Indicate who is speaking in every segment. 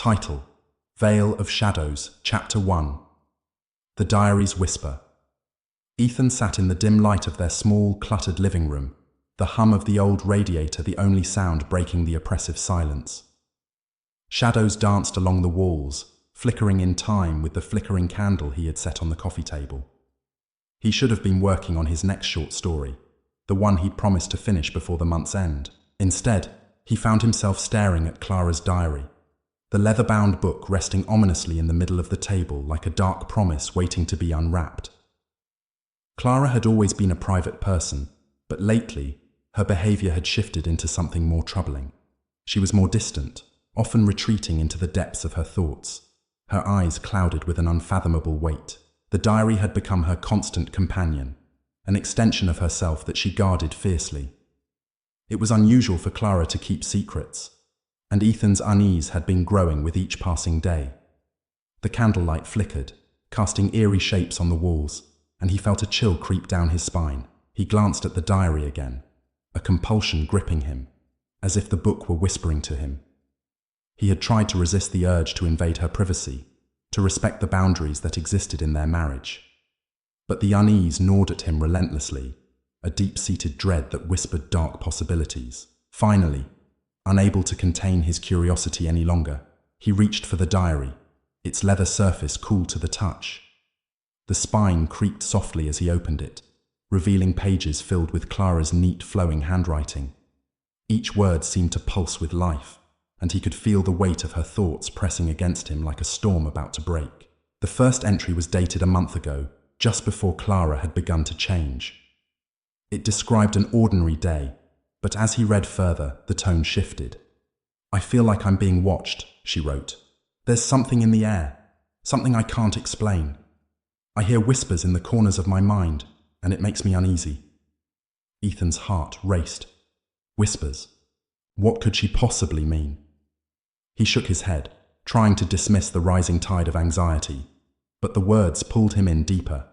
Speaker 1: Title: Veil of Shadows, Chapter 1. The Diary's Whisper. Ethan sat in the dim light of their small, cluttered living room, the hum of the old radiator the only sound breaking the oppressive silence. Shadows danced along the walls, flickering in time with the flickering candle he had set on the coffee table. He should have been working on his next short story, the one he'd promised to finish before the month's end. Instead, he found himself staring at Clara's diary, the leather-bound book resting ominously in the middle of the table like a dark promise waiting to be unwrapped. Clara had always been a private person, but lately, her behavior had shifted into something more troubling. She was more distant, often retreating into the depths of her thoughts, her eyes clouded with an unfathomable weight. The diary had become her constant companion, an extension of herself that she guarded fiercely. It was unusual for Clara to keep secrets, and Ethan's unease had been growing with each passing day. The candlelight flickered, casting eerie shapes on the walls, and he felt a chill creep down his spine. He glanced at the diary again, a compulsion gripping him, as if the book were whispering to him. He had tried to resist the urge to invade her privacy, to respect the boundaries that existed in their marriage. But the unease gnawed at him relentlessly, a deep-seated dread that whispered dark possibilities. Finally, unable to contain his curiosity any longer, he reached for the diary, its leather surface cool to the touch. The spine creaked softly as he opened it, revealing pages filled with Clara's neat, flowing handwriting. Each word seemed to pulse with life, and he could feel the weight of her thoughts pressing against him like a storm about to break. The first entry was dated a month ago, just before Clara had begun to change. It described an ordinary day, but as he read further, the tone shifted. "I feel like I'm being watched," she wrote. "There's something in the air, something I can't explain. I hear whispers in the corners of my mind, and it makes me uneasy." Ethan's heart raced. Whispers. What could she possibly mean? He shook his head, trying to dismiss the rising tide of anxiety, but the words pulled him in deeper.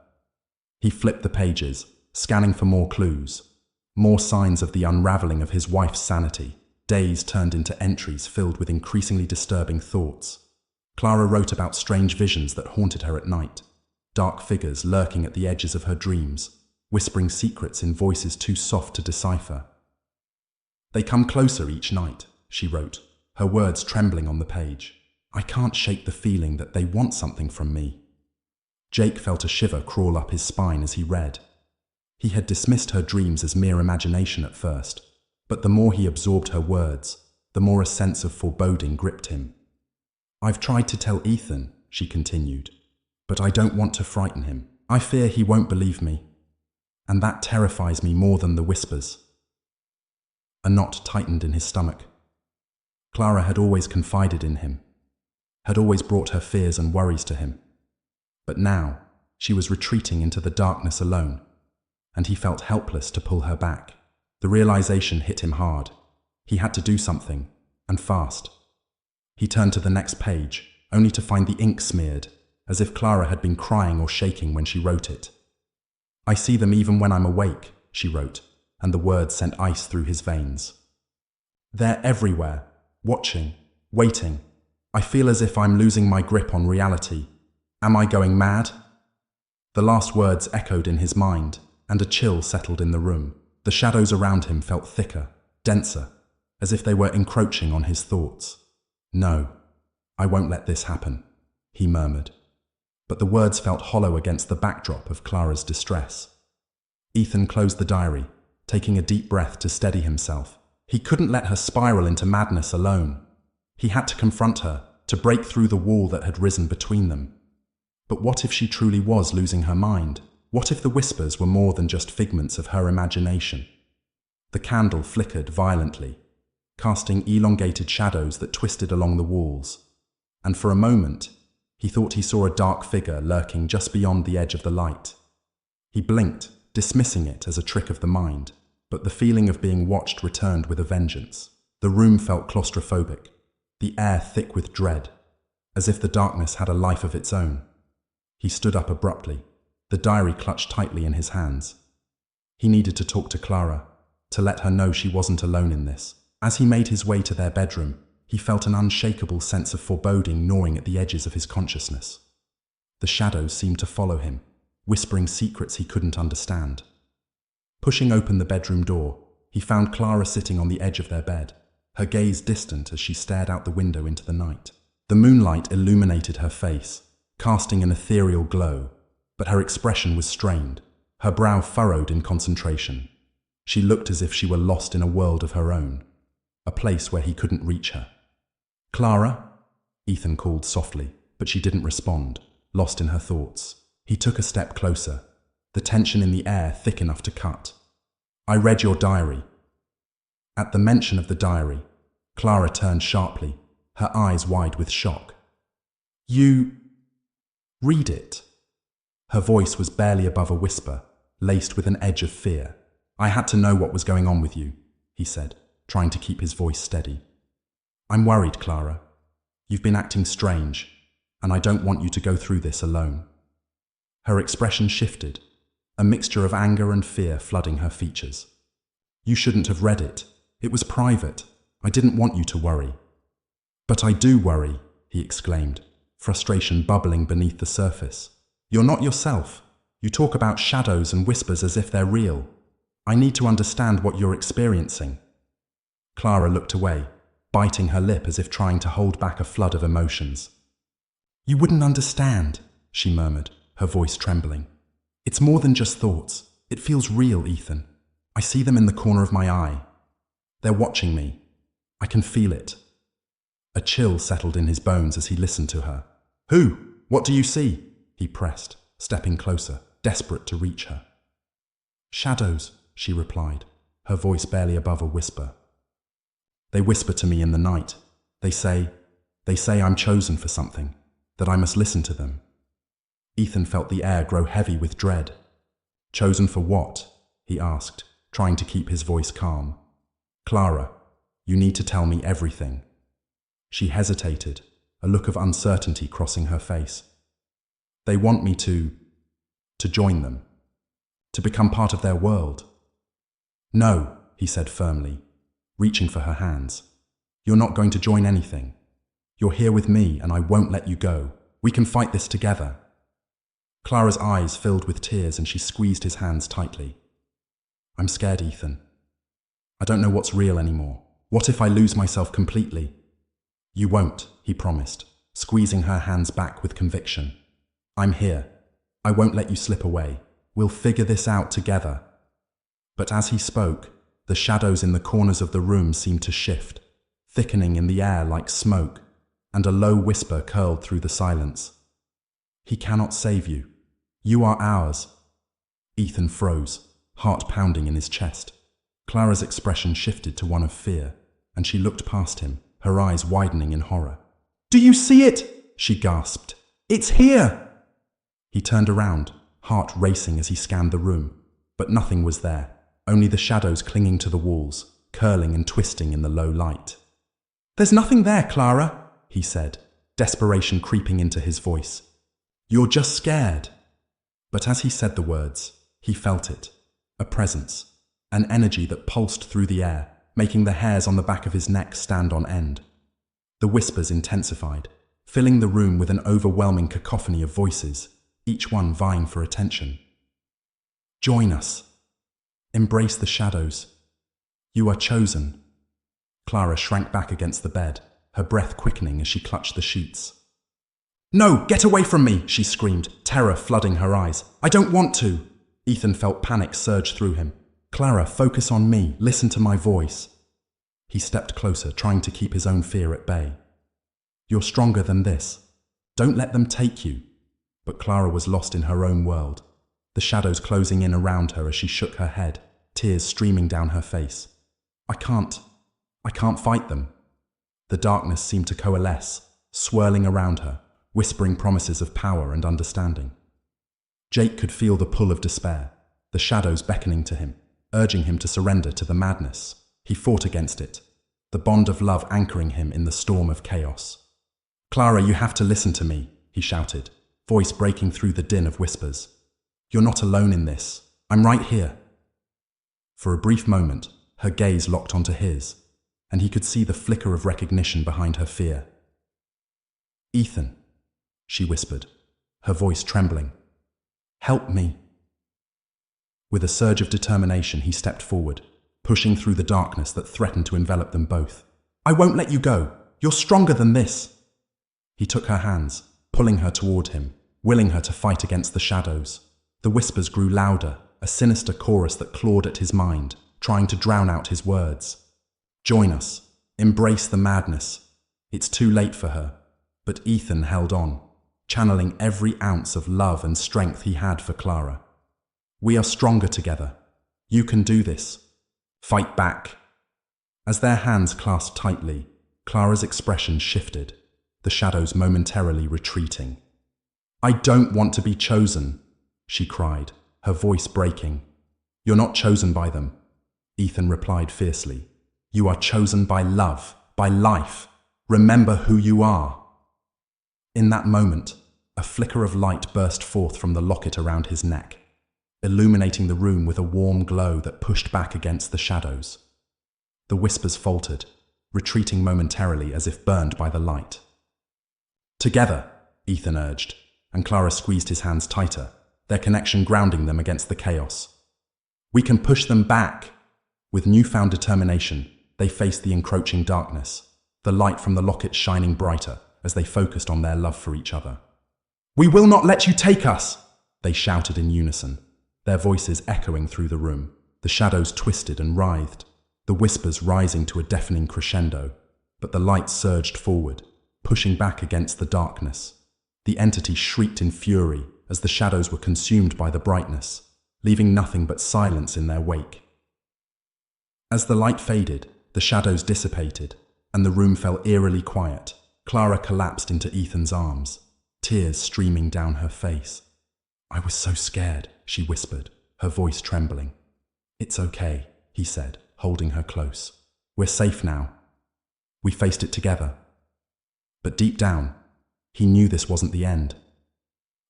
Speaker 1: He flipped the pages, scanning for more clues, more signs of the unraveling of his wife's sanity. Days turned into entries filled with increasingly disturbing thoughts. Clara wrote about strange visions that haunted her at night, dark figures lurking at the edges of her dreams, whispering secrets in voices too soft to decipher. "They come closer each night," she wrote, her words trembling on the page. "I can't shake the feeling that they want something from me." Jake felt a shiver crawl up his spine as he read. He had dismissed her dreams as mere imagination at first, but the more he absorbed her words, the more a sense of foreboding gripped him. "I've tried to tell Ethan," she continued, "but I don't want to frighten him. I fear he won't believe me, and that terrifies me more than the whispers." A knot tightened in his stomach. Clara had always confided in him, had always brought her fears and worries to him. But now, she was retreating into the darkness alone, and he felt helpless to pull her back. The realization hit him hard. He had to do something, and fast. He turned to the next page, only to find the ink smeared, as if Clara had been crying or shaking when she wrote it. "I see them even when I'm awake," she wrote, and the words sent ice through his veins. "They're everywhere, watching, waiting. I feel as if I'm losing my grip on reality. Am I going mad?" The last words echoed in his mind, and a chill settled in the room. The shadows around him felt thicker, denser, as if they were encroaching on his thoughts. "No, I won't let this happen," he murmured. But the words felt hollow against the backdrop of Clara's distress. Ethan closed the diary, taking a deep breath to steady himself. He couldn't let her spiral into madness alone. He had to confront her, to break through the wall that had risen between them. But what if she truly was losing her mind? What if the whispers were more than just figments of her imagination? The candle flickered violently, casting elongated shadows that twisted along the walls, and for a moment, he thought he saw a dark figure lurking just beyond the edge of the light. He blinked, dismissing it as a trick of the mind, but the feeling of being watched returned with a vengeance. The room felt claustrophobic, the air thick with dread, as if the darkness had a life of its own. He stood up abruptly, the diary clutched tightly in his hands. He needed to talk to Clara, to let her know she wasn't alone in this. As he made his way to their bedroom, he felt an unshakable sense of foreboding gnawing at the edges of his consciousness. The shadows seemed to follow him, whispering secrets he couldn't understand. Pushing open the bedroom door, he found Clara sitting on the edge of their bed, her gaze distant as she stared out the window into the night. The moonlight illuminated her face, casting an ethereal glow, but her expression was strained, her brow furrowed in concentration. She looked as if she were lost in a world of her own, a place where he couldn't reach her. "Clara?" Ethan called softly, but she didn't respond, lost in her thoughts. He took a step closer, the tension in the air thick enough to cut. "I read your diary." At the mention of the diary, Clara turned sharply, her eyes wide with shock. "You read it?" Her voice was barely above a whisper, laced with an edge of fear. "I had to know what was going on with you," he said, trying to keep his voice steady. "I'm worried, Clara. You've been acting strange, and I don't want you to go through this alone." Her expression shifted, a mixture of anger and fear flooding her features. "You shouldn't have read it. It was private. I didn't want you to worry." "But I do worry," he exclaimed, frustration bubbling beneath the surface. "You're not yourself. You talk about shadows and whispers as if they're real. I need to understand what you're experiencing." Clara looked away, biting her lip as if trying to hold back a flood of emotions. "You wouldn't understand," she murmured, her voice trembling. "It's more than just thoughts. It feels real, Ethan. I see them in the corner of my eye. They're watching me. I can feel it." A chill settled in his bones as he listened to her. "Who? What do you see?" he pressed, stepping closer, desperate to reach her. "Shadows," she replied, her voice barely above a whisper. "They whisper to me in the night. They say I'm chosen for something, that I must listen to them." Ethan felt the air grow heavy with dread. "Chosen for what?" he asked, trying to keep his voice calm. "Clara, you need to tell me everything." She hesitated, a look of uncertainty crossing her face. "They want me to join them, to become part of their world." "No," he said firmly, reaching for her hands. "You're not going to join anything. You're here with me and I won't let you go. We can fight this together." Clara's eyes filled with tears and she squeezed his hands tightly. "I'm scared, Ethan. I don't know what's real anymore. What if I lose myself completely?" "You won't," he promised, squeezing her hands back with conviction. "I'm here. I won't let you slip away. We'll figure this out together." But as he spoke, the shadows in the corners of the room seemed to shift, thickening in the air like smoke, and a low whisper curled through the silence. "He cannot save you. You are ours." Ethan froze, heart pounding in his chest. Clara's expression shifted to one of fear, and she looked past him, her eyes widening in horror. "Do you see it?" she gasped. "It's here!" He turned around, heart racing as he scanned the room, but nothing was there, only the shadows clinging to the walls, curling and twisting in the low light. "There's nothing there, Clara," he said, desperation creeping into his voice. "You're just scared." But as he said the words, he felt it, a presence, an energy that pulsed through the air, making the hairs on the back of his neck stand on end. The whispers intensified, filling the room with an overwhelming cacophony of voices, each one vying for attention. "Join us. Embrace the shadows. You are chosen." Clara shrank back against the bed, her breath quickening as she clutched the sheets. "No, get away from me!" she screamed, terror flooding her eyes. "I don't want to!" Ethan felt panic surge through him. "Clara, focus on me. Listen to my voice." He stepped closer, trying to keep his own fear at bay. "You're stronger than this. Don't let them take you." But Clara was lost in her own world, the shadows closing in around her as she shook her head, tears streaming down her face. I can't fight them." The darkness seemed to coalesce, swirling around her, whispering promises of power and understanding. Jake could feel the pull of despair, the shadows beckoning to him, urging him to surrender to the madness. He fought against it, the bond of love anchoring him in the storm of chaos. "Clara, you have to listen to me," he shouted, voice breaking through the din of whispers. "You're not alone in this. I'm right here." For a brief moment, her gaze locked onto his, and he could see the flicker of recognition behind her fear. "Ethan," she whispered, her voice trembling. "Help me." With a surge of determination, he stepped forward, pushing through the darkness that threatened to envelop them both. "I won't let you go. You're stronger than this." He took her hands, pulling her toward him, willing her to fight against the shadows. The whispers grew louder, a sinister chorus that clawed at his mind, trying to drown out his words. "Join us. Embrace the madness." It's too late for her, but Ethan held on, channeling every ounce of love and strength he had for Clara. "We are stronger together. You can do this. Fight back." As their hands clasped tightly, Clara's expression shifted, the shadows momentarily retreating. "I don't want to be chosen," she cried, her voice breaking. "You're not chosen by them," Ethan replied fiercely. "You are chosen by love, by life. Remember who you are." In that moment, a flicker of light burst forth from the locket around his neck, illuminating the room with a warm glow that pushed back against the shadows. The whispers faltered, retreating momentarily as if burned by the light. "Together," Ethan urged, and Clara squeezed his hands tighter, their connection grounding them against the chaos. "We can push them back." With newfound determination, they faced the encroaching darkness, the light from the locket shining brighter as they focused on their love for each other. "We will not let you take us!" they shouted in unison, their voices echoing through the room. The shadows twisted and writhed, the whispers rising to a deafening crescendo, but the light surged forward, pushing back against the darkness. The entity shrieked in fury as the shadows were consumed by the brightness, leaving nothing but silence in their wake. As the light faded, the shadows dissipated, and the room fell eerily quiet. Clara collapsed into Ethan's arms, tears streaming down her face. "I was so scared," she whispered, her voice trembling. "It's okay," he said, holding her close. "We're safe now. We faced it together." But deep down, he knew this wasn't the end.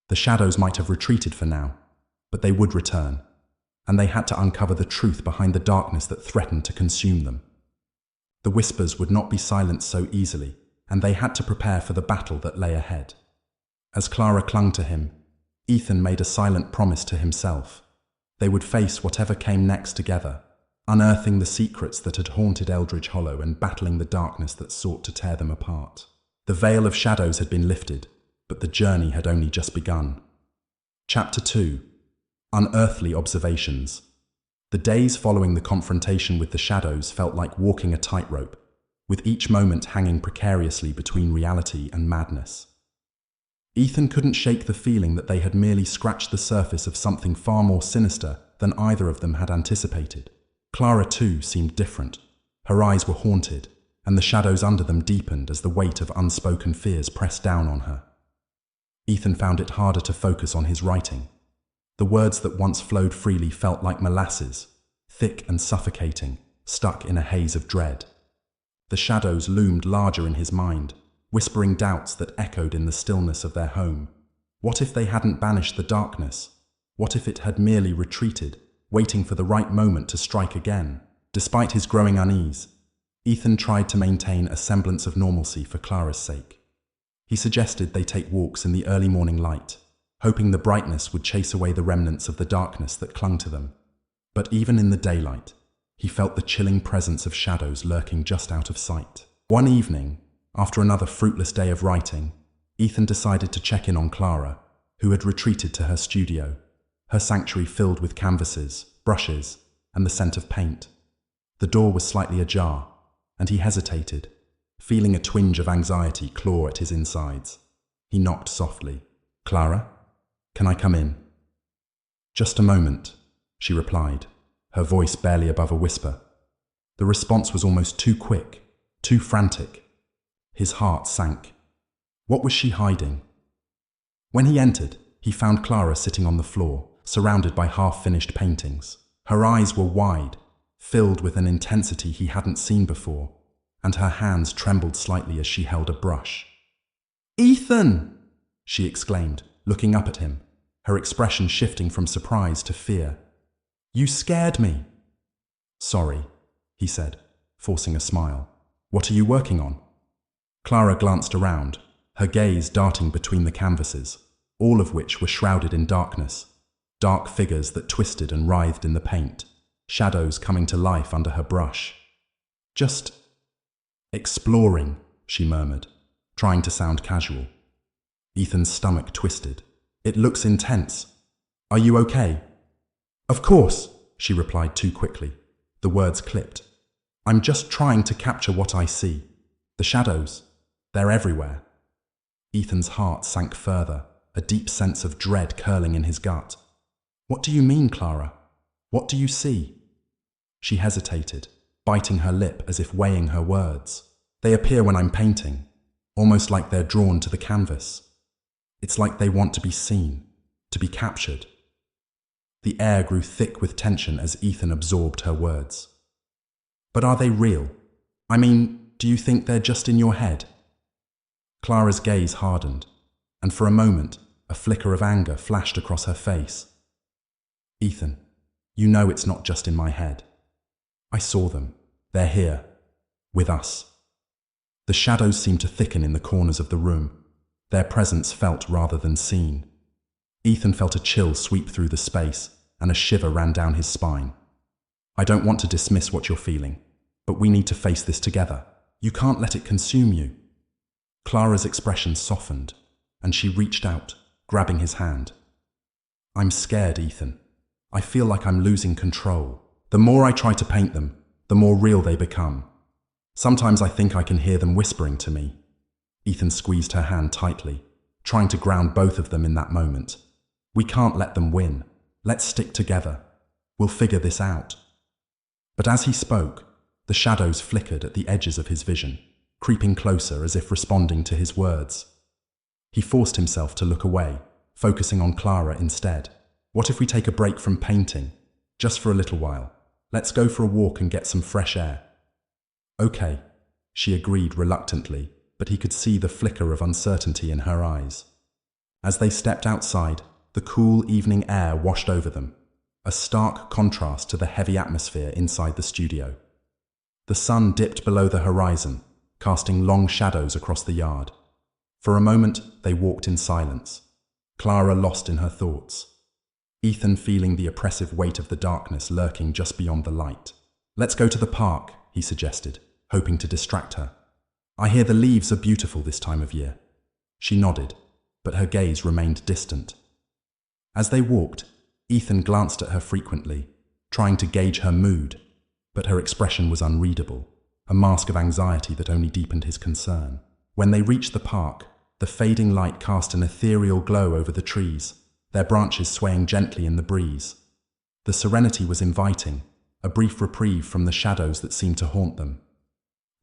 Speaker 1: The shadows might have retreated for now, but they would return, and they had to uncover the truth behind the darkness that threatened to consume them. The whispers would not be silenced so easily, and they had to prepare for the battle that lay ahead. As Clara clung to him, Ethan made a silent promise to himself. They would face whatever came next together, unearthing the secrets that had haunted Eldridge Hollow and battling the darkness that sought to tear them apart. The veil of shadows had been lifted, but the journey had only just begun. Chapter 2: Unearthly Observations. The days following the confrontation with the shadows felt like walking a tightrope, with each moment hanging precariously between reality and madness. Ethan couldn't shake the feeling that they had merely scratched the surface of something far more sinister than either of them had anticipated. Clara, too, seemed different. Her eyes were haunted, and the shadows under them deepened as the weight of unspoken fears pressed down on her. Ethan found it harder to focus on his writing. The words that once flowed freely felt like molasses, thick and suffocating, stuck in a haze of dread. The shadows loomed larger in his mind, whispering doubts that echoed in the stillness of their home. What if they hadn't banished the darkness? What if it had merely retreated, waiting for the right moment to strike again? Despite his growing unease, Ethan tried to maintain a semblance of normalcy for Clara's sake. He suggested they take walks in the early morning light, hoping the brightness would chase away the remnants of the darkness that clung to them. But even in the daylight, he felt the chilling presence of shadows lurking just out of sight. One evening, after another fruitless day of writing, Ethan decided to check in on Clara, who had retreated to her studio, her sanctuary filled with canvases, brushes, and the scent of paint. The door was slightly ajar, and he hesitated, feeling a twinge of anxiety claw at his insides. He knocked softly. "Clara, can I come in?" "Just a moment," she replied, her voice barely above a whisper. The response was almost too quick, too frantic. His heart sank. What was she hiding? When he entered, he found Clara sitting on the floor, surrounded by half-finished paintings. Her eyes were wide, filled with an intensity he hadn't seen before, and her hands trembled slightly as she held a brush. "Ethan!" she exclaimed, looking up at him, her expression shifting from surprise to fear. "You scared me." "Sorry," he said, forcing a smile. "What are you working on?" Clara glanced around, her gaze darting between the canvases, all of which were shrouded in darkness. Dark figures that twisted and writhed in the paint, shadows coming to life under her brush. "Just exploring," she murmured, trying to sound casual. Ethan's stomach twisted. "It looks intense. Are you okay?" "Of course," she replied too quickly. The words clipped. "I'm just trying to capture what I see. The shadows, they're everywhere." Ethan's heart sank further, a deep sense of dread curling in his gut. "What do you mean, Clara? What do you see?" She hesitated, biting her lip as if weighing her words. "They appear when I'm painting, almost like they're drawn to the canvas. It's like they want to be seen, to be captured." The air grew thick with tension as Ethan absorbed her words. "But are they real? I mean, do you think they're just in your head?" Clara's gaze hardened, and for a moment, a flicker of anger flashed across her face. "Ethan, you know it's not just in my head. I saw them. They're here. With us." The shadows seemed to thicken in the corners of the room, their presence felt rather than seen. Ethan felt a chill sweep through the space, and a shiver ran down his spine. "I don't want to dismiss what you're feeling, but we need to face this together. You can't let it consume you." Clara's expression softened, and she reached out, grabbing his hand. "I'm scared, Ethan. I feel like I'm losing control. The more I try to paint them, the more real they become. Sometimes I think I can hear them whispering to me." Ethan squeezed her hand tightly, trying to ground both of them in that moment. "We can't let them win. Let's stick together. We'll figure this out." But as he spoke, the shadows flickered at the edges of his vision, creeping closer as if responding to his words. He forced himself to look away, focusing on Clara instead. "What if we take a break from painting? Just for a little while. Let's go for a walk and get some fresh air." "Okay," she agreed reluctantly, but he could see the flicker of uncertainty in her eyes. As they stepped outside, the cool evening air washed over them, a stark contrast to the heavy atmosphere inside the studio. The sun dipped below the horizon, casting long shadows across the yard. For a moment, they walked in silence, Clara lost in her thoughts, Ethan feeling the oppressive weight of the darkness lurking just beyond the light. "Let's go to the park," he suggested, hoping to distract her. "I hear the leaves are beautiful this time of year." She nodded, but her gaze remained distant. As they walked, Ethan glanced at her frequently, trying to gauge her mood, but her expression was unreadable, a mask of anxiety that only deepened his concern. When they reached the park, the fading light cast an ethereal glow over the trees, their branches swaying gently in the breeze. The serenity was inviting, a brief reprieve from the shadows that seemed to haunt them.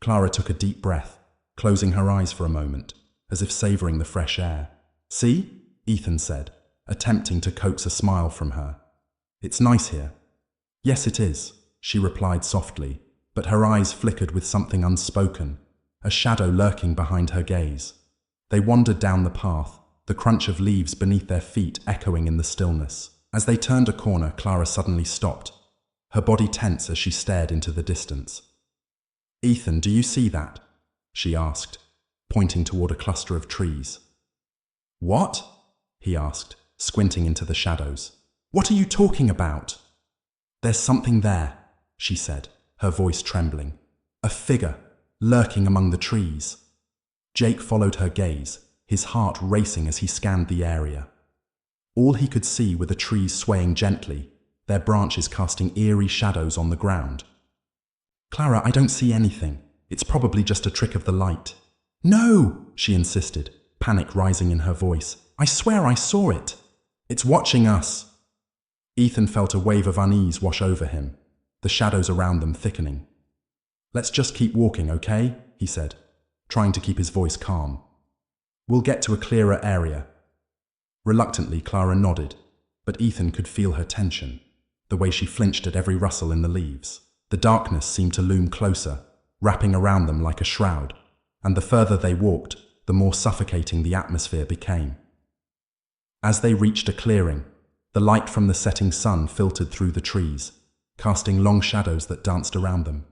Speaker 1: Clara took a deep breath, closing her eyes for a moment, as if savoring the fresh air. "See?" Ethan said, attempting to coax a smile from her. "It's nice here." "Yes, it is," she replied softly, but her eyes flickered with something unspoken, a shadow lurking behind her gaze. They wandered down the path, the crunch of leaves beneath their feet echoing in the stillness. As they turned a corner, Clara suddenly stopped, her body tense as she stared into the distance. "Ethan, do you see that?" she asked, pointing toward a cluster of trees. "What?" he asked, squinting into the shadows. "What are you talking about?" "There's something there," she said, her voice trembling. "A figure, lurking among the trees." Jake followed her gaze, his heart racing as he scanned the area. All he could see were the trees swaying gently, their branches casting eerie shadows on the ground. "Clara, I don't see anything. It's probably just a trick of the light." "No!" she insisted, panic rising in her voice. "I swear I saw it. It's watching us." Ethan felt a wave of unease wash over him, the shadows around them thickening. "Let's just keep walking, okay?" he said, trying to keep his voice calm. "We'll get to a clearer area." Reluctantly, Clara nodded, but Ethan could feel her tension, the way she flinched at every rustle in the leaves. The darkness seemed to loom closer, wrapping around them like a shroud, and the further they walked, the more suffocating the atmosphere became. As they reached a clearing, the light from the setting sun filtered through the trees, casting long shadows that danced around them.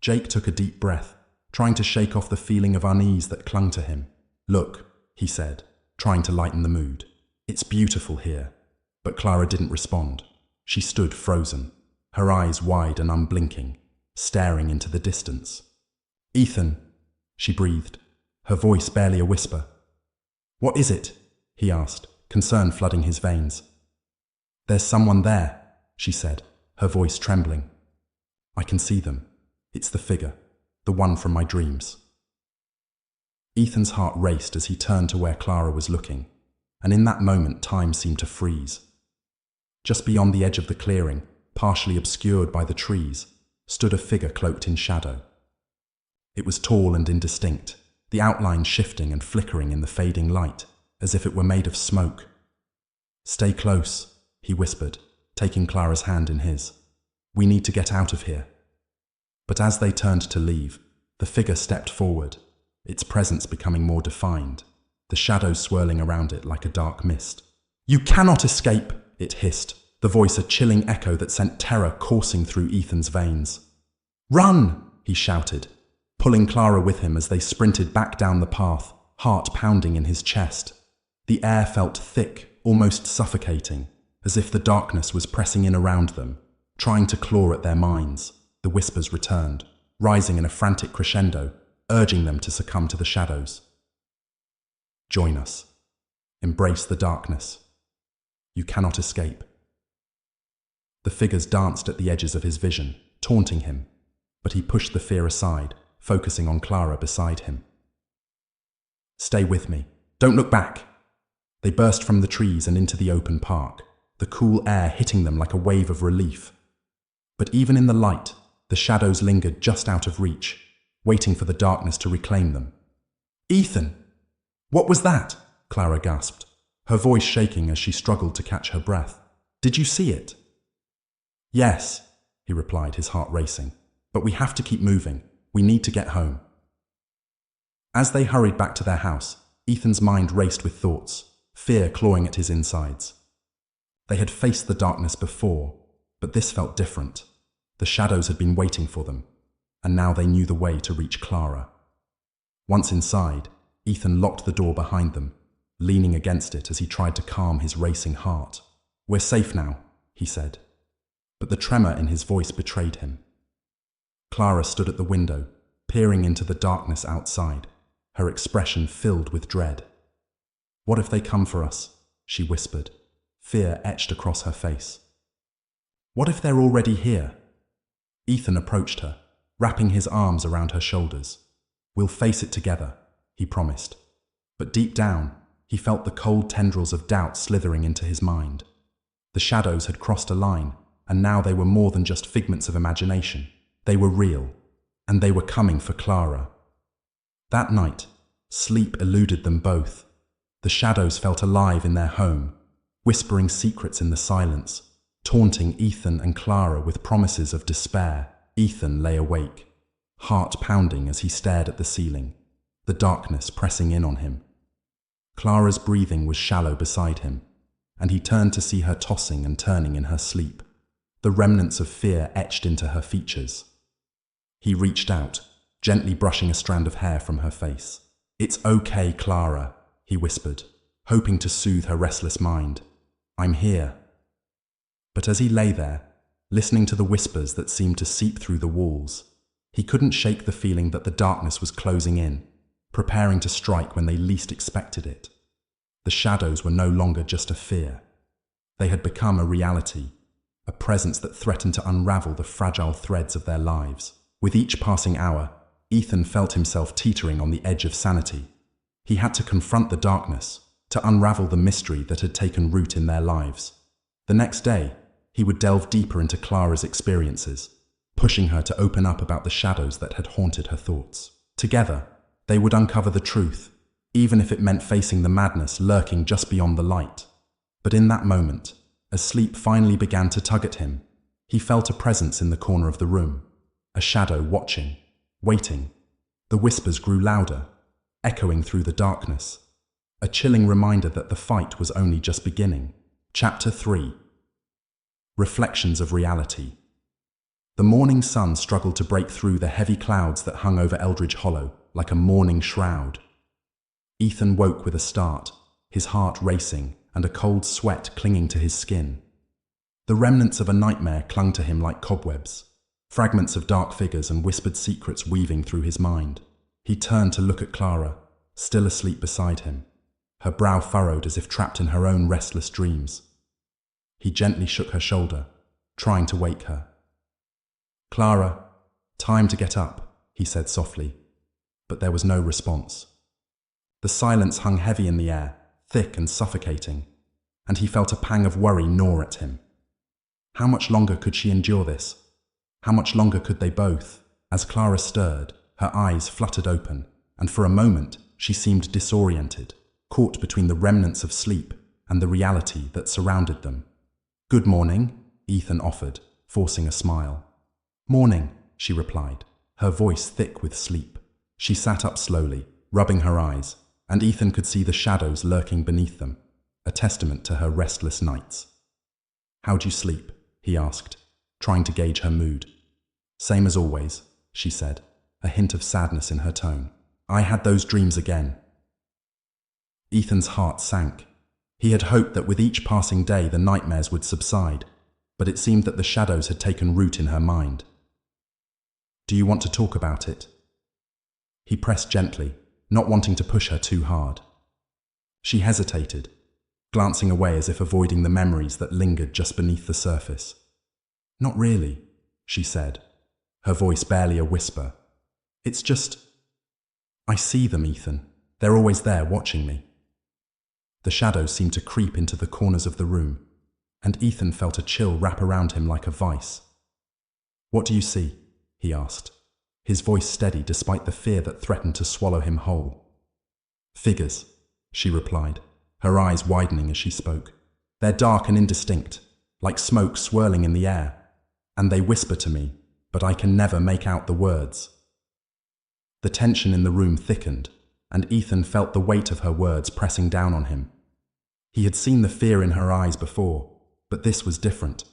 Speaker 1: Jake took a deep breath, trying to shake off the feeling of unease that clung to him. "Look," he said, trying to lighten the mood. "It's beautiful here." But Clara didn't respond. She stood frozen, her eyes wide and unblinking, staring into the distance. "Ethan," she breathed, her voice barely a whisper. "What is it?" he asked, concern flooding his veins. "There's someone there," she said, her voice trembling. "I can see them. It's the figure, the one from my dreams." Ethan's heart raced as he turned to where Clara was looking, and in that moment time seemed to freeze. Just beyond the edge of the clearing, partially obscured by the trees, stood a figure cloaked in shadow. It was tall and indistinct, the outline shifting and flickering in the fading light, as if it were made of smoke. "Stay close," he whispered, taking Clara's hand in his. "We need to get out of here." But as they turned to leave, the figure stepped forward, its presence becoming more defined, the shadows swirling around it like a dark mist. "You cannot escape," it hissed, the voice a chilling echo that sent terror coursing through Ethan's veins. "Run!" he shouted, pulling Clara with him as they sprinted back down the path, heart pounding in his chest. The air felt thick, almost suffocating, as if the darkness was pressing in around them, trying to claw at their minds. The whispers returned, rising in a frantic crescendo, urging them to succumb to the shadows. "Join us. Embrace the darkness. You cannot escape." The figures danced at the edges of his vision, taunting him, but he pushed the fear aside, focusing on Clara beside him. "Stay with me. Don't look back." They burst from the trees and into the open park, the cool air hitting them like a wave of relief. But even in the light, the shadows lingered just out of reach, waiting for the darkness to reclaim them. "Ethan! What was that?" Clara gasped, her voice shaking as she struggled to catch her breath. "Did you see it?" "Yes," he replied, his heart racing. "But we have to keep moving. We need to get home." As they hurried back to their house, Ethan's mind raced with thoughts, fear clawing at his insides. They had faced the darkness before, but this felt different. The shadows had been waiting for them, and now they knew the way to reach Clara. Once inside, Ethan locked the door behind them, leaning against it as he tried to calm his racing heart. "We're safe now," he said. But the tremor in his voice betrayed him. Clara stood at the window, peering into the darkness outside, her expression filled with dread. "What if they come for us?" she whispered, fear etched across her face. "What if they're already here?" Ethan approached her, wrapping his arms around her shoulders. "We'll face it together," he promised. But deep down, he felt the cold tendrils of doubt slithering into his mind. The shadows had crossed a line, and now they were more than just figments of imagination. They were real, and they were coming for Clara. That night, sleep eluded them both. The shadows felt alive in their home, whispering secrets in the silence, taunting Ethan and Clara with promises of despair. Ethan lay awake, heart pounding as he stared at the ceiling, the darkness pressing in on him. Clara's breathing was shallow beside him, and he turned to see her tossing and turning in her sleep, the remnants of fear etched into her features. He reached out, gently brushing a strand of hair from her face. "It's okay, Clara," he whispered, hoping to soothe her restless mind. "I'm here." But as he lay there, listening to the whispers that seemed to seep through the walls, he couldn't shake the feeling that the darkness was closing in, preparing to strike when they least expected it. The shadows were no longer just a fear. They had become a reality, a presence that threatened to unravel the fragile threads of their lives. With each passing hour, Ethan felt himself teetering on the edge of sanity. He had to confront the darkness, to unravel the mystery that had taken root in their lives. The next day, he would delve deeper into Clara's experiences, pushing her to open up about the shadows that had haunted her thoughts. Together, they would uncover the truth, even if it meant facing the madness lurking just beyond the light. But in that moment, as sleep finally began to tug at him, he felt a presence in the corner of the room, a shadow watching, waiting. The whispers grew louder, echoing through the darkness, a chilling reminder that the fight was only just beginning. Chapter 3. Reflections of Reality. The morning sun struggled to break through the heavy clouds that hung over Eldridge Hollow like a mourning shroud. Ethan woke with a start, his heart racing and a cold sweat clinging to his skin. The remnants of a nightmare clung to him like cobwebs, fragments of dark figures and whispered secrets weaving through his mind. He turned to look at Clara, still asleep beside him, her brow furrowed as if trapped in her own restless dreams. He gently shook her shoulder, trying to wake her. "Clara, time to get up," he said softly, but there was no response. The silence hung heavy in the air, thick and suffocating, and he felt a pang of worry gnaw at him. How much longer could she endure this? How much longer could they both? As Clara stirred, her eyes fluttered open, and for a moment she seemed disoriented, caught between the remnants of sleep and the reality that surrounded them. "Good morning," Ethan offered, forcing a smile. "Morning," she replied, her voice thick with sleep. She sat up slowly, rubbing her eyes, and Ethan could see the shadows lurking beneath them, a testament to her restless nights. "How'd you sleep?" he asked, trying to gauge her mood. "Same as always," she said, a hint of sadness in her tone. "I had those dreams again." Ethan's heart sank. He had hoped that with each passing day the nightmares would subside, but it seemed that the shadows had taken root in her mind. "Do you want to talk about it?" He pressed gently, not wanting to push her too hard. She hesitated, glancing away as if avoiding the memories that lingered just beneath the surface. "Not really," she said, her voice barely a whisper. "It's just, I see them, Ethan. They're always there watching me." The shadows seemed to creep into the corners of the room, and Ethan felt a chill wrap around him like a vice. "What do you see?" he asked, his voice steady despite the fear that threatened to swallow him whole. "Figures," she replied, her eyes widening as she spoke. "They're dark and indistinct, like smoke swirling in the air, and they whisper to me, but I can never make out the words." The tension in the room thickened, and Ethan felt the weight of her words pressing down on him. He had seen the fear in her eyes before, but this was different,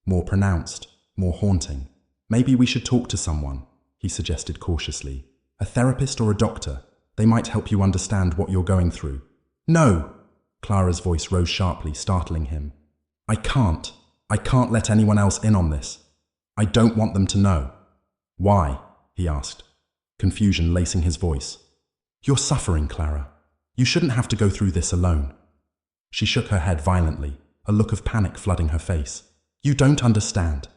Speaker 1: more pronounced, more haunting. "Maybe we should talk to someone," he suggested cautiously. "A therapist or a doctor. They might help you understand what you're going through." "No!" Clara's voice rose sharply, startling him. I can't let anyone else in on this. I don't want them to know." "Why?" he asked, confusion lacing his voice. "You're suffering, Clara. You shouldn't have to go through this alone." She shook her head violently, a look of panic flooding her face. "You don't understand.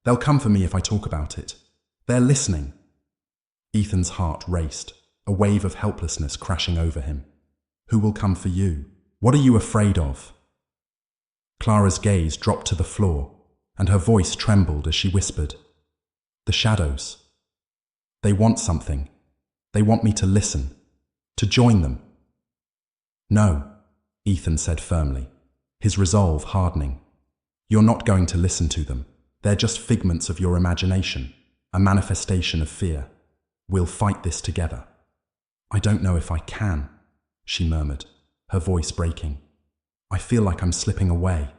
Speaker 1: They'll come for me if I talk about it. They're listening." Ethan's heart raced, a wave of helplessness crashing over him. "Who will come for you? What are you afraid of?" Clara's gaze dropped to the floor, and her voice trembled as she whispered, "The shadows. They want something. They want me to listen, to join them." "No," Ethan said firmly, his resolve hardening. "You're not going to listen to them. They're just figments of your imagination, a manifestation of fear. We'll fight this together." "I don't know if I can," she murmured, her voice breaking. "I feel like I'm slipping away."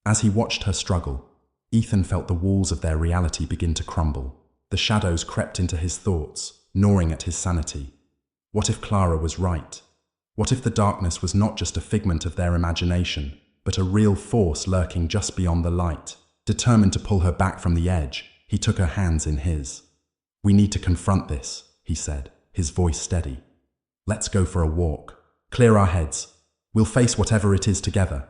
Speaker 1: As he watched her struggle, Ethan felt the walls of their reality begin to crumble. The shadows crept into his thoughts, gnawing at his sanity. What if Clara was right? What if the darkness was not just a figment of their imagination, but a real force lurking just beyond the light? Determined to pull her back from the edge, he took her hands in his. "We need to confront this," he said, his voice steady. "Let's go for a walk. Clear our heads. We'll face whatever it is together."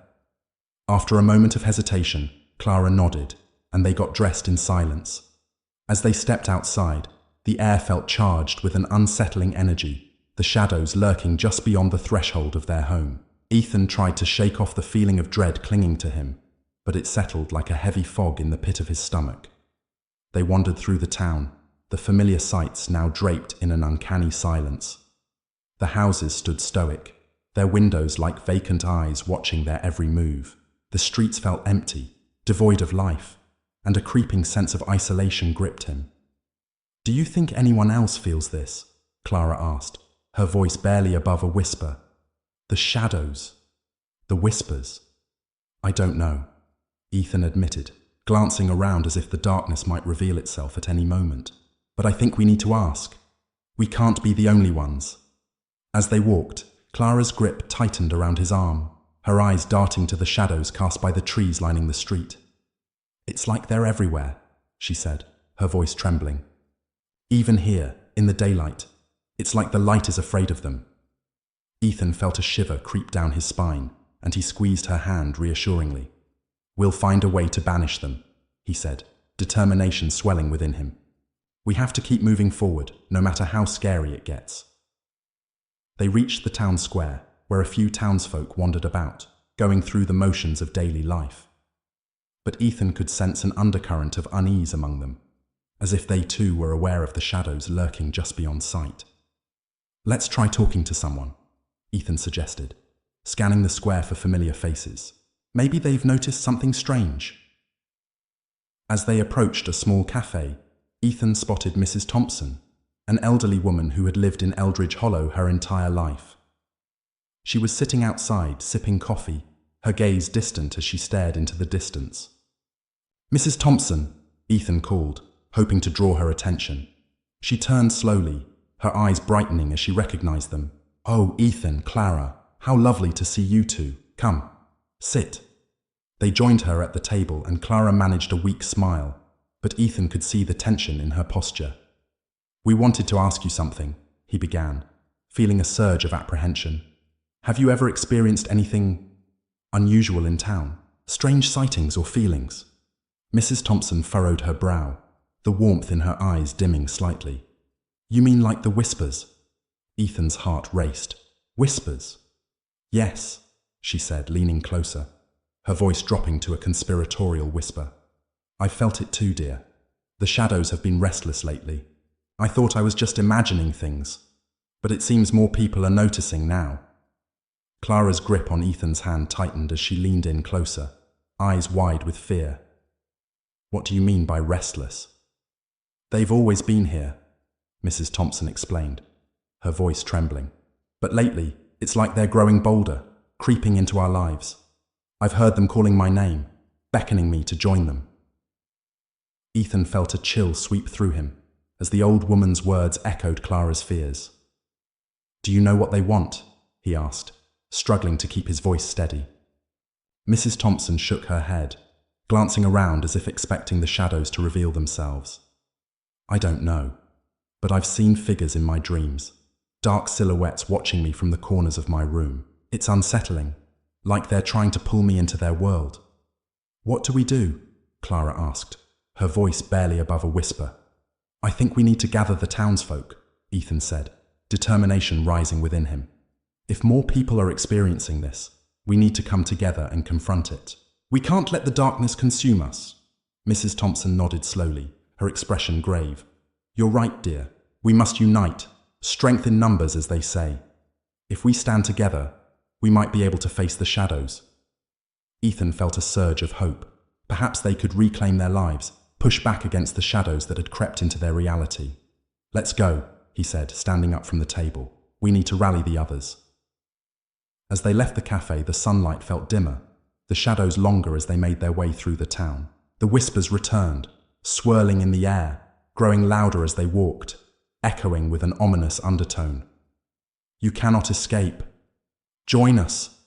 Speaker 1: After a moment of hesitation, Clara nodded, and they got dressed in silence. As they stepped outside, the air felt charged with an unsettling energy, the shadows lurking just beyond the threshold of their home. Ethan tried to shake off the feeling of dread clinging to him, but it settled like a heavy fog in the pit of his stomach. They wandered through the town, the familiar sights now draped in an uncanny silence. The houses stood stoic, their windows like vacant eyes watching their every move. The streets felt empty, devoid of life, and a creeping sense of isolation gripped him. "Do you think anyone else feels this?" Clara asked, her voice barely above a whisper. "The shadows, the whispers." "I don't know," Ethan admitted, glancing around as if the darkness might reveal itself at any moment. But I think we need to ask. We can't be the only ones. As they walked, Clara's grip tightened around his arm, her eyes darting to the shadows cast by the trees lining the street. "It's like they're everywhere," she said, her voice trembling. "Even here, in the daylight. It's like the light is afraid of them." Ethan felt a shiver creep down his spine, and he squeezed her hand reassuringly. "We'll find a way to banish them," he said, determination swelling within him. "We have to keep moving forward, no matter how scary it gets." They reached the town square, where a few townsfolk wandered about, going through the motions of daily life. But Ethan could sense an undercurrent of unease among them, as if they too were aware of the shadows lurking just beyond sight. "Let's try talking to someone," Ethan suggested, scanning the square for familiar faces. "Maybe they've noticed something strange." As they approached a small cafe, Ethan spotted Mrs. Thompson, an elderly woman who had lived in Eldridge Hollow her entire life. She was sitting outside, sipping coffee, her gaze distant as she stared into the distance. "Mrs. Thompson," Ethan called, hoping to draw her attention. She turned slowly, her eyes brightening as she recognized them. "Oh, Ethan, Clara, how lovely to see you two. Come, sit." They joined her at the table and Clara managed a weak smile, but Ethan could see the tension in her posture. "We wanted to ask you something," he began, feeling a surge of apprehension. "Have you ever experienced anything unusual in town? Strange sightings or feelings?" Mrs. Thompson furrowed her brow, the warmth in her eyes dimming slightly. "You mean like the whispers?" Ethan's heart raced. "Whispers?" "Yes," she said, leaning closer, her voice dropping to a conspiratorial whisper. "I've felt it too, dear. The shadows have been restless lately. I thought I was just imagining things, but it seems more people are noticing now." Clara's grip on Ethan's hand tightened as she leaned in closer, eyes wide with fear. "What do you mean by restless?" "They've always been here," Mrs. Thompson explained, her voice trembling. "But lately, it's like they're growing bolder, creeping into our lives. I've heard them calling my name, beckoning me to join them." Ethan felt a chill sweep through him as the old woman's words echoed Clara's fears. "Do you know what they want?" he asked, struggling to keep his voice steady. Mrs. Thompson shook her head, glancing around as if expecting the shadows to reveal themselves. "I don't know, but I've seen figures in my dreams, dark silhouettes watching me from the corners of my room. It's unsettling, like they're trying to pull me into their world." "What do we do?" Clara asked, her voice barely above a whisper. "I think we need to gather the townsfolk," Ethan said, determination rising within him. "If more people are experiencing this, we need to come together and confront it. We can't let the darkness consume us." Mrs. Thompson nodded slowly, her expression grave. "You're right, dear. We must unite. Strength in numbers, as they say. If we stand together, we might be able to face the shadows." Ethan felt a surge of hope. Perhaps they could reclaim their lives, push back against the shadows that had crept into their reality. "Let's go," he said, standing up from the table. "We need to rally the others." As they left the cafe, the sunlight felt dimmer, the shadows longer as they made their way through the town. The whispers returned, swirling in the air, growing louder as they walked, echoing with an ominous undertone. "You cannot escape. Join us.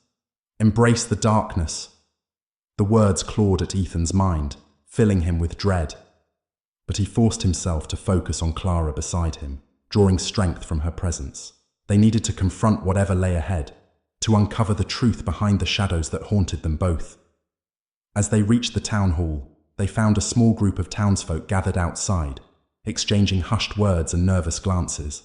Speaker 1: Embrace the darkness." The words clawed at Ethan's mind, filling him with dread. But he forced himself to focus on Clara beside him, drawing strength from her presence. They needed to confront whatever lay ahead, to uncover the truth behind the shadows that haunted them both. As they reached the town hall, they found a small group of townsfolk gathered outside, exchanging hushed words and nervous glances.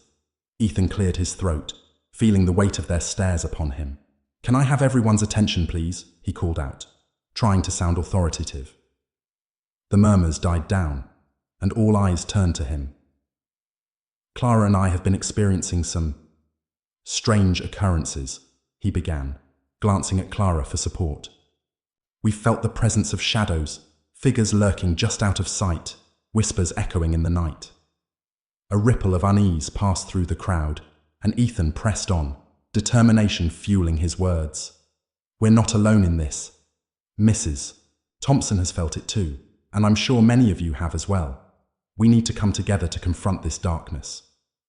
Speaker 1: Ethan cleared his throat, feeling the weight of their stares upon him. "Can I have everyone's attention, please?" he called out, trying to sound authoritative. The murmurs died down, and all eyes turned to him. "Clara and I have been experiencing some strange occurrences," he began, glancing at Clara for support. "We felt the presence of shadows, figures lurking just out of sight, whispers echoing in the night." A ripple of unease passed through the crowd, and Ethan pressed on, determination fueling his words. "We're not alone in this. Mrs. Thompson has felt it too. and I'm sure many of you have as well. We need to come together to confront this darkness.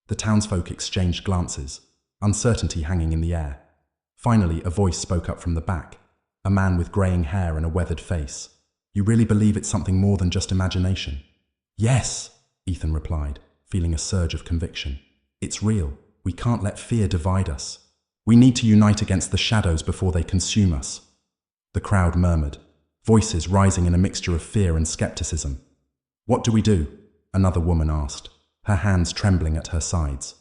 Speaker 1: The townsfolk exchanged glances, uncertainty hanging in the air. Finally, a voice spoke up from the back, a man with greying hair and a weathered face. You really believe it's something more than just imagination? Yes, Ethan replied, feeling a surge of conviction. It's real. We can't let fear divide us. We need to unite against the shadows before they consume us. The crowd murmured, voices rising in a mixture of fear and skepticism. What do we do? Another woman asked, her hands trembling at her sides.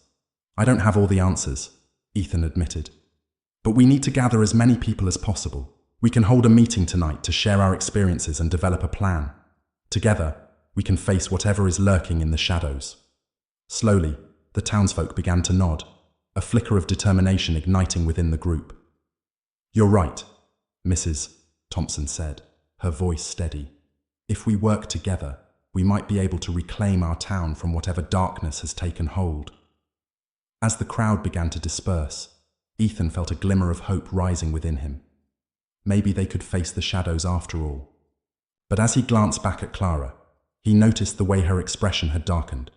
Speaker 1: I don't have all the answers, Ethan admitted. But we need to gather as many people as possible. We can hold a meeting tonight to share our experiences and develop a plan. Together, we can face whatever is lurking in the shadows. Slowly, the townsfolk began to nod, a flicker of determination igniting within the group. You're right, Mrs. Thompson said, her voice steady. If we work together, we might be able to reclaim our town from whatever darkness has taken hold. As the crowd began to disperse, Ethan felt a glimmer of hope rising within him. Maybe they could face the shadows after all. But as he glanced back at Clara, he noticed the way her expression had darkened,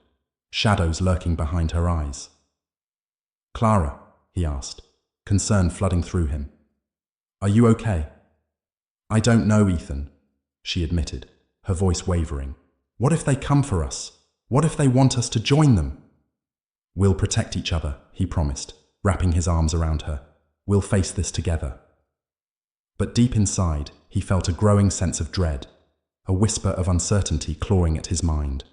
Speaker 1: shadows lurking behind her eyes. Clara, he asked, concern flooding through him. Are you okay? I don't know, Ethan, she admitted, her voice wavering. What if they come for us? What if they want us to join them? We'll protect each other, he promised, wrapping his arms around her. We'll face this together. But deep inside, he felt a growing sense of dread, a whisper of uncertainty clawing at his mind.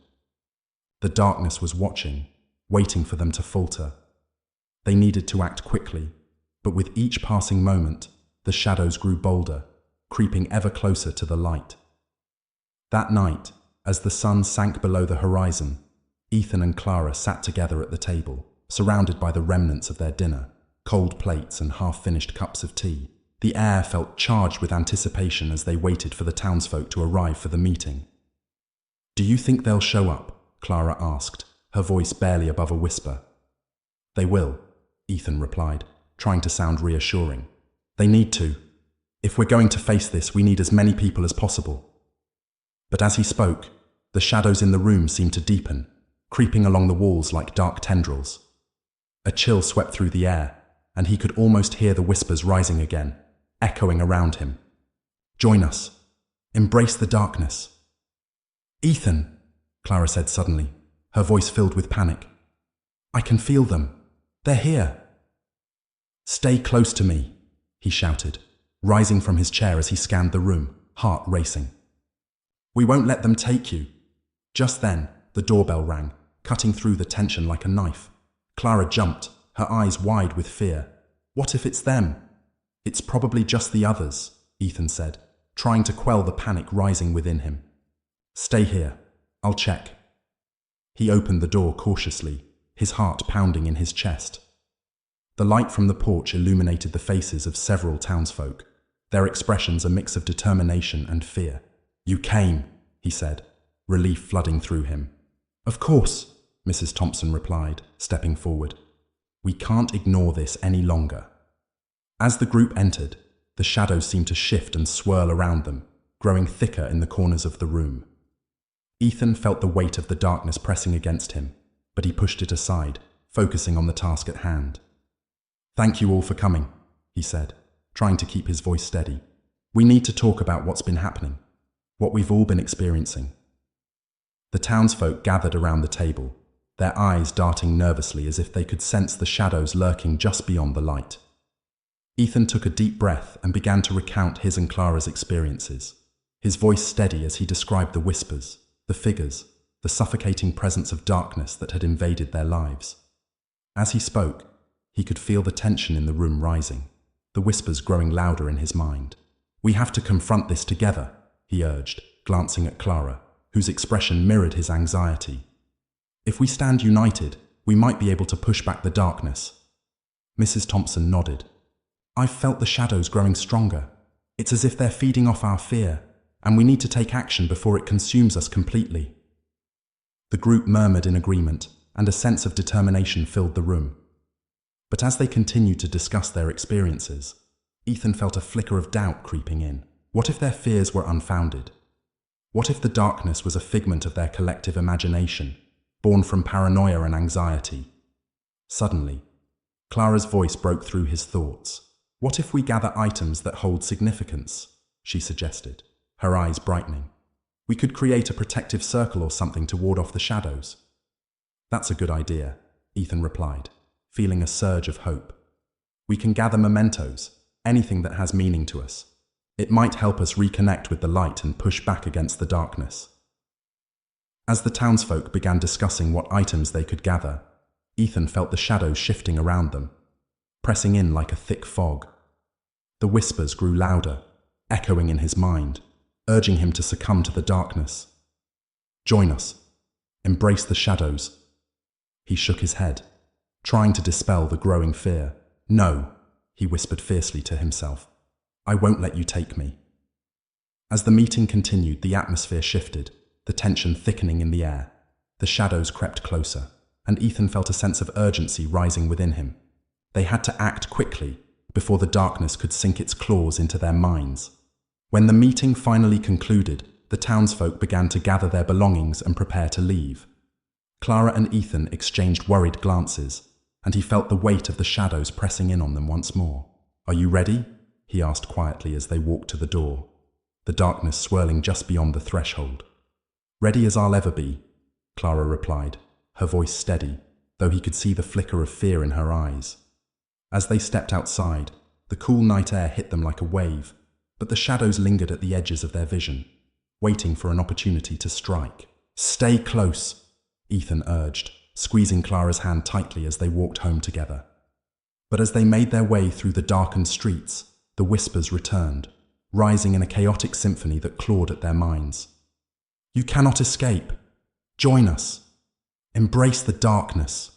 Speaker 1: The darkness was watching, waiting for them to falter. They needed to act quickly, but with each passing moment, the shadows grew bolder, creeping ever closer to the light. That night, as the sun sank below the horizon, Ethan and Clara sat together at the table, surrounded by the remnants of their dinner, cold plates and half-finished cups of tea. The air felt charged with anticipation as they waited for the townsfolk to arrive for the meeting. Do you think they'll show up? Clara asked, her voice barely above a whisper. They will, Ethan replied, trying to sound reassuring. They need to. If we're going to face this, we need as many people as possible. But as he spoke, the shadows in the room seemed to deepen, creeping along the walls like dark tendrils. A chill swept through the air, and he could almost hear the whispers rising again, echoing around him. Join us. Embrace the darkness. Ethan, Clara said suddenly, her voice filled with panic. I can feel them. They're here. Stay close to me, he shouted, rising from his chair as he scanned the room, heart racing. We won't let them take you. Just then, the doorbell rang, cutting through the tension like a knife. Clara jumped, her eyes wide with fear. What if it's them? It's probably just the others, Ethan said, trying to quell the panic rising within him. Stay here. I'll check. He opened the door cautiously, his heart pounding in his chest. The light from the porch illuminated the faces of several townsfolk, their expressions a mix of determination and fear. You came, he said, relief flooding through him. Of course, Mrs. Thompson replied, stepping forward. We can't ignore this any longer. As the group entered, the shadows seemed to shift and swirl around them, growing thicker in the corners of the room. Ethan felt the weight of the darkness pressing against him, but he pushed it aside, focusing on the task at hand. Thank you all for coming, he said, trying to keep his voice steady. We need to talk about what's been happening, what we've all been experiencing. The townsfolk gathered around the table, their eyes darting nervously as if they could sense the shadows lurking just beyond the light. Ethan took a deep breath and began to recount his and Clara's experiences, his voice steady as he described the whispers, the figures, the suffocating presence of darkness that had invaded their lives. As he spoke, he could feel the tension in the room rising, the whispers growing louder in his mind. We have to confront this together, he urged, glancing at Clara, whose expression mirrored his anxiety. If we stand united, we might be able to push back the darkness. Mrs. Thompson nodded. I've felt the shadows growing stronger. It's as if they're feeding off our fear, and we need to take action before it consumes us completely. The group murmured in agreement, and a sense of determination filled the room. But as they continued to discuss their experiences, Ethan felt a flicker of doubt creeping in. What if their fears were unfounded? What if the darkness was a figment of their collective imagination, born from paranoia and anxiety? Suddenly, Clara's voice broke through his thoughts. What if we gather items that hold significance? She suggested, her eyes brightening. We could create a protective circle or something to ward off the shadows. That's a good idea, Ethan replied, feeling a surge of hope. We can gather mementos, anything that has meaning to us. It might help us reconnect with the light and push back against the darkness. As the townsfolk began discussing what items they could gather, Ethan felt the shadows shifting around them, pressing in like a thick fog. The whispers grew louder, echoing in his mind, urging him to succumb to the darkness. Join us. Embrace the shadows. He shook his head, trying to dispel the growing fear. No, he whispered fiercely to himself. I won't let you take me. As the meeting continued, the atmosphere shifted, the tension thickening in the air. The shadows crept closer, and Ethan felt a sense of urgency rising within him. They had to act quickly before the darkness could sink its claws into their minds. When the meeting finally concluded, the townsfolk began to gather their belongings and prepare to leave. Clara and Ethan exchanged worried glances, and he felt the weight of the shadows pressing in on them once more. Are you ready? He asked quietly as they walked to the door, the darkness swirling just beyond the threshold. Ready as I'll ever be, Clara replied, her voice steady, though he could see the flicker of fear in her eyes. As they stepped outside, the cool night air hit them like a wave, but the shadows lingered at the edges of their vision, waiting for an opportunity to strike. Stay close, Ethan urged, squeezing Clara's hand tightly as they walked home together. But as they made their way through the darkened streets, the whispers returned, rising in a chaotic symphony that clawed at their minds. You cannot escape. Join us. Embrace the darkness.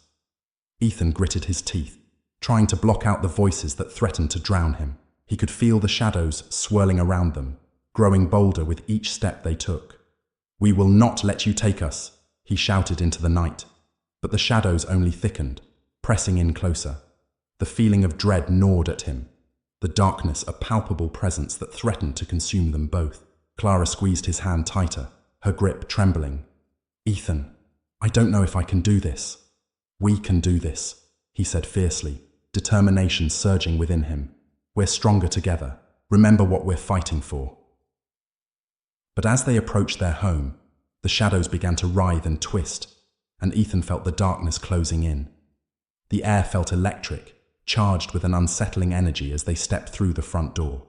Speaker 1: Ethan gritted his teeth, trying to block out the voices that threatened to drown him. He could feel the shadows swirling around them, growing bolder with each step they took. We will not let you take us, he shouted into the night. But the shadows only thickened, pressing in closer. The feeling of dread gnawed at him, the darkness a palpable presence that threatened to consume them both. Clara squeezed his hand tighter, her grip trembling. Ethan, I don't know if I can do this. We can do this, he said fiercely, determination surging within him. We're stronger together. Remember what we're fighting for. But as they approached their home, the shadows began to writhe and twist, and Ethan felt the darkness closing in. The air felt electric, charged with an unsettling energy as they stepped through the front door.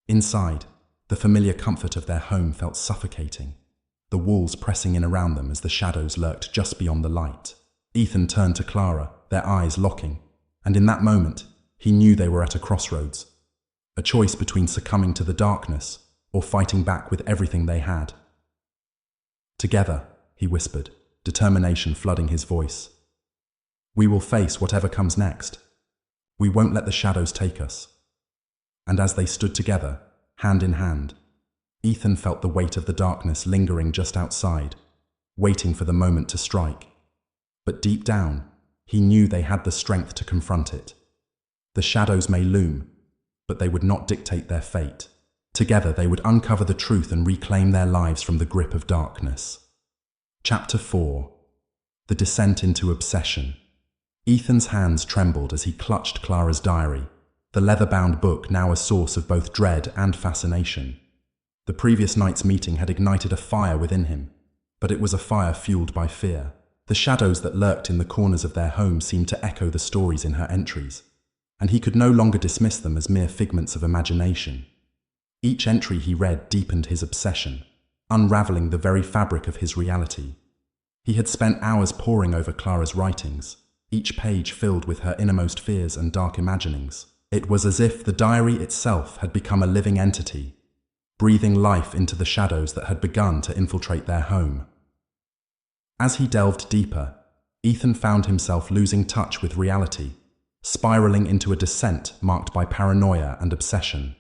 Speaker 1: Inside, the familiar comfort of their home felt suffocating, the walls pressing in around them as the shadows lurked just beyond the light. Ethan turned to Clara, their eyes locking, and in that moment, he knew they were at a crossroads, a choice between succumbing to the darkness or fighting back with everything they had. Together, he whispered, determination flooding his voice. We will face whatever comes next. We won't let the shadows take us. And as they stood together, hand in hand, Ethan felt the weight of the darkness lingering just outside, waiting for the moment to strike. But deep down, he knew they had the strength to confront it. The shadows may loom, but they would not dictate their fate. Together they would uncover the truth and reclaim their lives from the grip of darkness. Chapter 4. The Descent into Obsession. Ethan's hands trembled as he clutched Clara's diary, the leather-bound book now a source of both dread and fascination. The previous night's meeting had ignited a fire within him, but it was a fire fueled by fear. The shadows that lurked in the corners of their home seemed to echo the stories in her entries, and he could no longer dismiss them as mere figments of imagination. Each entry he read deepened his obsession, unraveling the very fabric of his reality. He had spent hours poring over Clara's writings, each page filled with her innermost fears and dark imaginings. It was as if the diary itself had become a living entity, breathing life into the shadows that had begun to infiltrate their home. As he delved deeper, Ethan found himself losing touch with reality, spiraling into a descent marked by paranoia and obsession.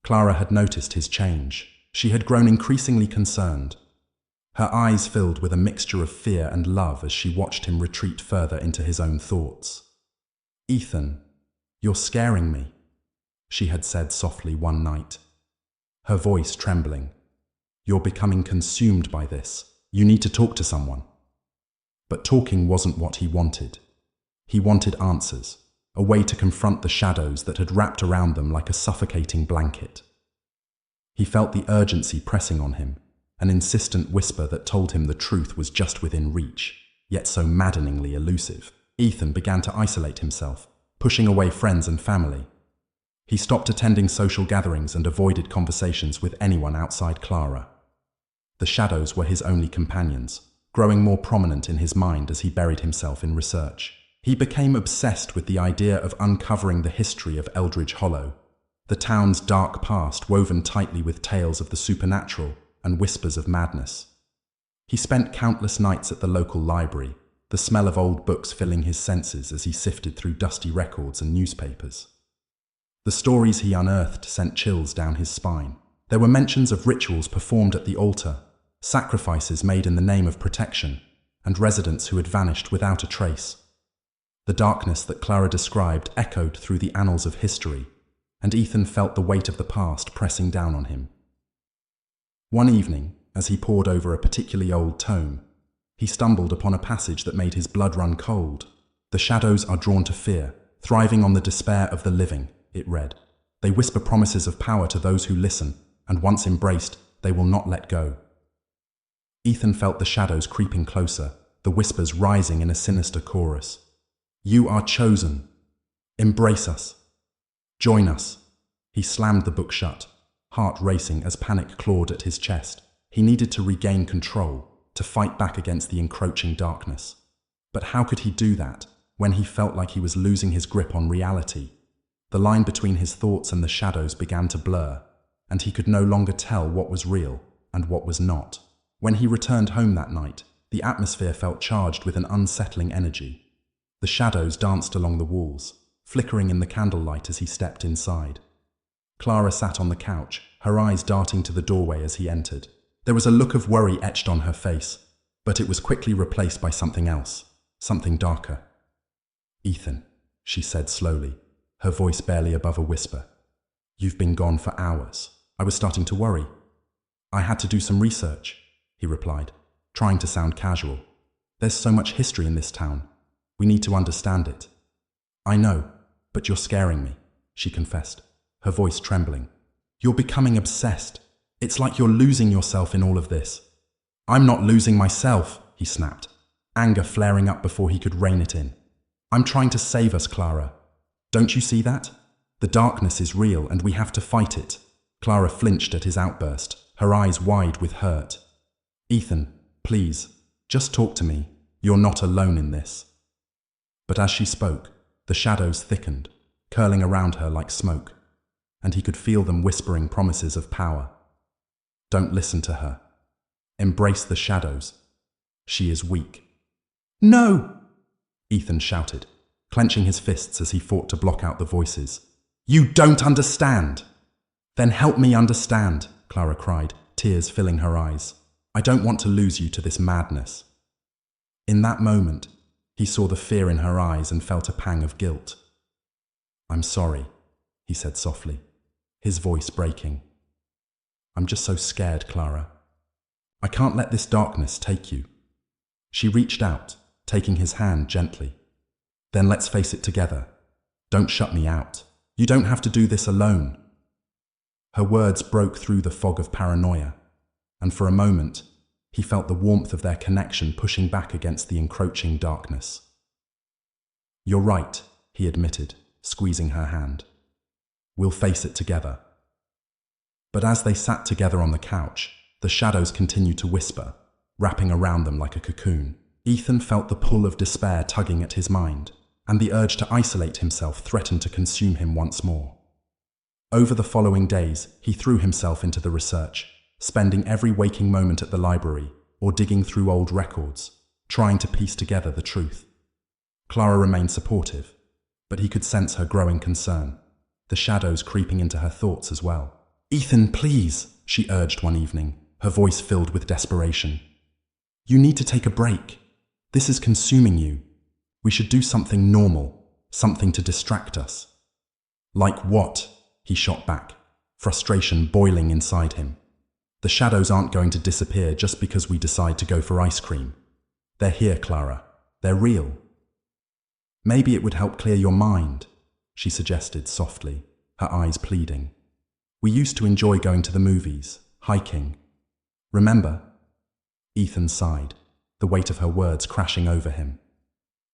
Speaker 1: Clara had noticed his change. She had grown increasingly concerned. Her eyes filled with a mixture of fear and love as she watched him retreat further into his own thoughts. Ethan, you're scaring me, she had said softly one night, her voice trembling. You're becoming consumed by this. You need to talk to someone. But talking wasn't what he wanted. He wanted answers, a way to confront the shadows that had wrapped around them like a suffocating blanket. He felt the urgency pressing on him, an insistent whisper that told him the truth was just within reach, yet so maddeningly elusive. Ethan began to isolate himself, pushing away friends and family. He stopped attending social gatherings and avoided conversations with anyone outside Clara. The shadows were his only companions, growing more prominent in his mind as he buried himself in research. He became obsessed with the idea of uncovering the history of Eldridge Hollow, the town's dark past woven tightly with tales of the supernatural and whispers of madness. He spent countless nights at the local library, the smell of old books filling his senses as he sifted through dusty records and newspapers. The stories he unearthed sent chills down his spine. There were mentions of rituals performed at the altar, sacrifices made in the name of protection, and residents who had vanished without a trace. The darkness that Clara described echoed through the annals of history, and Ethan felt the weight of the past pressing down on him. One evening, as he pored over a particularly old tome, he stumbled upon a passage that made his blood run cold. "The shadows are drawn to fear, thriving on the despair of the living," it read. "They whisper promises of power to those who listen, and once embraced, they will not let go." Ethan felt the shadows creeping closer, the whispers rising in a sinister chorus. "You are chosen. Embrace us. Join us." He slammed the book shut, heart racing as panic clawed at his chest. He needed to regain control, to fight back against the encroaching darkness. But how could he do that when he felt like he was losing his grip on reality? The line between his thoughts and the shadows began to blur, and he could no longer tell what was real and what was not. When he returned home that night, the atmosphere felt charged with an unsettling energy. The shadows danced along the walls, flickering in the candlelight as he stepped inside. Clara sat on the couch, her eyes darting to the doorway as he entered. There was a look of worry etched on her face, but it was quickly replaced by something else, something darker. "Ethan," she said slowly, her voice barely above a whisper. "You've been gone for hours. I was starting to worry." "I had to do some research," he replied, trying to sound casual. "There's so much history in this town. We need to understand it." "I know, but you're scaring me," she confessed, her voice trembling. "You're becoming obsessed. It's like you're losing yourself in all of this." "I'm not losing myself," he snapped, anger flaring up before he could rein it in. "I'm trying to save us, Clara. Don't you see that? The darkness is real and we have to fight it." Clara flinched at his outburst, her eyes wide with hurt. "Ethan, please, just talk to me. You're not alone in this." But as she spoke, the shadows thickened, curling around her like smoke, and he could feel them whispering promises of power. "Don't listen to her. Embrace the shadows. She is weak." "No!" Ethan shouted, clenching his fists as he fought to block out the voices. "You don't understand!" "Then help me understand," Clara cried, tears filling her eyes. "I don't want to lose you to this madness." In that moment, he saw the fear in her eyes and felt a pang of guilt. "I'm sorry," he said softly, his voice breaking. "I'm just so scared, Clara. I can't let this darkness take you." She reached out, taking his hand gently. "Then let's face it together. Don't shut me out. You don't have to do this alone." Her words broke through the fog of paranoia, and for a moment, he felt the warmth of their connection pushing back against the encroaching darkness. "You're right," he admitted, squeezing her hand. "We'll face it together." But as they sat together on the couch, the shadows continued to whisper, wrapping around them like a cocoon. Ethan felt the pull of despair tugging at his mind, and the urge to isolate himself threatened to consume him once more. Over the following days, he threw himself into the research, spending every waking moment at the library or digging through old records, trying to piece together the truth. Clara remained supportive, but he could sense her growing concern, the shadows creeping into her thoughts as well. "Ethan, please," she urged one evening, her voice filled with desperation. "You need to take a break. This is consuming you. We should do something normal, something to distract us." "Like what?" he shot back, frustration boiling inside him. The shadows aren't going to disappear just because we decide to go for ice cream. They're here, Clara. They're real. Maybe it would help clear your mind, she suggested softly, her eyes pleading. We used to enjoy going to the movies, hiking. Remember? Ethan sighed, the weight of her words crashing over him.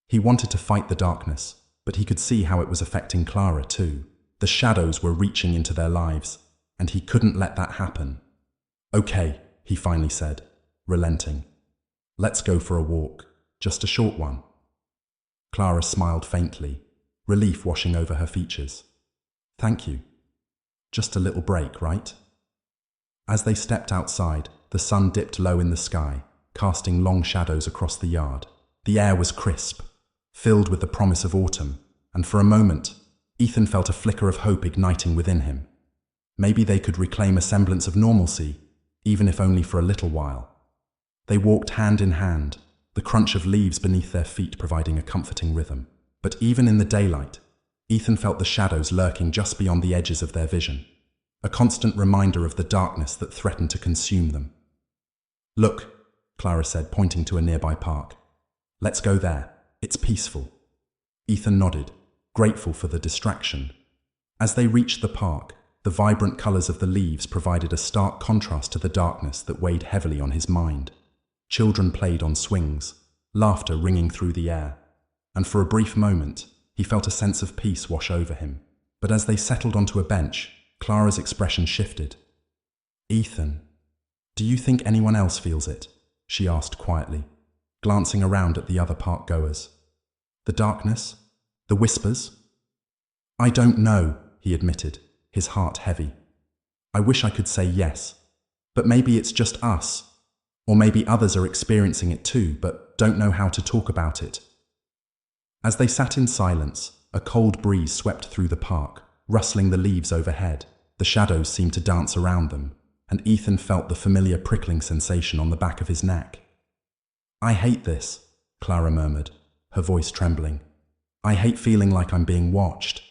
Speaker 1: He wanted to fight the darkness, but he could see how it was affecting Clara too. The shadows were reaching into their lives, and he couldn't let that happen. Okay, he finally said, relenting. Let's go for a walk, just a short one. Clara smiled faintly, relief washing over her features. Thank you. Just a little break, right? As they stepped outside, the sun dipped low in the sky, casting long shadows across the yard. The air was crisp, filled with the promise of autumn, and for a moment, Ethan felt a flicker of hope igniting within him. Maybe they could reclaim a semblance of normalcy, even if only for a little while. They walked hand in hand, the crunch of leaves beneath their feet providing a comforting rhythm. But even in the daylight, Ethan felt the shadows lurking just beyond the edges of their vision, a constant reminder of the darkness that threatened to consume them. Look, Clara said, pointing to a nearby park. Let's go there. It's peaceful. Ethan nodded, grateful for the distraction. As they reached the park, the vibrant colors of the leaves provided a stark contrast to the darkness that weighed heavily on his mind. Children played on swings, laughter ringing through the air, and for a brief moment, he felt a sense of peace wash over him. But as they settled onto a bench, Clara's expression shifted. Ethan, do you think anyone else feels it? She asked quietly, glancing around at the other park goers. The darkness? The whispers? I don't know, he admitted, his heart heavy. I wish I could say yes, but maybe it's just us. Or maybe others are experiencing it too, but don't know how to talk about it. As they sat in silence, a cold breeze swept through the park, rustling the leaves overhead. The shadows seemed to dance around them, and Ethan felt the familiar prickling sensation on the back of his neck. I hate this, Clara murmured, her voice trembling. I hate feeling like I'm being watched.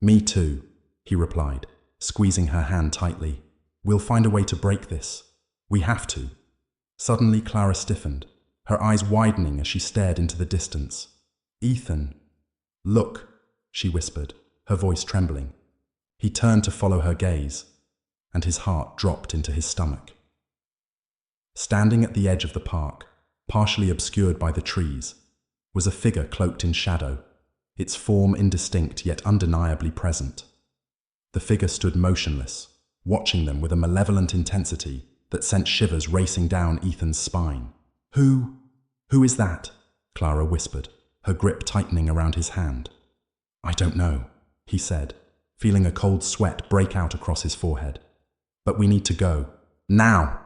Speaker 1: Me too, he replied, squeezing her hand tightly. We'll find a way to break this. We have to. Suddenly Clara stiffened, her eyes widening as she stared into the distance. Ethan, look, she whispered, her voice trembling. He turned to follow her gaze, and his heart dropped into his stomach. Standing at the edge of the park, partially obscured by the trees, was a figure cloaked in shadow, its form indistinct yet undeniably present. The figure stood motionless, watching them with a malevolent intensity that sent shivers racing down Ethan's spine. Who is that? Clara whispered, her grip tightening around his hand. I don't know, he said, feeling a cold sweat break out across his forehead. But we need to go. Now!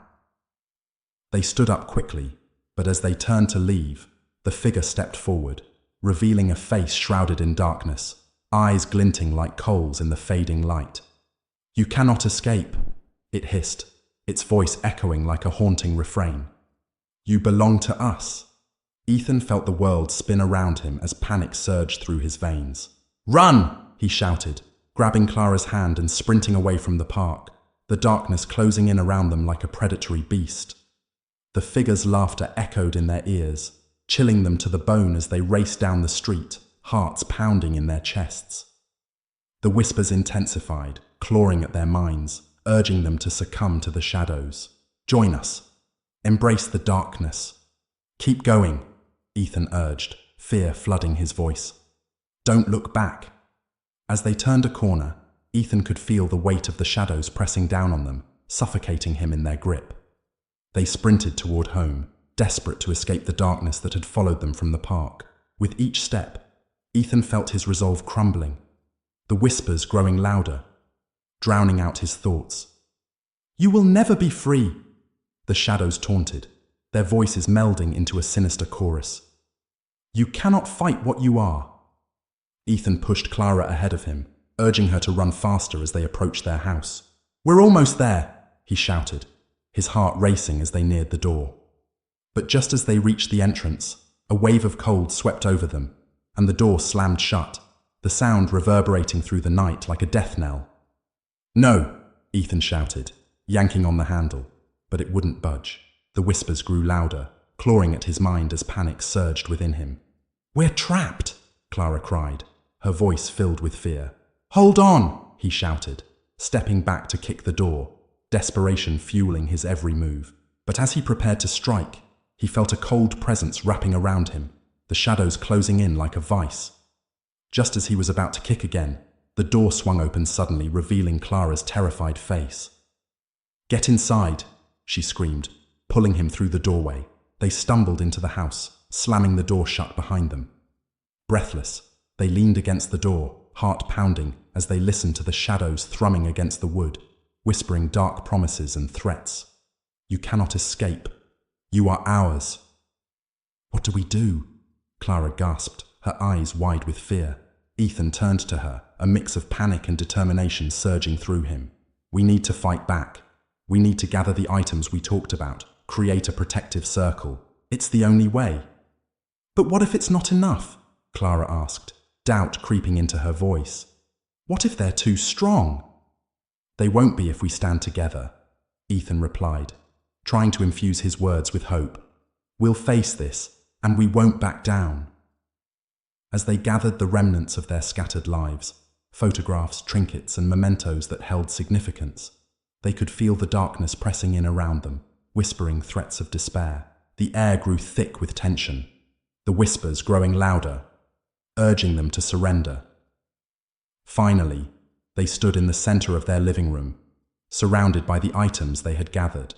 Speaker 1: They stood up quickly, but as they turned to leave, the figure stepped forward, revealing a face shrouded in darkness, eyes glinting like coals in the fading light. You cannot escape, it hissed, its voice echoing like a haunting refrain. You belong to us. Ethan felt the world spin around him as panic surged through his veins. Run! He shouted, grabbing Clara's hand and sprinting away from the park, the darkness closing in around them like a predatory beast. The figure's laughter echoed in their ears, chilling them to the bone as they raced down the street, hearts pounding in their chests. The whispers intensified, clawing at their minds, urging them to succumb to the shadows. Join us. Embrace the darkness. Keep going, Ethan urged, fear flooding his voice. Don't look back. As they turned a corner, Ethan could feel the weight of the shadows pressing down on them, suffocating him in their grip. They sprinted toward home, desperate to escape the darkness that had followed them from the park. With each step, Ethan felt his resolve crumbling, the whispers growing louder, drowning out his thoughts. You will never be free, the shadows taunted, their voices melding into a sinister chorus. You cannot fight what you are. Ethan pushed Clara ahead of him, urging her to run faster as they approached their house. We're almost there, he shouted, his heart racing as they neared the door. But just as they reached the entrance, a wave of cold swept over them, and the door slammed shut, the sound reverberating through the night like a death knell. No, Ethan shouted, yanking on the handle, but it wouldn't budge. The whispers grew louder, clawing at his mind as panic surged within him. "We're trapped!" Clara cried, her voice filled with fear. "Hold on!" he shouted, stepping back to kick the door, desperation fueling his every move. But as he prepared to strike, he felt a cold presence wrapping around him, the shadows closing in like a vice. Just as he was about to kick again, the door swung open suddenly, revealing Clara's terrified face. "Get inside!" she screamed, pulling him through the doorway. They stumbled into the house, slamming the door shut behind them. Breathless, they leaned against the door, heart pounding as they listened to the shadows thrumming against the wood, whispering dark promises and threats. "You cannot escape. You are ours." "What do we do?" Clara gasped, her eyes wide with fear. Ethan turned to her, a mix of panic and determination surging through him. "We need to fight back. We need to gather the items we talked about, create a protective circle. It's the only way." "But what if it's not enough?" Clara asked, doubt creeping into her voice. "What if they're too strong?" "They won't be if we stand together," Ethan replied, trying to infuse his words with hope. "We'll face this, and we won't back down." As they gathered the remnants of their scattered lives, photographs, trinkets, and mementos that held significance, they could feel the darkness pressing in around them, whispering threats of despair. The air grew thick with tension, the whispers growing louder, urging them to surrender. Finally, they stood in the center of their living room, surrounded by the items they had gathered.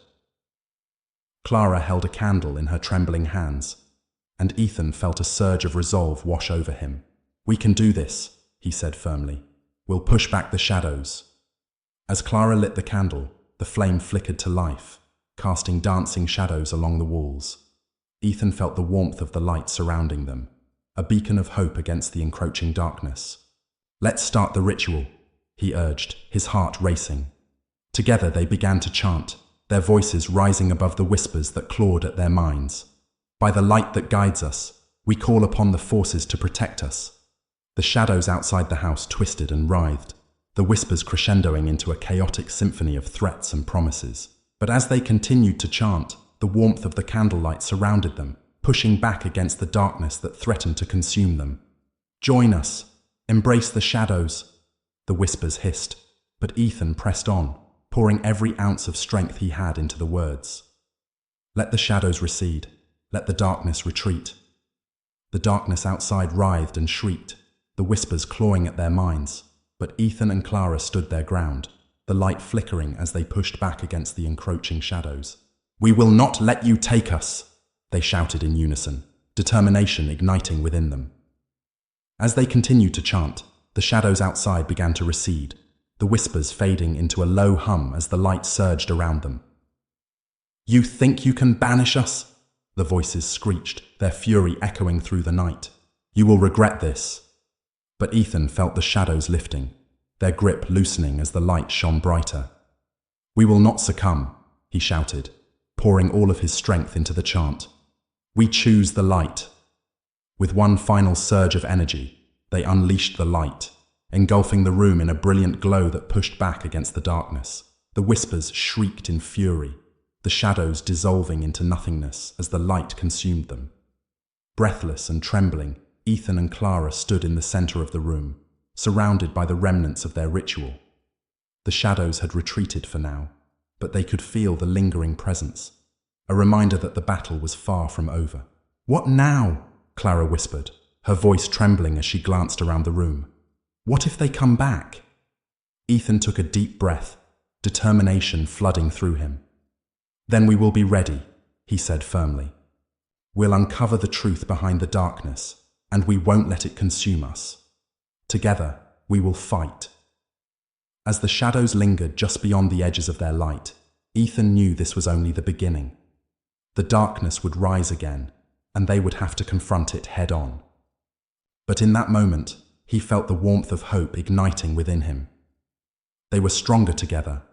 Speaker 1: Clara held a candle in her trembling hands, and Ethan felt a surge of resolve wash over him. "We can do this," he said firmly. "We'll push back the shadows." As Clara lit the candle, the flame flickered to life, casting dancing shadows along the walls. Ethan felt the warmth of the light surrounding them, a beacon of hope against the encroaching darkness. "Let's start the ritual," he urged, his heart racing. Together they began to chant, their voices rising above the whispers that clawed at their minds. "By the light that guides us, we call upon the forces to protect us." The shadows outside the house twisted and writhed, the whispers crescendoing into a chaotic symphony of threats and promises. But as they continued to chant, the warmth of the candlelight surrounded them, pushing back against the darkness that threatened to consume them. "Join us! Embrace the shadows!" the whispers hissed, but Ethan pressed on, pouring every ounce of strength he had into the words. "Let the shadows recede. Let the darkness retreat." The darkness outside writhed and shrieked, the whispers clawing at their minds, but Ethan and Clara stood their ground, the light flickering as they pushed back against the encroaching shadows. "We will not let you take us!" they shouted in unison, determination igniting within them. As they continued to chant, the shadows outside began to recede, the whispers fading into a low hum as the light surged around them. "You think you can banish us?" the voices screeched, their fury echoing through the night. "You will regret this." But Ethan felt the shadows lifting, their grip loosening as the light shone brighter. "We will not succumb," he shouted, pouring all of his strength into the chant. "We choose the light." With one final surge of energy, they unleashed the light, engulfing the room in a brilliant glow that pushed back against the darkness. The whispers shrieked in fury, the shadows dissolving into nothingness as the light consumed them. Breathless and trembling, Ethan and Clara stood in the center of the room, surrounded by the remnants of their ritual. The shadows had retreated for now, but they could feel the lingering presence, a reminder that the battle was far from over. "What now?" Clara whispered, her voice trembling as she glanced around the room. "What if they come back?" Ethan took a deep breath, determination flooding through him. "Then we will be ready," he said firmly. "We'll uncover the truth behind the darkness, and we won't let it consume us. Together, we will fight." As the shadows lingered just beyond the edges of their light, Ethan knew this was only the beginning. The darkness would rise again, and they would have to confront it head-on. But in that moment, he felt the warmth of hope igniting within him. They were stronger together,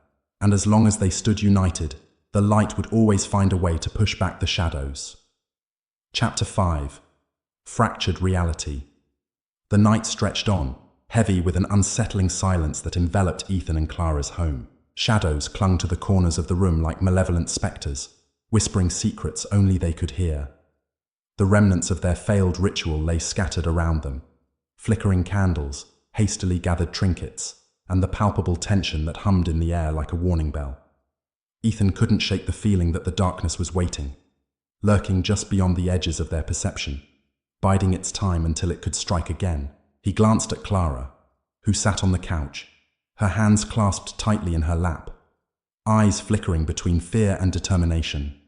Speaker 1: and as long as they stood united, the light would always find a way to push back the shadows. Chapter 5. Fractured Reality. The night stretched on, heavy with an unsettling silence that enveloped Ethan and Clara's home. shadows clung to the corners of the room like malevolent spectres, whispering secrets only they could hear. The remnants of their failed ritual lay scattered around them, flickering candles, hastily gathered trinkets, and the palpable tension that hummed in the air like a warning bell. Ethan couldn't shake the feeling that the darkness was waiting, lurking just beyond the edges of their perception, biding its time until it could strike again. He glanced at Clara, who sat on the couch, her hands clasped tightly in her lap, eyes flickering between fear and determination.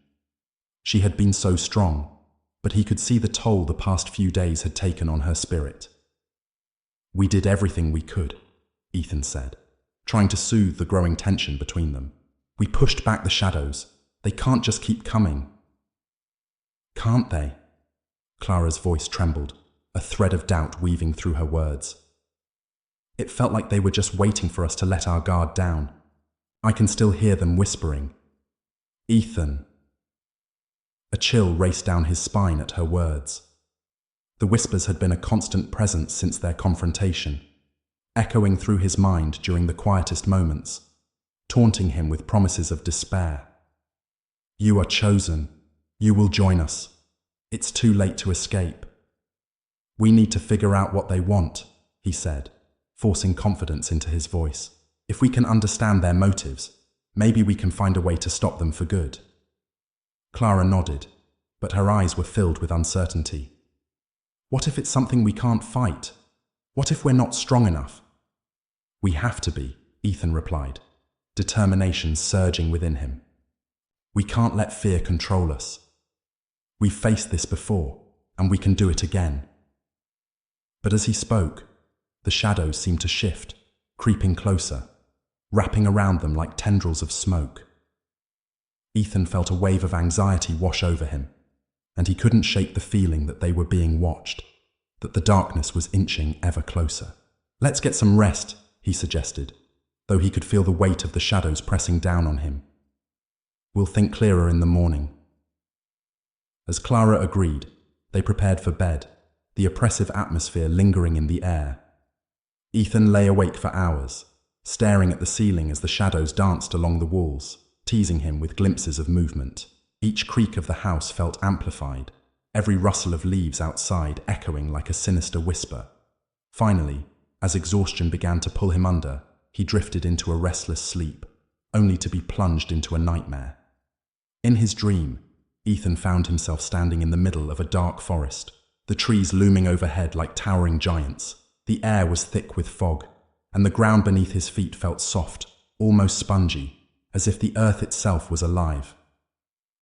Speaker 1: She had been so strong, but he could see the toll the past few days had taken on her spirit. "We did everything we could," Ethan said, trying to soothe the growing tension between them. "We pushed back the shadows. They can't just keep coming." "Can't they?" Clara's voice trembled, a thread of doubt weaving through her words. "It felt like they were just waiting for us to let our guard down. I can still hear them whispering. Ethan." A chill raced down his spine at her words. The whispers had been a constant presence since their confrontation, echoing through his mind during the quietest moments, taunting him with promises of despair. "You are chosen. You will join us. It's too late to escape." "We need to figure out what they want," he said, forcing confidence into his voice. "If we can understand their motives, maybe we can find a way to stop them for good." Clara nodded, but her eyes were filled with uncertainty. "What if it's something we can't fight? What if we're not strong enough?" "We have to be," Ethan replied, determination surging within him. "We can't let fear control us. We've faced this before, and we can do it again." But as he spoke, the shadows seemed to shift, creeping closer, wrapping around them like tendrils of smoke. Ethan felt a wave of anxiety wash over him, and he couldn't shake the feeling that they were being watched, that the darkness was inching ever closer. "Let's get some rest," he suggested, though he could feel the weight of the shadows pressing down on him. "We'll think clearer in the morning." As Clara agreed, they prepared for bed, the oppressive atmosphere lingering in the air. Ethan lay awake for hours, staring at the ceiling as the shadows danced along the walls, teasing him with glimpses of movement. Each creak of the house felt amplified, every rustle of leaves outside echoing like a sinister whisper. Finally, as exhaustion began to pull him under, he drifted into a restless sleep, only to be plunged into a nightmare. In his dream, Ethan found himself standing in the middle of a dark forest, the trees looming overhead like towering giants. The air was thick with fog, and the ground beneath his feet felt soft, almost spongy, as if the earth itself was alive.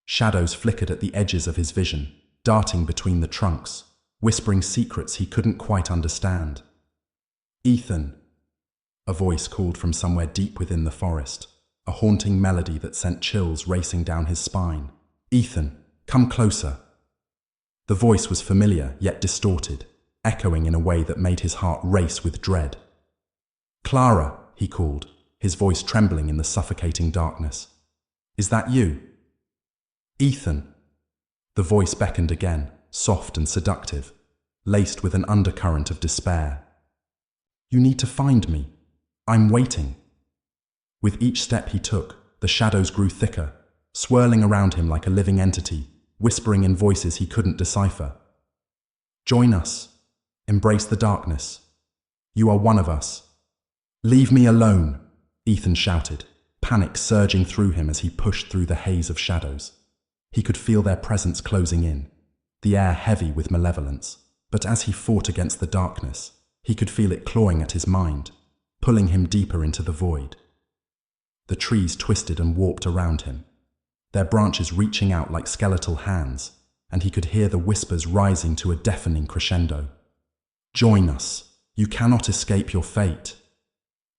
Speaker 1: Shadows flickered at the edges of his vision, darting between the trunks, whispering secrets he couldn't quite understand. "Ethan!" A voice called from somewhere deep within the forest, a haunting melody that sent chills racing down his spine. "Ethan, come closer." The voice was familiar yet distorted, echoing in a way that made his heart race with dread. "Clara," he called, his voice trembling in the suffocating darkness. "Is that you?" "Ethan." The voice beckoned again, soft and seductive, laced with an undercurrent of despair. "You need to find me. I'm waiting." With each step he took, the shadows grew thicker, swirling around him like a living entity, whispering in voices he couldn't decipher. "Join us. Embrace the darkness. You are one of us." "Leave me alone," Ethan shouted, panic surging through him as he pushed through the haze of shadows. He could feel their presence closing in, the air heavy with malevolence. But as he fought against the darkness, he could feel it clawing at his mind, pulling him deeper into the void. The trees twisted and warped around him, their branches reaching out like skeletal hands, and he could hear the whispers rising to a deafening crescendo. "Join us. You cannot escape your fate."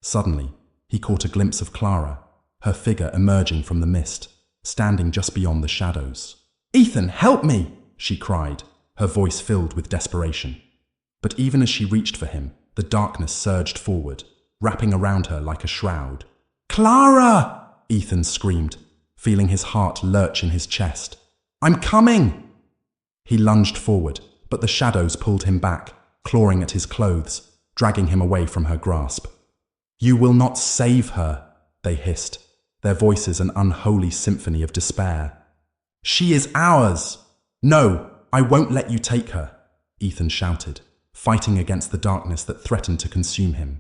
Speaker 1: Suddenly, he caught a glimpse of Clara, her figure emerging from the mist, standing just beyond the shadows. "Ethan, help me!" she cried, her voice filled with desperation. But even as she reached for him, the darkness surged forward, wrapping around her like a shroud. "Clara!" Ethan screamed, feeling his heart lurch in his chest. "I'm coming!" He lunged forward, but the shadows pulled him back, clawing at his clothes, dragging him away from her grasp. "You will not save her," they hissed, their voices an unholy symphony of despair. "She is ours! No, I won't let you take her," Ethan shouted, fighting against the darkness that threatened to consume him.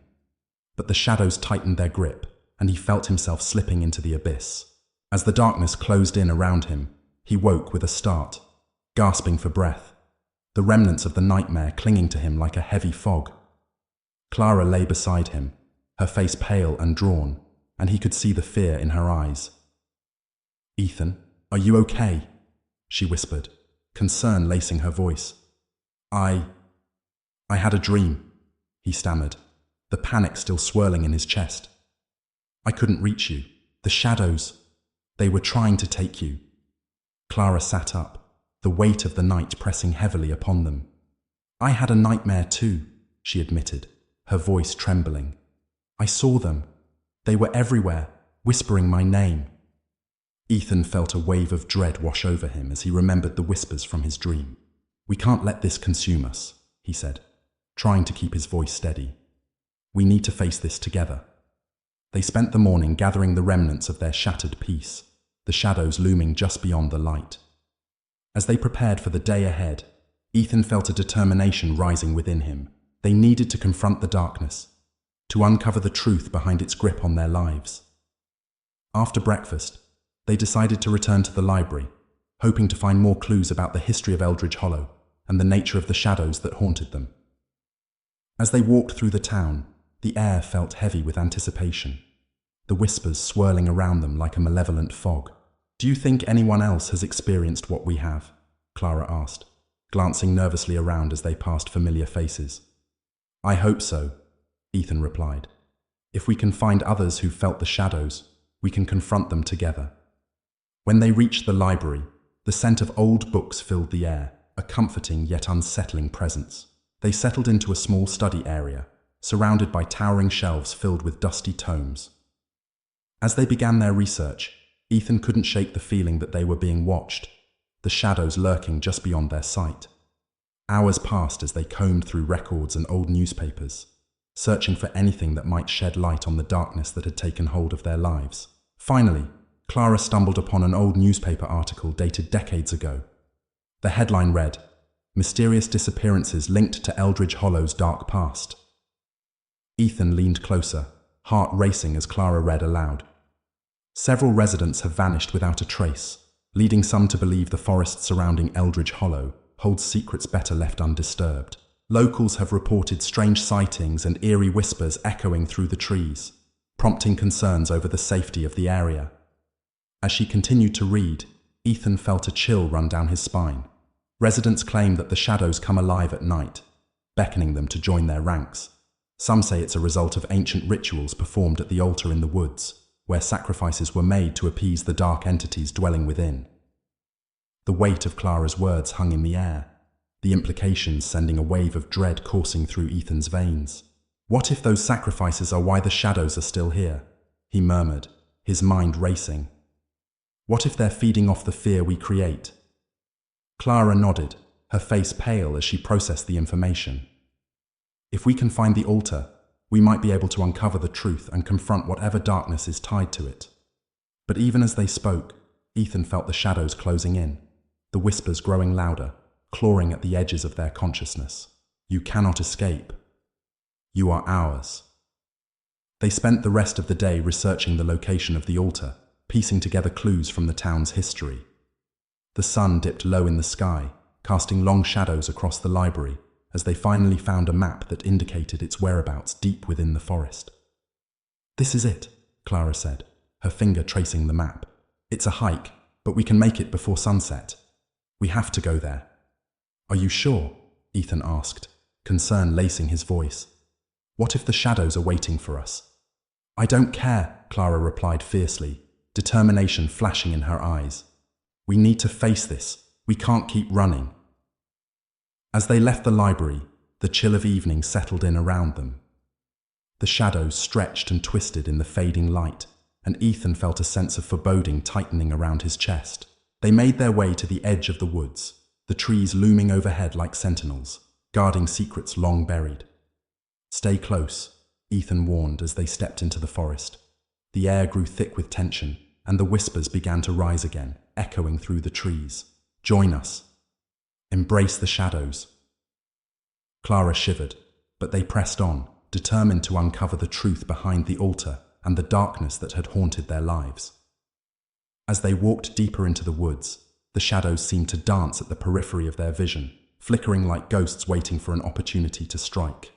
Speaker 1: But the shadows tightened their grip, and he felt himself slipping into the abyss. As the darkness closed in around him, he woke with a start, gasping for breath, the remnants of the nightmare clinging to him like a heavy fog. Clara lay beside him, her face pale and drawn, and he could see the fear in her eyes. "Ethan, are you okay?" she whispered, concern lacing her voice. I had a dream," he stammered, the panic still swirling in his chest. "I couldn't reach you. The shadows, they were trying to take you." Clara sat up, the weight of the night pressing heavily upon them. "I had a nightmare too," she admitted, her voice trembling. "I saw them. They were everywhere, whispering my name." Ethan felt a wave of dread wash over him as he remembered the whispers from his dream. "We can't let this consume us," he said, trying to keep his voice steady. "We need to face this together." They spent the morning gathering the remnants of their shattered peace, the shadows looming just beyond the light. As they prepared for the day ahead, Ethan felt a determination rising within him. They needed to confront the darkness, to uncover the truth behind its grip on their lives. After breakfast, they decided to return to the library, hoping to find more clues about the history of Eldridge Hollow and the nature of the shadows that haunted them. As they walked through the town, the air felt heavy with anticipation, the whispers swirling around them like a malevolent fog. "Do you think anyone else has experienced what we have?" Clara asked, glancing nervously around as they passed familiar faces. "I hope so," Ethan replied. "If we can find others who felt the shadows, we can confront them together." When they reached the library, the scent of old books filled the air, a comforting yet unsettling presence. They settled into a small study area, surrounded by towering shelves filled with dusty tomes. As they began their research, Ethan couldn't shake the feeling that they were being watched, the shadows lurking just beyond their sight. Hours passed as they combed through records and old newspapers, searching for anything that might shed light on the darkness that had taken hold of their lives. Finally, Clara stumbled upon an old newspaper article dated decades ago. The headline read, "Mysterious Disappearances Linked to Eldridge Hollow's Dark Past." Ethan leaned closer, heart racing as Clara read aloud. "Several residents have vanished without a trace, leading some to believe the forest surrounding Eldridge Hollow holds secrets better left undisturbed. Locals have reported strange sightings and eerie whispers echoing through the trees, prompting concerns over the safety of the area." As she continued to read, Ethan felt a chill run down his spine. Residents claim that the shadows come alive at night, beckoning them to join their ranks. Some say it's a result of ancient rituals performed at the altar in the woods, where sacrifices were made to appease the dark entities dwelling within. The weight of Clara's words hung in the air, the implications sending a wave of dread coursing through Ethan's veins. "What if those sacrifices are why the shadows are still here?" he murmured, his mind racing. "What if they're feeding off the fear we create?" Clara nodded, her face pale as she processed the information. "If we can find the altar, we might be able to uncover the truth and confront whatever darkness is tied to it." But even as they spoke, Ethan felt the shadows closing in, the whispers growing louder, clawing at the edges of their consciousness. "You cannot escape. You are ours." They spent the rest of the day researching the location of the altar, piecing together clues from the town's history. The sun dipped low in the sky, casting long shadows across the library, as they finally found a map that indicated its whereabouts deep within the forest. "This is it," Clara said, her finger tracing the map. "It's a hike, but we can make it before sunset. We have to go there." "Are you sure?" Ethan asked, concern lacing his voice. "What if the shadows are waiting for us?" "I don't care," Clara replied fiercely, determination flashing in her eyes. "We need to face this. We can't keep running." As they left the library, the chill of evening settled in around them. The shadows stretched and twisted in the fading light, and Ethan felt a sense of foreboding tightening around his chest. They made their way to the edge of the woods, the trees looming overhead like sentinels, guarding secrets long buried. "Stay close," Ethan warned as they stepped into the forest. The air grew thick with tension, and the whispers began to rise again, echoing through the trees. Join us. Embrace the shadows. Clara shivered, but they pressed on, determined to uncover the truth behind the altar and the darkness that had haunted their lives. As they walked deeper into the woods, the shadows seemed to dance at the periphery of their vision, flickering like ghosts waiting for an opportunity to strike.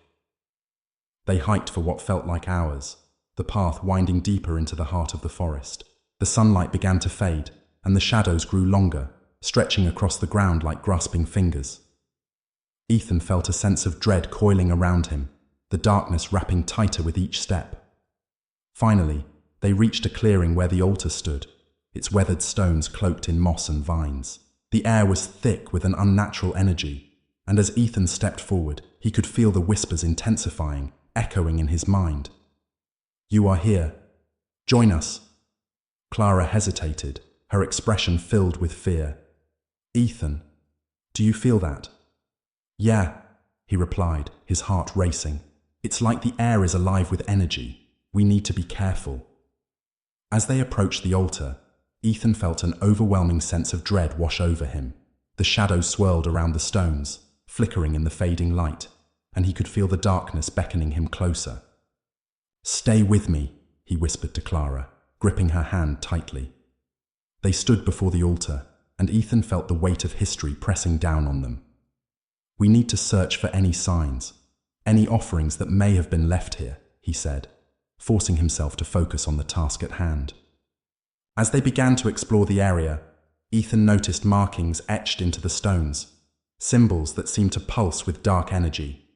Speaker 1: They hiked for what felt like hours, the path winding deeper into the heart of the forest. The sunlight began to fade, and the shadows grew longer, stretching across the ground like grasping fingers. Ethan felt a sense of dread coiling around him, the darkness wrapping tighter with each step. Finally, they reached a clearing where the altar stood, its weathered stones cloaked in moss and vines. The air was thick with an unnatural energy, and as Ethan stepped forward, he could feel the whispers intensifying, echoing in his mind. You are here. Join us. Clara hesitated, her expression filled with fear. Ethan, do you feel that? Yeah, he replied, his heart racing. It's like the air is alive with energy. We need to be careful. As they approached the altar, Ethan felt an overwhelming sense of dread wash over him. The shadows swirled around the stones, flickering in the fading light, and he could feel the darkness beckoning him closer. Stay with me, he whispered to Clara, gripping her hand tightly. They stood before the altar, and Ethan felt the weight of history pressing down on them. We need to search for any signs, any offerings that may have been left here, he said, forcing himself to focus on the task at hand. As they began to explore the area, Ethan noticed markings etched into the stones, symbols that seemed to pulse with dark energy.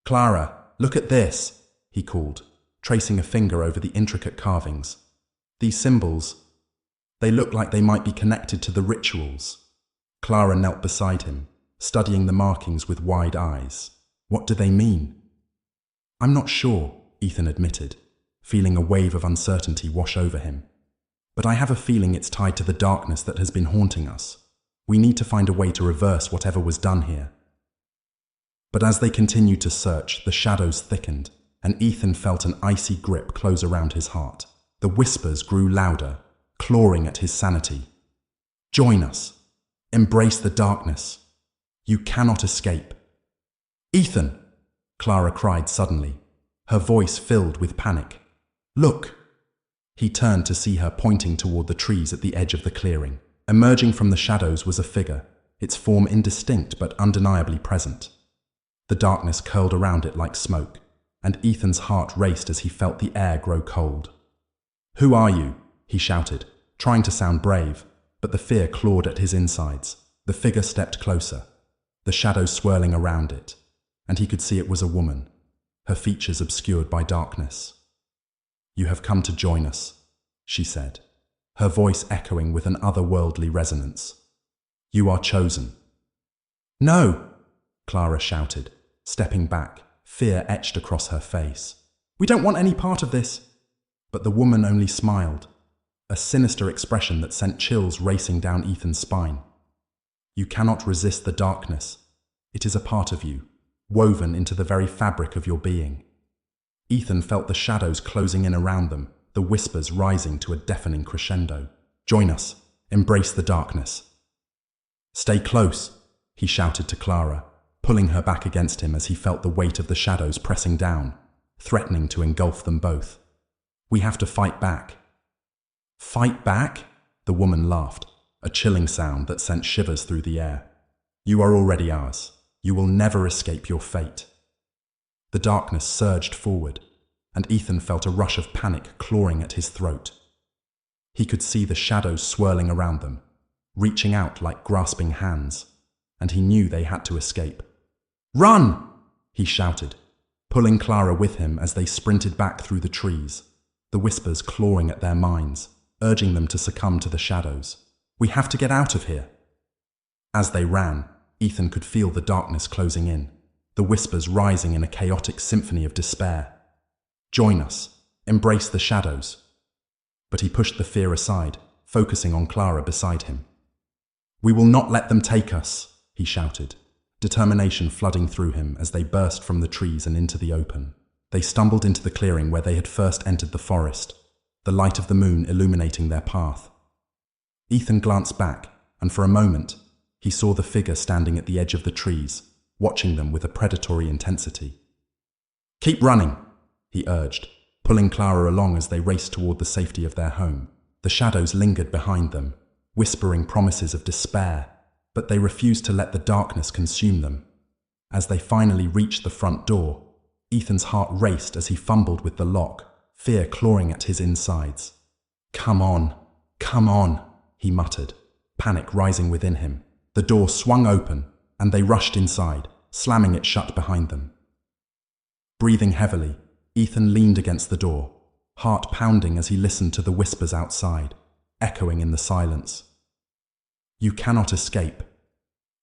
Speaker 1: Clara, look at this, he called, tracing a finger over the intricate carvings. These symbols, they look like they might be connected to the rituals. Clara knelt beside him, studying the markings with wide eyes. What do they mean? I'm not sure, Ethan admitted, feeling a wave of uncertainty wash over him. But I have a feeling it's tied to the darkness that has been haunting us. We need to find a way to reverse whatever was done here. But as they continued to search, the shadows thickened, and Ethan felt an icy grip close around his heart. The whispers grew louder, clawing at his sanity. Join us. Embrace the darkness. You cannot escape. Ethan! Clara cried suddenly, her voice filled with panic. Look! He turned to see her pointing toward the trees at the edge of the clearing. Emerging from the shadows was a figure, its form indistinct but undeniably present. The darkness curled around it like smoke, and Ethan's heart raced as he felt the air grow cold. Who are you? He shouted, trying to sound brave, but the fear clawed at his insides. The figure stepped closer, the shadows swirling around it, and he could see it was a woman, her features obscured by darkness. You have come to join us, she said, her voice echoing with an otherworldly resonance. You are chosen. No, Clara shouted, stepping back, fear etched across her face. We don't want any part of this. But the woman only smiled, a sinister expression that sent chills racing down Ethan's spine. You cannot resist the darkness. It is a part of you, woven into the very fabric of your being. Ethan felt the shadows closing in around them, the whispers rising to a deafening crescendo. Join us. Embrace the darkness. Stay close, he shouted to Clara, pulling her back against him as he felt the weight of the shadows pressing down, threatening to engulf them both. We have to fight back. Fight back? The woman laughed, a chilling sound that sent shivers through the air. You are already ours. You will never escape your fate. The darkness surged forward, and Ethan felt a rush of panic clawing at his throat. He could see the shadows swirling around them, reaching out like grasping hands, and he knew they had to escape. Run! He shouted, pulling Clara with him as they sprinted back through the trees, the whispers clawing at their minds, urging them to succumb to the shadows. We have to get out of here. As they ran, Ethan could feel the darkness closing in, the whispers rising in a chaotic symphony of despair. Join us. Embrace the shadows. But he pushed the fear aside, focusing on Clara beside him. We will not let them take us, he shouted, determination flooding through him as they burst from the trees and into the open. They stumbled into the clearing where they had first entered the forest, the light of the moon illuminating their path. Ethan glanced back, and for a moment, he saw the figure standing at the edge of the trees, watching them with a predatory intensity. "Keep running," he urged, pulling Clara along as they raced toward the safety of their home. The shadows lingered behind them, whispering promises of despair, but they refused to let the darkness consume them. As they finally reached the front door, Ethan's heart raced as he fumbled with the lock, fear clawing at his insides. Come on," he muttered, panic rising within him. The door swung open, and they rushed inside, slamming it shut behind them. Breathing heavily, Ethan leaned against the door, heart pounding as he listened to the whispers outside, echoing in the silence. "You cannot escape.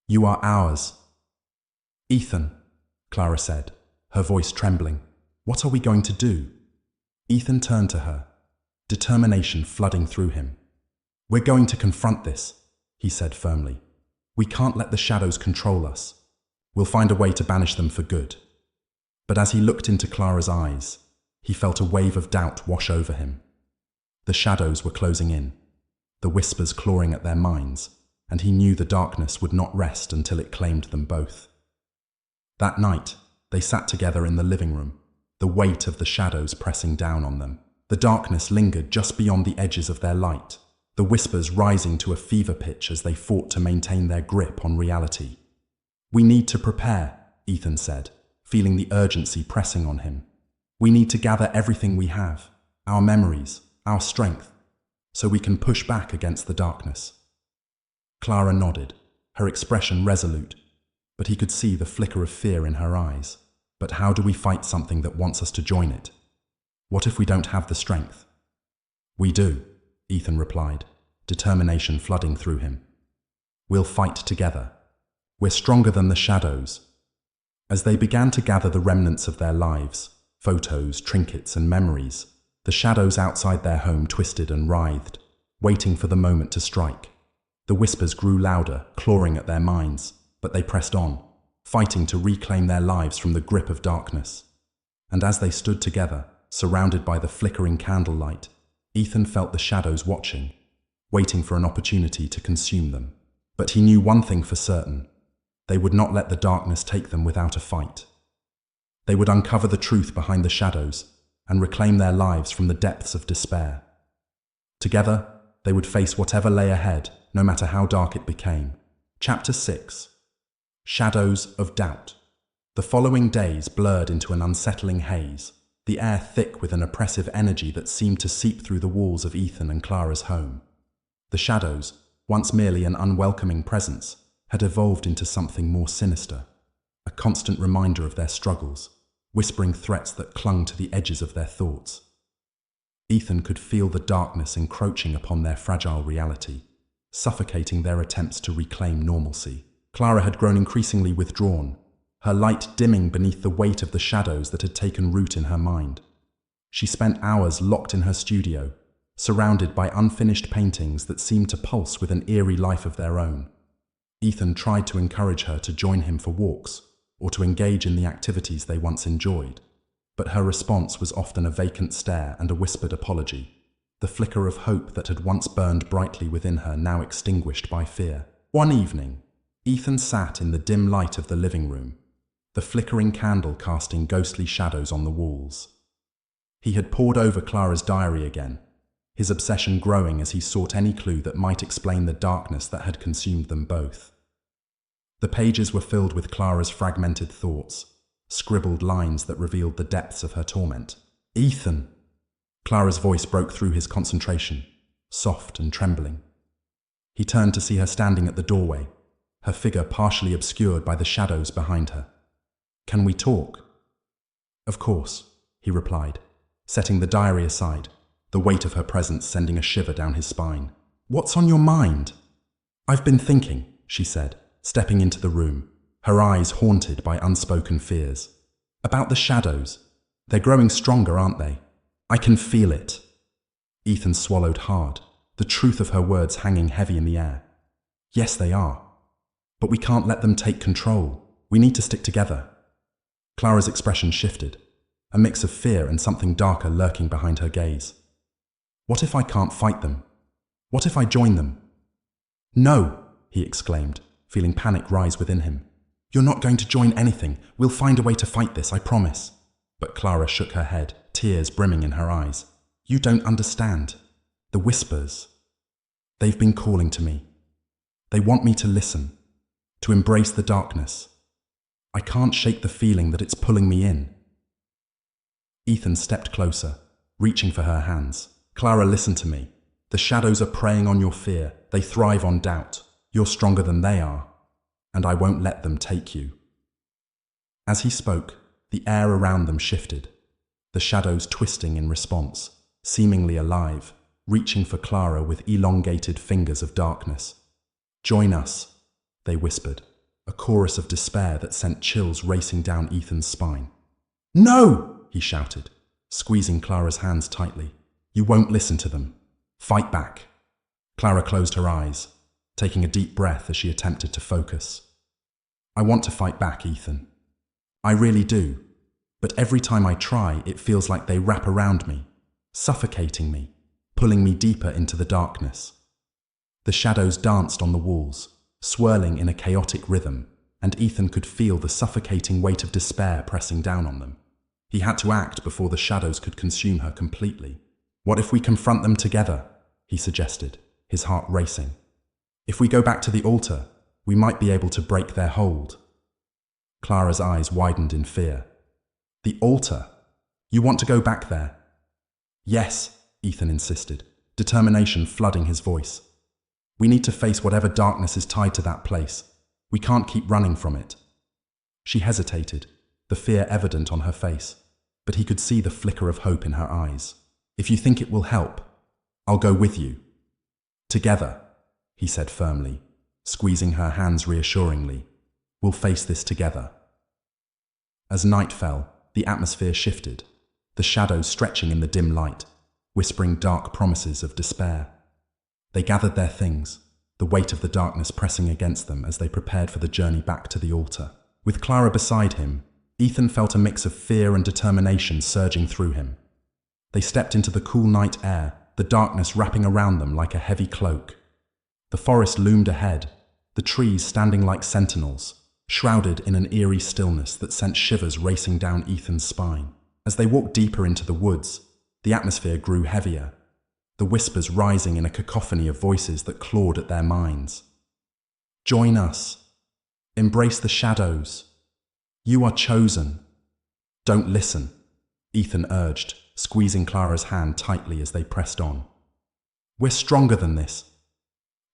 Speaker 1: You are ours." "Ethan," Clara said, her voice trembling, "what are we going to do?" Ethan turned to her, determination flooding through him. "We're going to confront this," he said firmly. "We can't let the shadows control us. We'll find a way to banish them for good." But as he looked into Clara's eyes, he felt a wave of doubt wash over him. The shadows were closing in, the whispers clawing at their minds, and he knew the darkness would not rest until it claimed them both. That night, they sat together in the living room, the weight of the shadows pressing down on them. The darkness lingered just beyond the edges of their light, the whispers rising to a fever pitch as they fought to maintain their grip on reality. "We need to prepare," Ethan said, feeling the urgency pressing on him. "We need to gather everything we have, our memories, our strength, so we can push back against the darkness." Clara nodded, her expression resolute, but he could see the flicker of fear in her eyes. "But how do we fight something that wants us to join it? What if we don't have the strength?" "We do," Ethan replied, determination flooding through him. "We'll fight together. We're stronger than the shadows." As they began to gather the remnants of their lives, photos, trinkets, and memories, the shadows outside their home twisted and writhed, waiting for the moment to strike. The whispers grew louder, clawing at their minds, but they pressed on, fighting to reclaim their lives from the grip of darkness. And as they stood together, surrounded by the flickering candlelight, Ethan felt the shadows watching, waiting for an opportunity to consume them. But he knew one thing for certain: they would not let the darkness take them without a fight. They would uncover the truth behind the shadows and reclaim their lives from the depths of despair. Together, they would face whatever lay ahead, no matter how dark it became. Chapter 6. Shadows of Doubt. The following days blurred into an unsettling haze, the air thick with an oppressive energy that seemed to seep through the walls of Ethan and Clara's home. The shadows, once merely an unwelcoming presence, had evolved into something more sinister, a constant reminder of their struggles, whispering threats that clung to the edges of their thoughts. Ethan could feel the darkness encroaching upon their fragile reality, suffocating their attempts to reclaim normalcy. Clara had grown increasingly withdrawn, her light dimming beneath the weight of the shadows that had taken root in her mind. She spent hours locked in her studio, surrounded by unfinished paintings that seemed to pulse with an eerie life of their own. Ethan tried to encourage her to join him for walks or to engage in the activities they once enjoyed, but her response was often a vacant stare and a whispered apology, the flicker of hope that had once burned brightly within her now extinguished by fear. One evening, Ethan sat in the dim light of the living room, the flickering candle casting ghostly shadows on the walls. He had pored over Clara's diary again, his obsession growing as he sought any clue that might explain the darkness that had consumed them both. The pages were filled with Clara's fragmented thoughts, scribbled lines that revealed the depths of her torment. "Ethan!" Clara's voice broke through his concentration, soft and trembling. He turned to see her standing at the doorway, her figure partially obscured by the shadows behind her. "Can we talk?" "Of course," he replied, setting the diary aside, the weight of her presence sending a shiver down his spine. "What's on your mind?" "I've been thinking," she said, stepping into the room, her eyes haunted by unspoken fears. "About the shadows. They're growing stronger, aren't they? I can feel it." Ethan swallowed hard, the truth of her words hanging heavy in the air. "Yes, they are. But we can't let them take control. We need to stick together." Clara's expression shifted, a mix of fear and something darker lurking behind her gaze. What if I can't fight them? What if I join them? No, he exclaimed, feeling panic rise within him. You're not going to join anything. We'll find a way to fight this, I promise. But Clara shook her head, tears brimming in her eyes. You don't understand. The whispers. They've been calling to me. They want me to listen, to embrace the darkness. I can't shake the feeling that it's pulling me in. Ethan stepped closer, reaching for her hands. Clara, listen to me. The shadows are preying on your fear. They thrive on doubt. You're stronger than they are, and I won't let them take you. As he spoke, the air around them shifted, the shadows twisting in response, seemingly alive, reaching for Clara with elongated fingers of darkness. Join us, they whispered, a chorus of despair that sent chills racing down Ethan's spine. No, he shouted, squeezing Clara's hands tightly. You won't listen to them. Fight back. Clara closed her eyes, taking a deep breath as she attempted to focus. I want to fight back, Ethan. I really do. But every time I try, it feels like they wrap around me, suffocating me, pulling me deeper into the darkness. The shadows danced on the walls, swirling in a chaotic rhythm, and Ethan could feel the suffocating weight of despair pressing down on them. He had to act before the shadows could consume her completely. What if we confront them together? He suggested, his heart racing. If we go back to the altar, we might be able to break their hold. Clara's eyes widened in fear. The altar? You want to go back there? Yes, Ethan insisted, determination flooding his voice. We need to face whatever darkness is tied to that place. We can't keep running from it. She hesitated, the fear evident on her face, but he could see the flicker of hope in her eyes. If you think it will help, I'll go with you. Together, he said firmly, squeezing her hands reassuringly. We'll face this together. As night fell, the atmosphere shifted, the shadows stretching in the dim light, whispering dark promises of despair. They gathered their things, the weight of the darkness pressing against them as they prepared for the journey back to the altar. With Clara beside him, Ethan felt a mix of fear and determination surging through him. They stepped into the cool night air, the darkness wrapping around them like a heavy cloak. The forest loomed ahead, the trees standing like sentinels, shrouded in an eerie stillness that sent shivers racing down Ethan's spine. As they walked deeper into the woods, the atmosphere grew heavier, the whispers rising in a cacophony of voices that clawed at their minds. Join us. Embrace the shadows. You are chosen. Don't listen, Ethan urged, squeezing Clara's hand tightly as they pressed on. We're stronger than this.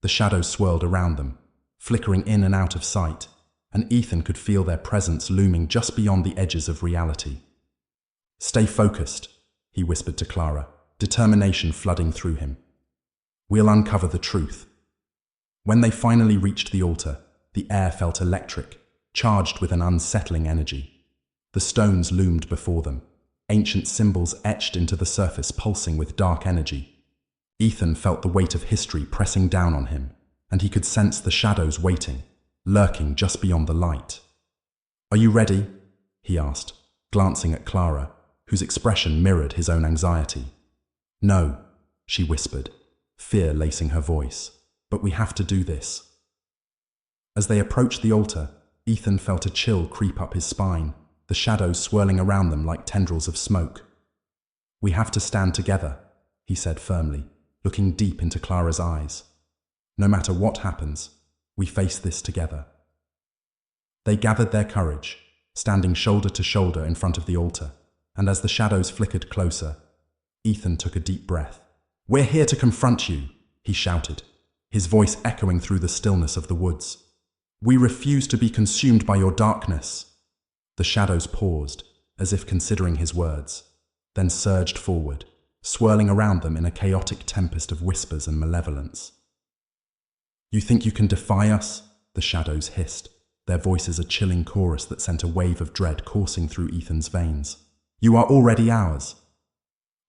Speaker 1: The shadows swirled around them, flickering in and out of sight, and Ethan could feel their presence looming just beyond the edges of reality. Stay focused, he whispered to Clara, determination flooding through him. We'll uncover the truth. When they finally reached the altar, the air felt electric, charged with an unsettling energy. The stones loomed before them, ancient symbols etched into the surface pulsing with dark energy. Ethan felt the weight of history pressing down on him, and he could sense the shadows waiting, lurking just beyond the light. Are you ready? He asked, glancing at Clara, whose expression mirrored his own anxiety. No, she whispered, fear lacing her voice, but we have to do this. As they approached the altar, Ethan felt a chill creep up his spine, the shadows swirling around them like tendrils of smoke. We have to stand together, he said firmly, looking deep into Clara's eyes. No matter what happens, we face this together. They gathered their courage, standing shoulder to shoulder in front of the altar, and as the shadows flickered closer, Ethan took a deep breath. We're here to confront you, he shouted, his voice echoing through the stillness of the woods. We refuse to be consumed by your darkness. The shadows paused, as if considering his words, then surged forward, swirling around them in a chaotic tempest of whispers and malevolence. You think you can defy us? The shadows hissed, their voices a chilling chorus that sent a wave of dread coursing through Ethan's veins. You are already ours.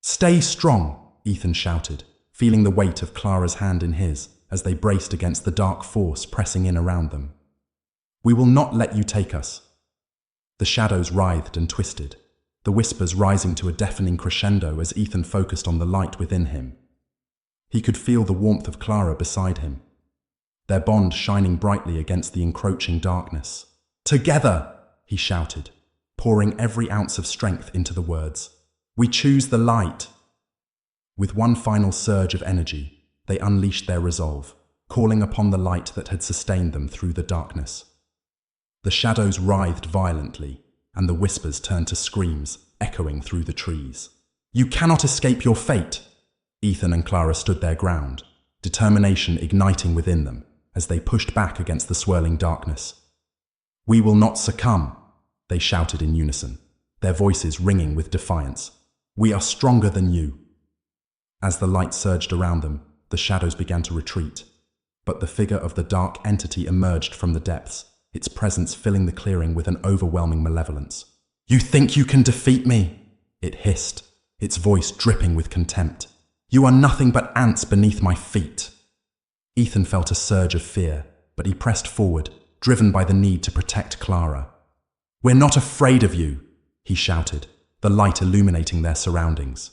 Speaker 1: Stay strong, Ethan shouted, feeling the weight of Clara's hand in his as they braced against the dark force pressing in around them. We will not let you take us. The shadows writhed and twisted, the whispers rising to a deafening crescendo as Ethan focused on the light within him, He could feel the warmth of Clara beside him, their bond shining brightly against the encroaching darkness. "Together!" he shouted, pouring every ounce of strength into the words. "We choose the light!" With one final surge of energy, they unleashed their resolve, calling upon the light that had sustained them through the darkness. The shadows writhed violently, and the whispers turned to screams, echoing through the trees. "You cannot escape your fate!" Ethan and Clara stood their ground, determination igniting within them as they pushed back against the swirling darkness. "We will not succumb," they shouted in unison, their voices ringing with defiance. "We are stronger than you." As the light surged around them, the shadows began to retreat, but the figure of the dark entity emerged from the depths, its presence filling the clearing with an overwhelming malevolence. "You think you can defeat me?" it hissed, its voice dripping with contempt. "You are nothing but ants beneath my feet." Ethan felt a surge of fear, but he pressed forward, driven by the need to protect Clara. "We're not afraid of you," he shouted, the light illuminating their surroundings.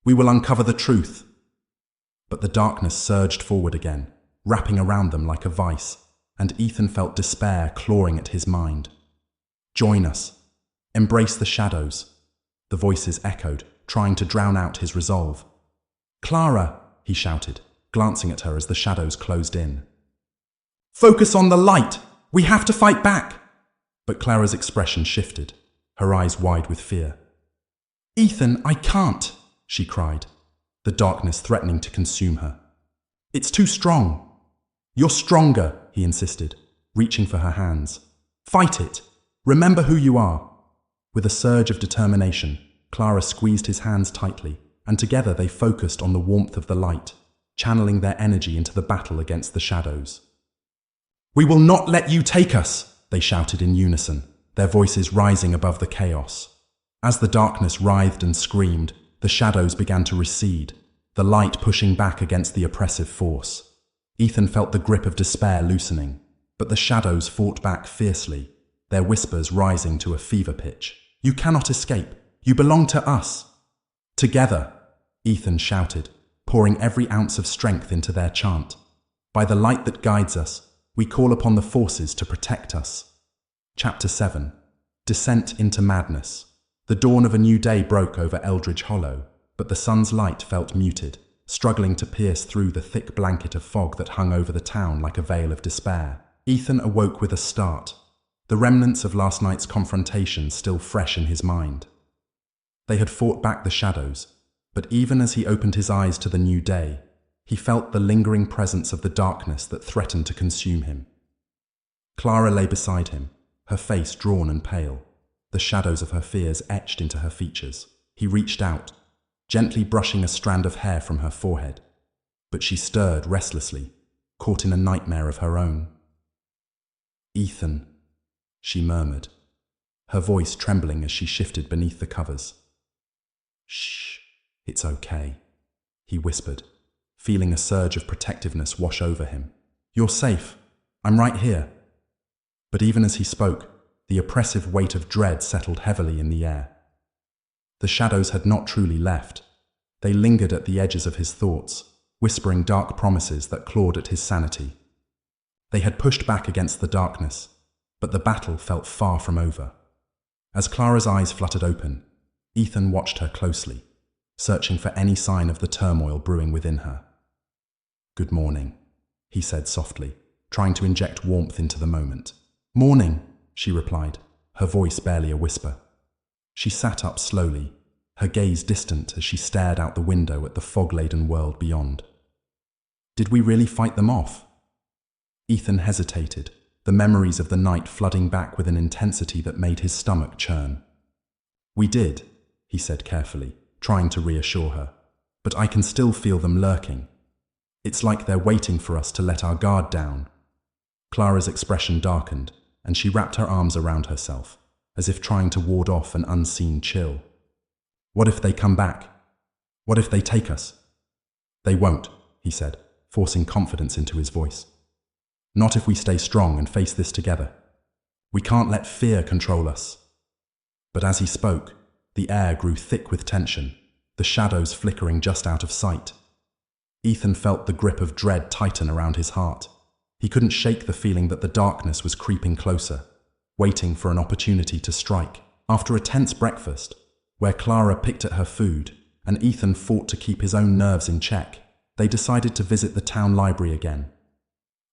Speaker 1: "We will uncover the truth." But the darkness surged forward again, wrapping around them like a vice, and Ethan felt despair clawing at his mind. "Join us. Embrace the shadows," the voices echoed, trying to drown out his resolve. "Clara," he shouted, glancing at her as the shadows closed in. "Focus on the light! We have to fight back!" But Clara's expression shifted, her eyes wide with fear. "Ethan, I can't!" she cried, the darkness threatening to consume her. "It's too strong." "You're stronger," he insisted, reaching for her hands. "Fight it! Remember who you are." With a surge of determination, Clara squeezed his hands tightly, and together they focused on the warmth of the light, channeling their energy into the battle against the shadows. "We will not let you take us!" they shouted in unison, their voices rising above the chaos. As the darkness writhed and screamed, the shadows began to recede, the light pushing back against the oppressive force. Ethan felt the grip of despair loosening, but the shadows fought back fiercely, their whispers rising to a fever pitch. "You cannot escape. You belong to us." "Together," Ethan shouted, pouring every ounce of strength into their chant. "By the light that guides us, we call upon the forces to protect us." Chapter 7. Descent into Madness. The dawn of a new day broke over Eldridge Hollow, but the sun's light felt muted, struggling to pierce through the thick blanket of fog that hung over the town like a veil of despair. Ethan awoke with a start, the remnants of last night's confrontation still fresh in his mind. They had fought back the shadows, but even as he opened his eyes to the new day, he felt the lingering presence of the darkness that threatened to consume him. Clara lay beside him, her face drawn and pale, the shadows of her fears etched into her features. He reached out, gently brushing a strand of hair from her forehead, but she stirred restlessly, caught in a nightmare of her own. "Ethan," she murmured, her voice trembling as she shifted beneath the covers. "Shh, it's okay," he whispered, feeling a surge of protectiveness wash over him. "You're safe. I'm right here." But even as he spoke, the oppressive weight of dread settled heavily in the air. The shadows had not truly left. They lingered at the edges of his thoughts, whispering dark promises that clawed at his sanity. They had pushed back against the darkness, but the battle felt far from over. As Clara's eyes fluttered open, Ethan watched her closely, searching for any sign of the turmoil brewing within her. "Good morning," he said softly, trying to inject warmth into the moment. "Morning," she replied, her voice barely a whisper. She sat up slowly, her gaze distant as she stared out the window at the fog-laden world beyond. "Did we really fight them off?" Ethan hesitated, the memories of the night flooding back with an intensity that made his stomach churn. "We did," he said carefully, trying to reassure her, "but I can still feel them lurking. It's like they're waiting for us to let our guard down." Clara's expression darkened, and she wrapped her arms around herself, as if trying to ward off an unseen chill. "What if they come back? What if they take us?" "They won't," he said, forcing confidence into his voice. "Not if we stay strong and face this together. We can't let fear control us." But as he spoke, the air grew thick with tension, the shadows flickering just out of sight. Ethan felt the grip of dread tighten around his heart. He couldn't shake the feeling that the darkness was creeping closer, waiting for an opportunity to strike. After a tense breakfast, where Clara picked at her food and Ethan fought to keep his own nerves in check, they decided to visit the town library again.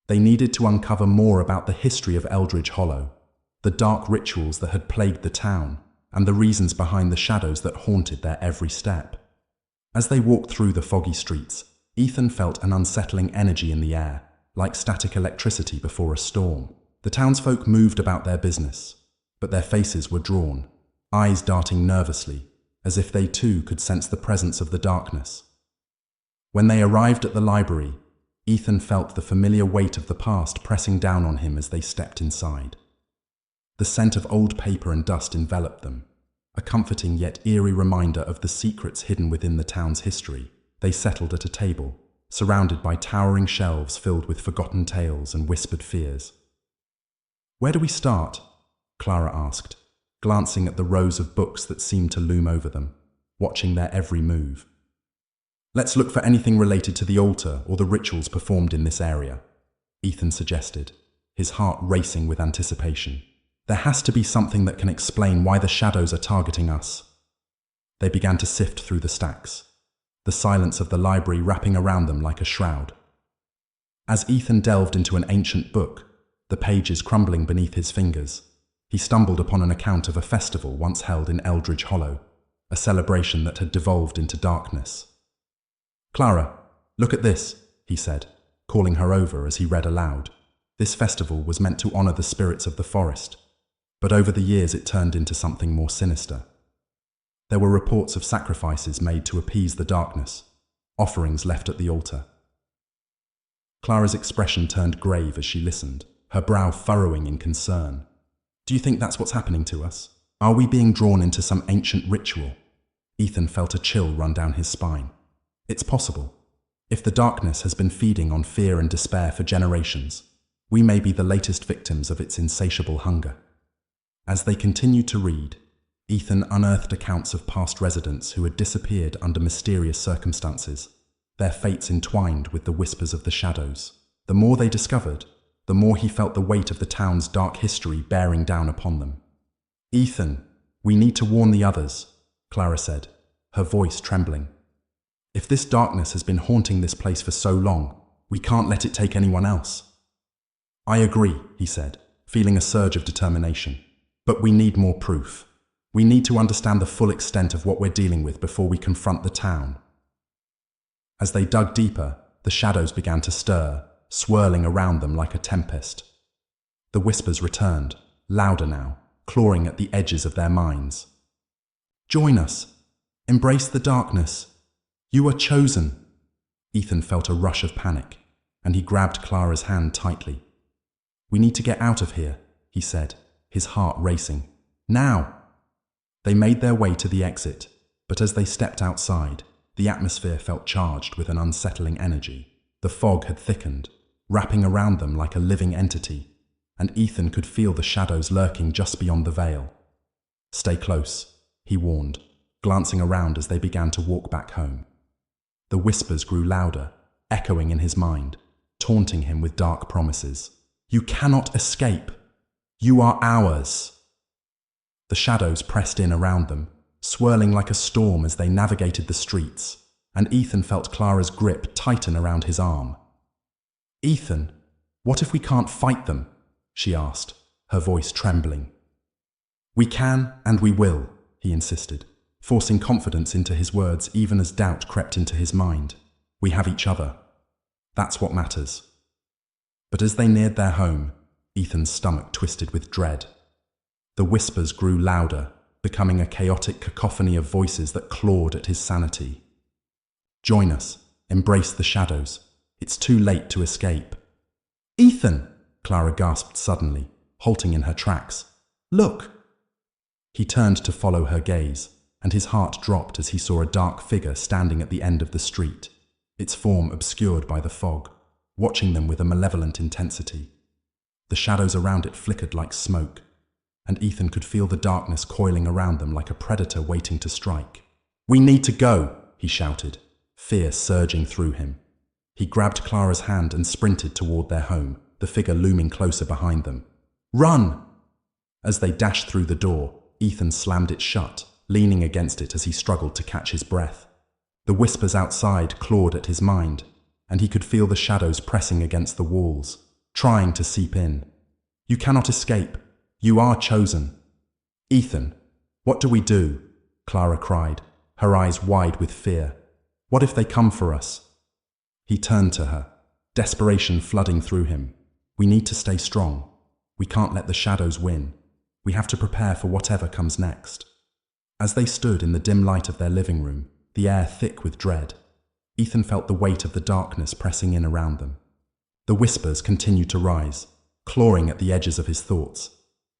Speaker 1: They needed to uncover more about the history of Eldridge Hollow, the dark rituals that had plagued the town, and the reasons behind the shadows that haunted their every step. As they walked through the foggy streets, Ethan felt an unsettling energy in the air, like static electricity before a storm. The townsfolk moved about their business, but their faces were drawn, eyes darting nervously, as if they too could sense the presence of the darkness. When they arrived at the library, Ethan felt the familiar weight of the past pressing down on him as they stepped inside. The scent of old paper and dust enveloped them, a comforting yet eerie reminder of the secrets hidden within the town's history. They settled at a table, surrounded by towering shelves filled with forgotten tales and whispered fears. "Where do we start?" Clara asked, glancing at the rows of books that seemed to loom over them, watching their every move. "Let's look for anything related to the altar or the rituals performed in this area," Ethan suggested, his heart racing with anticipation. "There has to be something that can explain why the shadows are targeting us." They began to sift through the stacks, the silence of the library wrapping around them like a shroud. As Ethan delved into an ancient book, the pages crumbling beneath his fingers, he stumbled upon an account of a festival once held in Eldridge Hollow, a celebration that had devolved into darkness. "Clara, look at this," he said, calling her over as he read aloud. This festival was meant to honor the spirits of the forest, but over the years it turned into something more sinister. There were reports of sacrifices made to appease the darkness, offerings left at the altar. Clara's expression turned grave as she listened, her brow furrowing in concern. "Do you think that's what's happening to us? Are we being drawn into some ancient ritual?" Ethan felt a chill run down his spine. It's possible. If the darkness has been feeding on fear and despair for generations, we may be the latest victims of its insatiable hunger. As they continued to read, Ethan unearthed accounts of past residents who had disappeared under mysterious circumstances, their fates entwined with the whispers of the shadows. The more they discovered, the more he felt the weight of the town's dark history bearing down upon them. "Ethan, we need to warn the others," Clara said, her voice trembling. "If this darkness has been haunting this place for so long, we can't let it take anyone else." "I agree," he said, feeling a surge of determination. "But we need more proof. We need to understand the full extent of what we're dealing with before we confront the town." As they dug deeper, the shadows began to stir, swirling around them like a tempest. The whispers returned, louder now, clawing at the edges of their minds. "Join us. Embrace the darkness. You are chosen." Ethan felt a rush of panic, and he grabbed Clara's hand tightly. "We need to get out of here," he said, his heart racing. "Now!" They made their way to the exit, but as they stepped outside, the atmosphere felt charged with an unsettling energy. The fog had thickened, wrapping around them like a living entity, and Ethan could feel the shadows lurking just beyond the veil. "Stay close," he warned, glancing around as they began to walk back home. The whispers grew louder, echoing in his mind, taunting him with dark promises. "You cannot escape. You are ours." The shadows pressed in around them, swirling like a storm as they navigated the streets, and Ethan felt Clara's grip tighten around his arm. "Ethan, what if we can't fight them?" she asked, her voice trembling. "We can and we will," he insisted, forcing confidence into his words even as doubt crept into his mind. "We have each other. That's what matters." But as they neared their home, Ethan's stomach twisted with dread. The whispers grew louder, becoming a chaotic cacophony of voices that clawed at his sanity. "Join us. Embrace the shadows. It's too late to escape." "Ethan!" Clara gasped suddenly, halting in her tracks. "Look!" He turned to follow her gaze, and his heart dropped as he saw a dark figure standing at the end of the street, its form obscured by the fog, watching them with a malevolent intensity. The shadows around it flickered like smoke, and Ethan could feel the darkness coiling around them like a predator waiting to strike. "We need to go," he shouted, fear surging through him. He grabbed Clara's hand and sprinted toward their home, the figure looming closer behind them. "Run!" As they dashed through the door, Ethan slammed it shut, leaning against it as he struggled to catch his breath. The whispers outside clawed at his mind, and he could feel the shadows pressing against the walls, trying to seep in. "You cannot escape. You are chosen." "Ethan, what do we do?" Clara cried, her eyes wide with fear. "What if they come for us?" He turned to her, desperation flooding through him. "We need to stay strong. We can't let the shadows win. We have to prepare for whatever comes next." As they stood in the dim light of their living room, the air thick with dread, Ethan felt the weight of the darkness pressing in around them. The whispers continued to rise, clawing at the edges of his thoughts,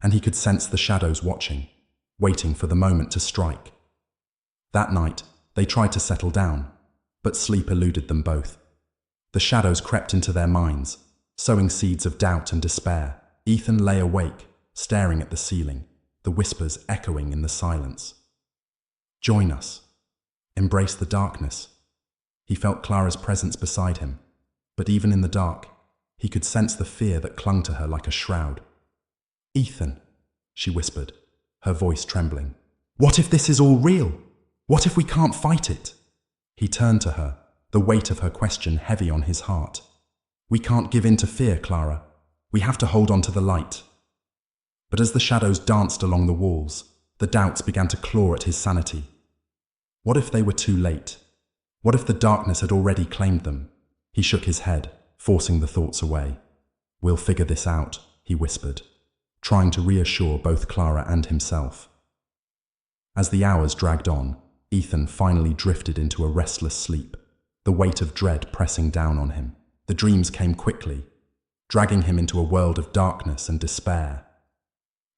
Speaker 1: and he could sense the shadows watching, waiting for the moment to strike. That night, they tried to settle down, but sleep eluded them both. The shadows crept into their minds, sowing seeds of doubt and despair. Ethan lay awake, staring at the ceiling, the whispers echoing in the silence. "Join us. Embrace the darkness." He felt Clara's presence beside him, but even in the dark, he could sense the fear that clung to her like a shroud. "Ethan," she whispered, her voice trembling. "What if this is all real? What if we can't fight it?" He turned to her, the weight of her question heavy on his heart. "We can't give in to fear, Clara. We have to hold on to the light." But as the shadows danced along the walls, the doubts began to claw at his sanity. What if they were too late? What if the darkness had already claimed them? He shook his head, forcing the thoughts away. "We'll figure this out," he whispered, trying to reassure both Clara and himself. As the hours dragged on, Ethan finally drifted into a restless sleep, the weight of dread pressing down on him. The dreams came quickly, dragging him into a world of darkness and despair.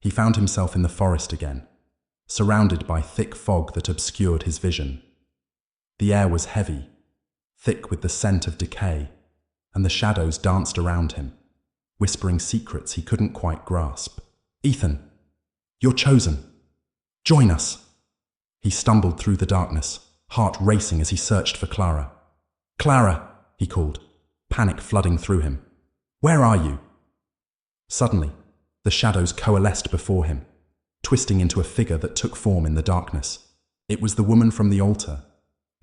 Speaker 1: He found himself in the forest again, surrounded by thick fog that obscured his vision. The air was heavy, thick with the scent of decay, and the shadows danced around him, whispering secrets he couldn't quite grasp. "Ethan, you're chosen. Join us." He stumbled through the darkness, heart racing as he searched for Clara. "Clara," he called, panic flooding through him. "Where are you?" Suddenly, the shadows coalesced before him, twisting into a figure that took form in the darkness. It was the woman from the altar,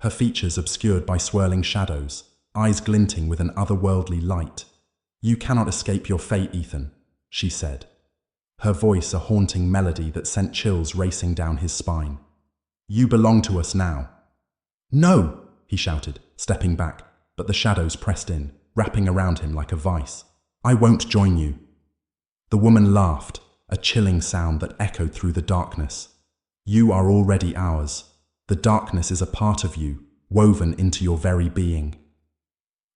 Speaker 1: her features obscured by swirling shadows, eyes glinting with an otherworldly light. "You cannot escape your fate, Ethan," she said, her voice a haunting melody that sent chills racing down his spine. "You belong to us now." "No!" he shouted, stepping back, but the shadows pressed in, wrapping around him like a vice. "I won't join you." The woman laughed, a chilling sound that echoed through the darkness. "You are already ours. The darkness is a part of you, woven into your very being."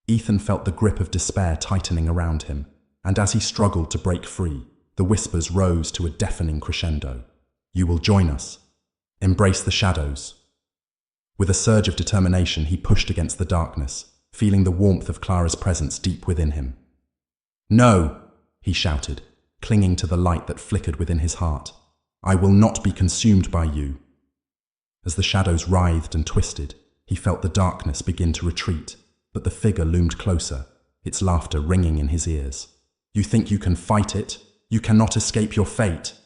Speaker 1: Ethan felt the grip of despair tightening around him, and as he struggled to break free, the whispers rose to a deafening crescendo. "You will join us. Embrace the shadows." With a surge of determination, he pushed against the darkness, feeling the warmth of Clara's presence deep within him. "No!" he shouted, clinging to the light that flickered within his heart. "I will not be consumed by you." As the shadows writhed and twisted, he felt the darkness begin to retreat, but the figure loomed closer, its laughter ringing in his ears. "You think you can fight it? You cannot escape your fate."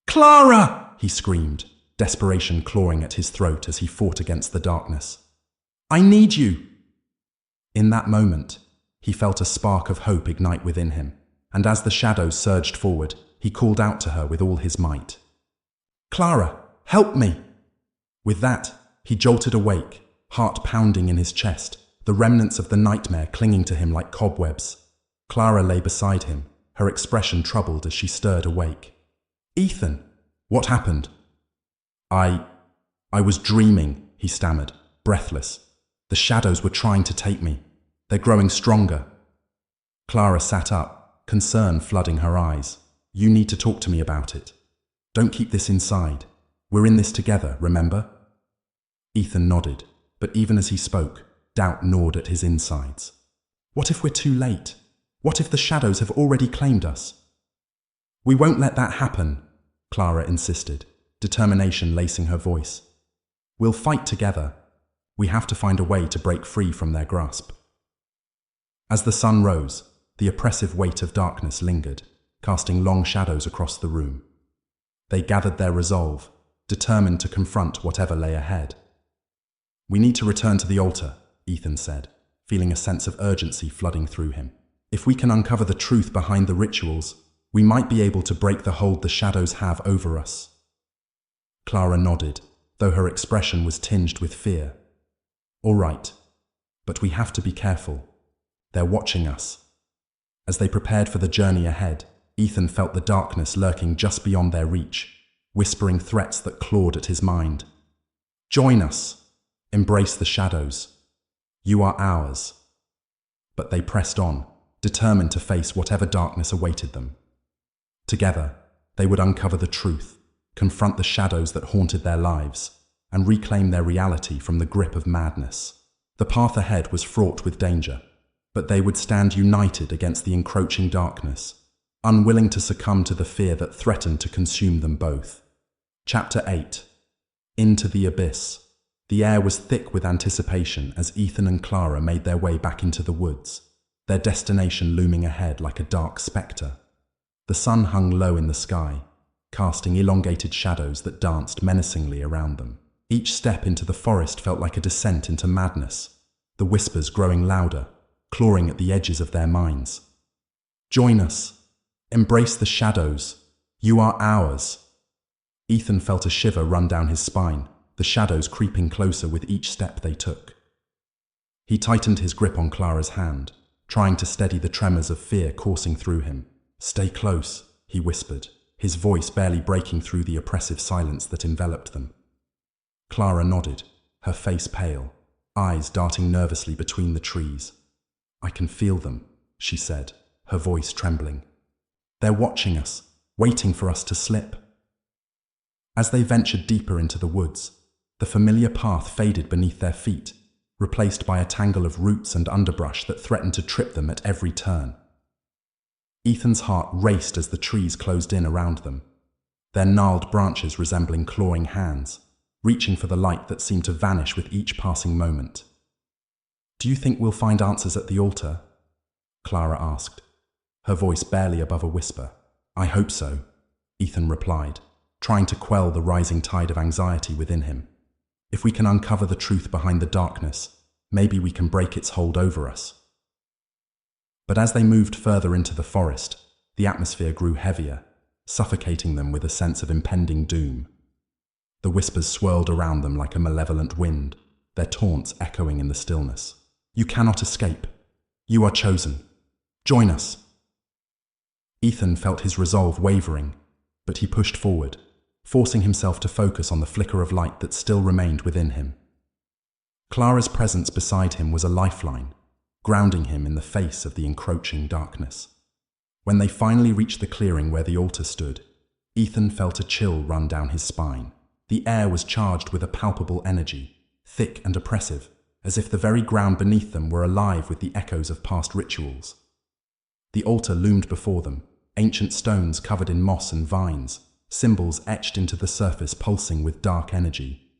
Speaker 1: "Clara!" he screamed, desperation clawing at his throat as he fought against the darkness. "I need you!" In that moment, he felt a spark of hope ignite within him, and as the shadows surged forward, he called out to her with all his might. "Clara, help me!" With that, he jolted awake, heart pounding in his chest, the remnants of the nightmare clinging to him like cobwebs. Clara lay beside him, her expression troubled as she stirred awake. "Ethan, what happened?" I was dreaming," he stammered, breathless. "The shadows were trying to take me. They're growing stronger." Clara sat up, concern flooding her eyes. "You need to talk to me about it. Don't keep this inside. We're in this together, remember?" Ethan nodded, but even as he spoke, doubt gnawed at his insides. What if we're too late? What if the shadows have already claimed us? "We won't let that happen," Clara insisted, determination lacing her voice. "We'll fight together. We have to find a way to break free from their grasp." As the sun rose, the oppressive weight of darkness lingered, casting long shadows across the room. They gathered their resolve, determined to confront whatever lay ahead. "We need to return to the altar," Ethan said, feeling a sense of urgency flooding through him. "If we can uncover the truth behind the rituals, we might be able to break the hold the shadows have over us." Clara nodded, though her expression was tinged with fear. "All right, but we have to be careful. They're watching us." As they prepared for the journey ahead, Ethan felt the darkness lurking just beyond their reach, whispering threats that clawed at his mind. "Join us. Embrace the shadows. You are ours." But they pressed on, determined to face whatever darkness awaited them. Together, they would uncover the truth, confront the shadows that haunted their lives, and reclaim their reality from the grip of madness. The path ahead was fraught with danger, but they would stand united against the encroaching darkness, unwilling to succumb to the fear that threatened to consume them both. Chapter 8. Into the Abyss. The air was thick with anticipation as Ethan and Clara made their way back into the woods, their destination looming ahead like a dark spectre. The sun hung low in the sky, casting elongated shadows that danced menacingly around them. Each step into the forest felt like a descent into madness, the whispers growing louder, clawing at the edges of their minds. "Join us. Embrace the shadows. You are ours." Ethan felt a shiver run down his spine, the shadows creeping closer with each step they took. He tightened his grip on Clara's hand, trying to steady the tremors of fear coursing through him. "Stay close," he whispered, his voice barely breaking through the oppressive silence that enveloped them. Clara nodded, her face pale, eyes darting nervously between the trees. "I can feel them," she said, her voice trembling. "They're watching us, waiting for us to slip." As they ventured deeper into the woods, the familiar path faded beneath their feet, replaced by a tangle of roots and underbrush that threatened to trip them at every turn. Ethan's heart raced as the trees closed in around them, their gnarled branches resembling clawing hands, reaching for the light that seemed to vanish with each passing moment. "Do you think we'll find answers at the altar?" Clara asked, her voice barely above a whisper. "I hope so," Ethan replied, trying to quell the rising tide of anxiety within him. "If we can uncover the truth behind the darkness, maybe we can break its hold over us." But as they moved further into the forest, the atmosphere grew heavier, suffocating them with a sense of impending doom. The whispers swirled around them like a malevolent wind, their taunts echoing in the stillness. "You cannot escape. You are chosen. Join us." Ethan felt his resolve wavering, but he pushed forward, forcing himself to focus on the flicker of light that still remained within him. Clara's presence beside him was a lifeline, grounding him in the face of the encroaching darkness. When they finally reached the clearing where the altar stood, Ethan felt a chill run down his spine. The air was charged with a palpable energy, thick and oppressive, as if the very ground beneath them were alive with the echoes of past rituals. The altar loomed before them, ancient stones covered in moss and vines, symbols etched into the surface pulsing with dark energy.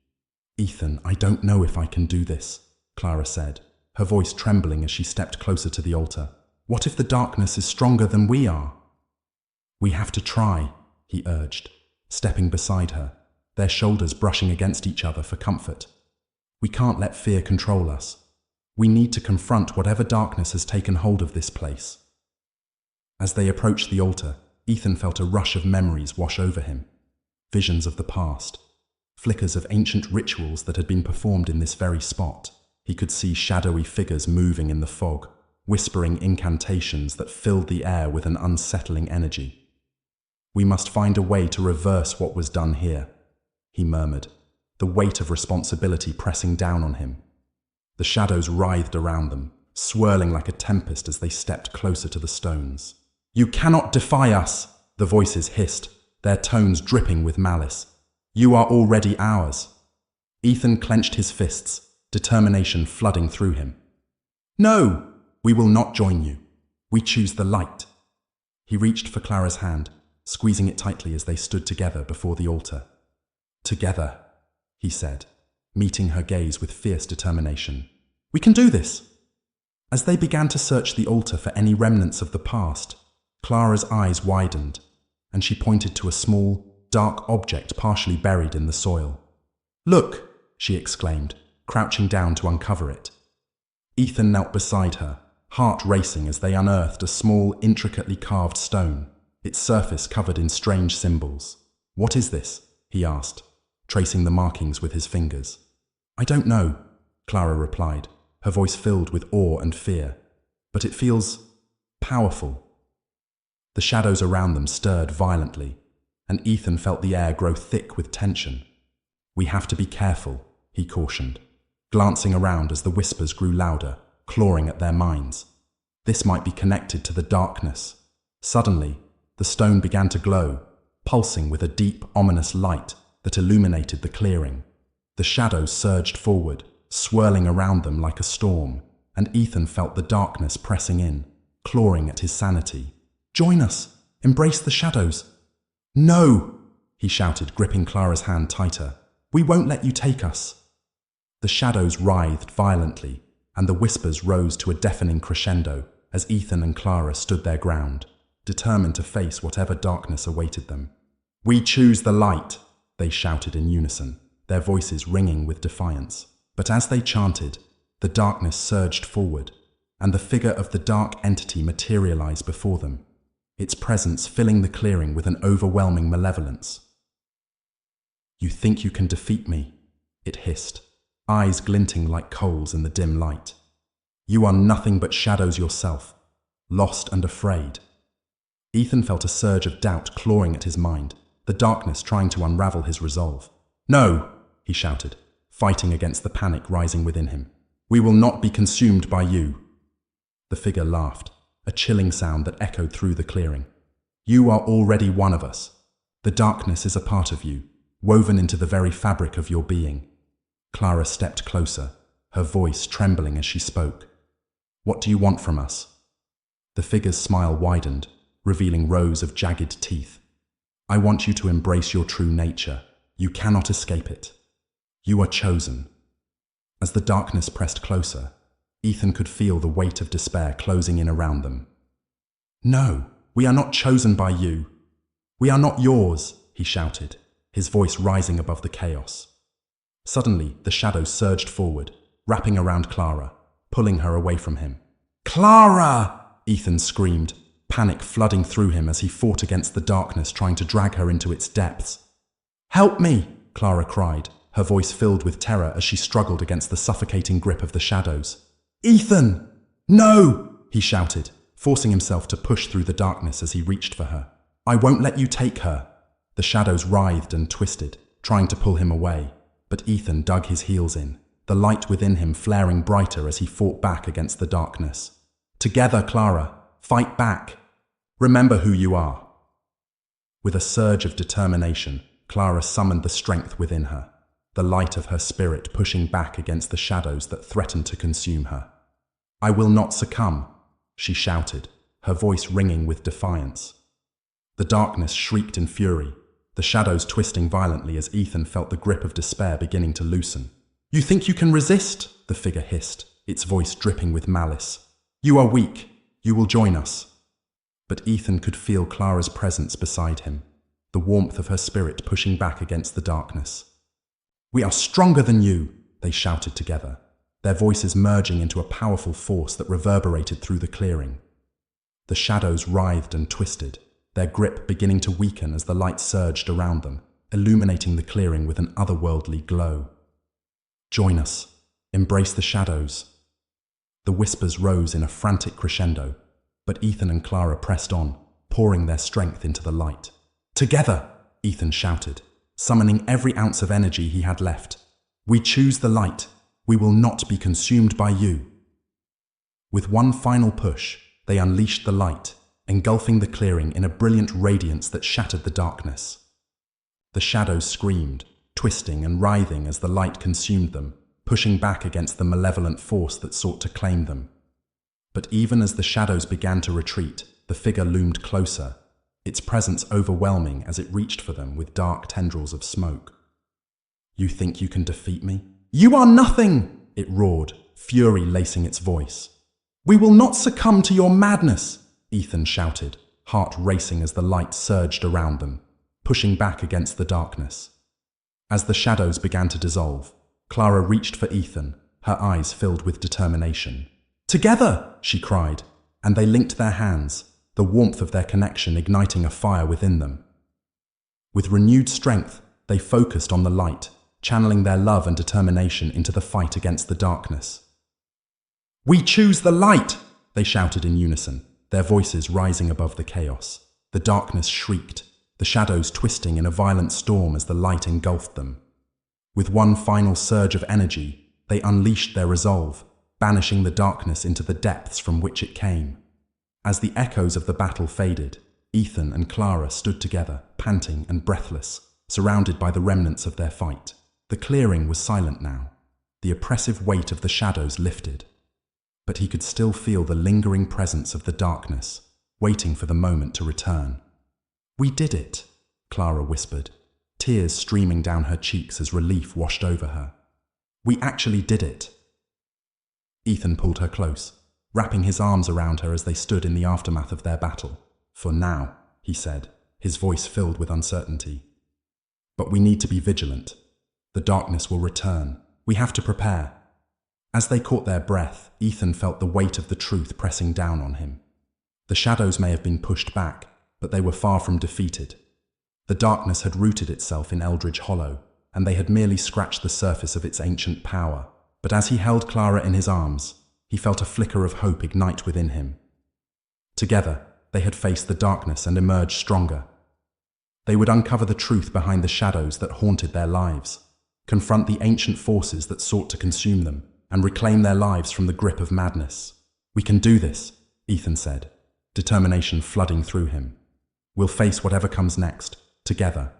Speaker 1: "Ethan, I don't know if I can do this," Clara said, her voice trembling as she stepped closer to the altar. "What if the darkness is stronger than we are?" "We have to try," he urged, stepping beside her, their shoulders brushing against each other for comfort. "We can't let fear control us. We need to confront whatever darkness has taken hold of this place." As they approached the altar, Ethan felt a rush of memories wash over him. Visions of the past, flickers of ancient rituals that had been performed in this very spot. He could see shadowy figures moving in the fog, whispering incantations that filled the air with an unsettling energy. "We must find a way to reverse what was done here," he murmured, the weight of responsibility pressing down on him. The shadows writhed around them, swirling like a tempest as they stepped closer to the stones. "You cannot defy us," the voices hissed, their tones dripping with malice. "You are already ours." Ethan clenched his fists, determination flooding through him. "No, we will not join you. We choose the light." He reached for Clara's hand, squeezing it tightly as they stood together before the altar. "Together," he said, meeting her gaze with fierce determination. "We can do this." As they began to search the altar for any remnants of the past, Clara's eyes widened, and she pointed to a small, dark object partially buried in the soil. "Look!" she exclaimed, crouching down to uncover it. Ethan knelt beside her, heart racing as they unearthed a small, intricately carved stone, its surface covered in strange symbols. "What is this?" he asked, tracing the markings with his fingers. "I don't know," Clara replied, her voice filled with awe and fear. "But it feels powerful." The shadows around them stirred violently, and Ethan felt the air grow thick with tension. "We have to be careful," he cautioned, glancing around as the whispers grew louder, clawing at their minds. This might be connected to the darkness. Suddenly, the stone began to glow, pulsing with a deep, ominous light that illuminated the clearing. The shadows surged forward, swirling around them like a storm, and Ethan felt the darkness pressing in, clawing at his sanity. "Join us! Embrace the shadows!" "No!" he shouted, gripping Clara's hand tighter. "We won't let you take us!" The shadows writhed violently, and the whispers rose to a deafening crescendo as Ethan and Clara stood their ground, determined to face whatever darkness awaited them. "We choose the light!" they shouted in unison, their voices ringing with defiance. But as they chanted, the darkness surged forward, and the figure of the dark entity materialized before them, its presence filling the clearing with an overwhelming malevolence. "You think you can defeat me?" it hissed, eyes glinting like coals in the dim light. "You are nothing but shadows yourself, lost and afraid." Ethan felt a surge of doubt clawing at his mind, the darkness trying to unravel his resolve. "No!" he shouted, fighting against the panic rising within him. "We will not be consumed by you." The figure laughed, a chilling sound that echoed through the clearing. "You are already one of us. The darkness is a part of you, woven into the very fabric of your being." Clara stepped closer, her voice trembling as she spoke. "What do you want from us?" The figure's smile widened, revealing rows of jagged teeth. "I want you to embrace your true nature. You cannot escape it. You are chosen." As the darkness pressed closer, Ethan could feel the weight of despair closing in around them. "No, we are not chosen by you. We are not yours," he shouted, his voice rising above the chaos. Suddenly, the shadows surged forward, wrapping around Clara, pulling her away from him. "Clara!" Ethan screamed, panic flooding through him as he fought against the darkness trying to drag her into its depths. "Help me!" Clara cried, her voice filled with terror as she struggled against the suffocating grip of the shadows. "Ethan! No!" he shouted, forcing himself to push through the darkness as he reached for her. "I won't let you take her." The shadows writhed and twisted, trying to pull him away, but Ethan dug his heels in, the light within him flaring brighter as he fought back against the darkness. "Together, Clara! Fight back! Remember who you are!" With a surge of determination, Clara summoned the strength within her, the light of her spirit pushing back against the shadows that threatened to consume her. "I will not succumb," she shouted, her voice ringing with defiance. The darkness shrieked in fury, the shadows twisting violently as Ethan felt the grip of despair beginning to loosen. "You think you can resist?" the figure hissed, its voice dripping with malice. "You are weak. You will join us." But Ethan could feel Clara's presence beside him, the warmth of her spirit pushing back against the darkness. "We are stronger than you," they shouted together, their voices merging into a powerful force that reverberated through the clearing. The shadows writhed and twisted, their grip beginning to weaken as the light surged around them, illuminating the clearing with an otherworldly glow. "Join us. Embrace the shadows." The whispers rose in a frantic crescendo, but Ethan and Clara pressed on, pouring their strength into the light. "Together!" Ethan shouted, summoning every ounce of energy he had left. "We choose the light. We will not be consumed by you." With one final push, they unleashed the light, engulfing the clearing in a brilliant radiance that shattered the darkness. The shadows screamed, twisting and writhing as the light consumed them, pushing back against the malevolent force that sought to claim them. But even as the shadows began to retreat, the figure loomed closer, its presence overwhelming as it reached for them with dark tendrils of smoke. "You think you can defeat me?" "You are nothing!" it roared, fury lacing its voice. "We will not succumb to your madness," Ethan shouted, heart racing as the light surged around them, pushing back against the darkness. As the shadows began to dissolve, Clara reached for Ethan, her eyes filled with determination. "Together!" she cried, and they linked their hands, the warmth of their connection igniting a fire within them. With renewed strength, they focused on the light, channeling their love and determination into the fight against the darkness. "We choose the light!" they shouted in unison, their voices rising above the chaos. The darkness shrieked, the shadows twisting in a violent storm as the light engulfed them. With one final surge of energy, they unleashed their resolve, banishing the darkness into the depths from which it came. As the echoes of the battle faded, Ethan and Clara stood together, panting and breathless, surrounded by the remnants of their fight. The clearing was silent now. The oppressive weight of the shadows lifted. But he could still feel the lingering presence of the darkness, waiting for the moment to return. "We did it," Clara whispered, tears streaming down her cheeks as relief washed over her. "We actually did it." Ethan pulled her close, wrapping his arms around her as they stood in the aftermath of their battle. "For now," he said, his voice filled with uncertainty. "But we need to be vigilant. The darkness will return. We have to prepare." As they caught their breath, Ethan felt the weight of the truth pressing down on him. The shadows may have been pushed back, but they were far from defeated. The darkness had rooted itself in Eldridge Hollow, and they had merely scratched the surface of its ancient power. But as he held Clara in his arms, he felt a flicker of hope ignite within him. Together, they had faced the darkness and emerged stronger. They would uncover the truth behind the shadows that haunted their lives, confront the ancient forces that sought to consume them, and reclaim their lives from the grip of madness. "We can do this," Ethan said, determination flooding through him. "We'll face whatever comes next, together."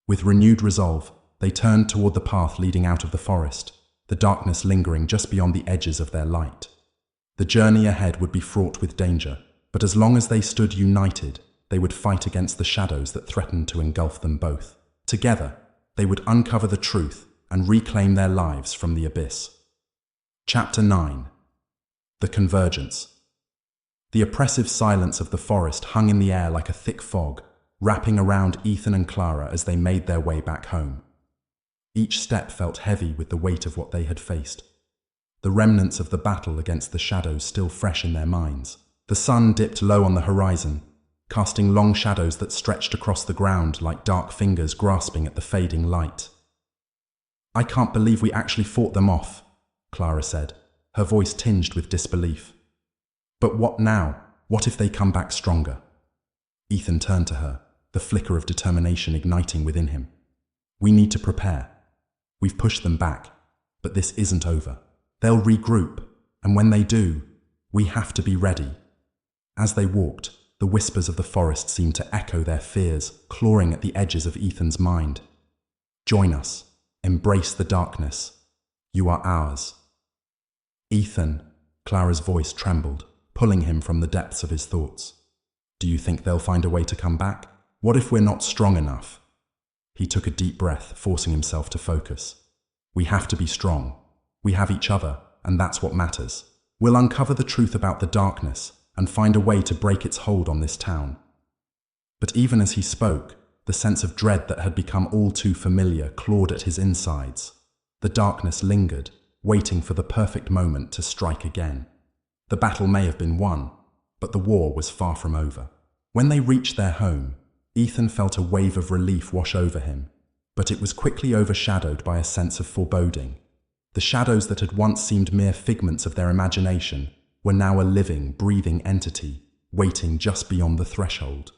Speaker 1: With renewed resolve, they turned toward the path leading out of the forest, the darkness lingering just beyond the edges of their light. The journey ahead would be fraught with danger, but as long as they stood united, they would fight against the shadows that threatened to engulf them both. Together, they would uncover the truth and reclaim their lives from the abyss. Chapter 9. The Convergence. The oppressive silence of the forest hung in the air like a thick fog, wrapping around Ethan and Clara as they made their way back home. Each step felt heavy with the weight of what they had faced. The remnants of the battle against the shadows still fresh in their minds. The sun dipped low on the horizon, casting long shadows that stretched across the ground like dark fingers grasping at the fading light. "I can't believe we actually fought them off," Clara said, her voice tinged with disbelief. "But what now? What if they come back stronger?" Ethan turned to her, the flicker of determination igniting within him. "We need to prepare. We've pushed them back, but this isn't over. They'll regroup, and when they do, we have to be ready." As they walked, the whispers of the forest seemed to echo their fears, clawing at the edges of Ethan's mind. "Join us. Embrace the darkness. You are ours." "Ethan," Clara's voice trembled, pulling him from the depths of his thoughts. "Do you think they'll find a way to come back? What if we're not strong enough?" He took a deep breath, forcing himself to focus. "We have to be strong. We have each other, and that's what matters. We'll uncover the truth about the darkness and find a way to break its hold on this town." But even as he spoke, the sense of dread that had become all too familiar clawed at his insides. The darkness lingered, waiting for the perfect moment to strike again. The battle may have been won, but the war was far from over. When they reached their home, Ethan felt a wave of relief wash over him, but it was quickly overshadowed by a sense of foreboding. The shadows that had once seemed mere figments of their imagination were now a living, breathing entity, waiting just beyond the threshold.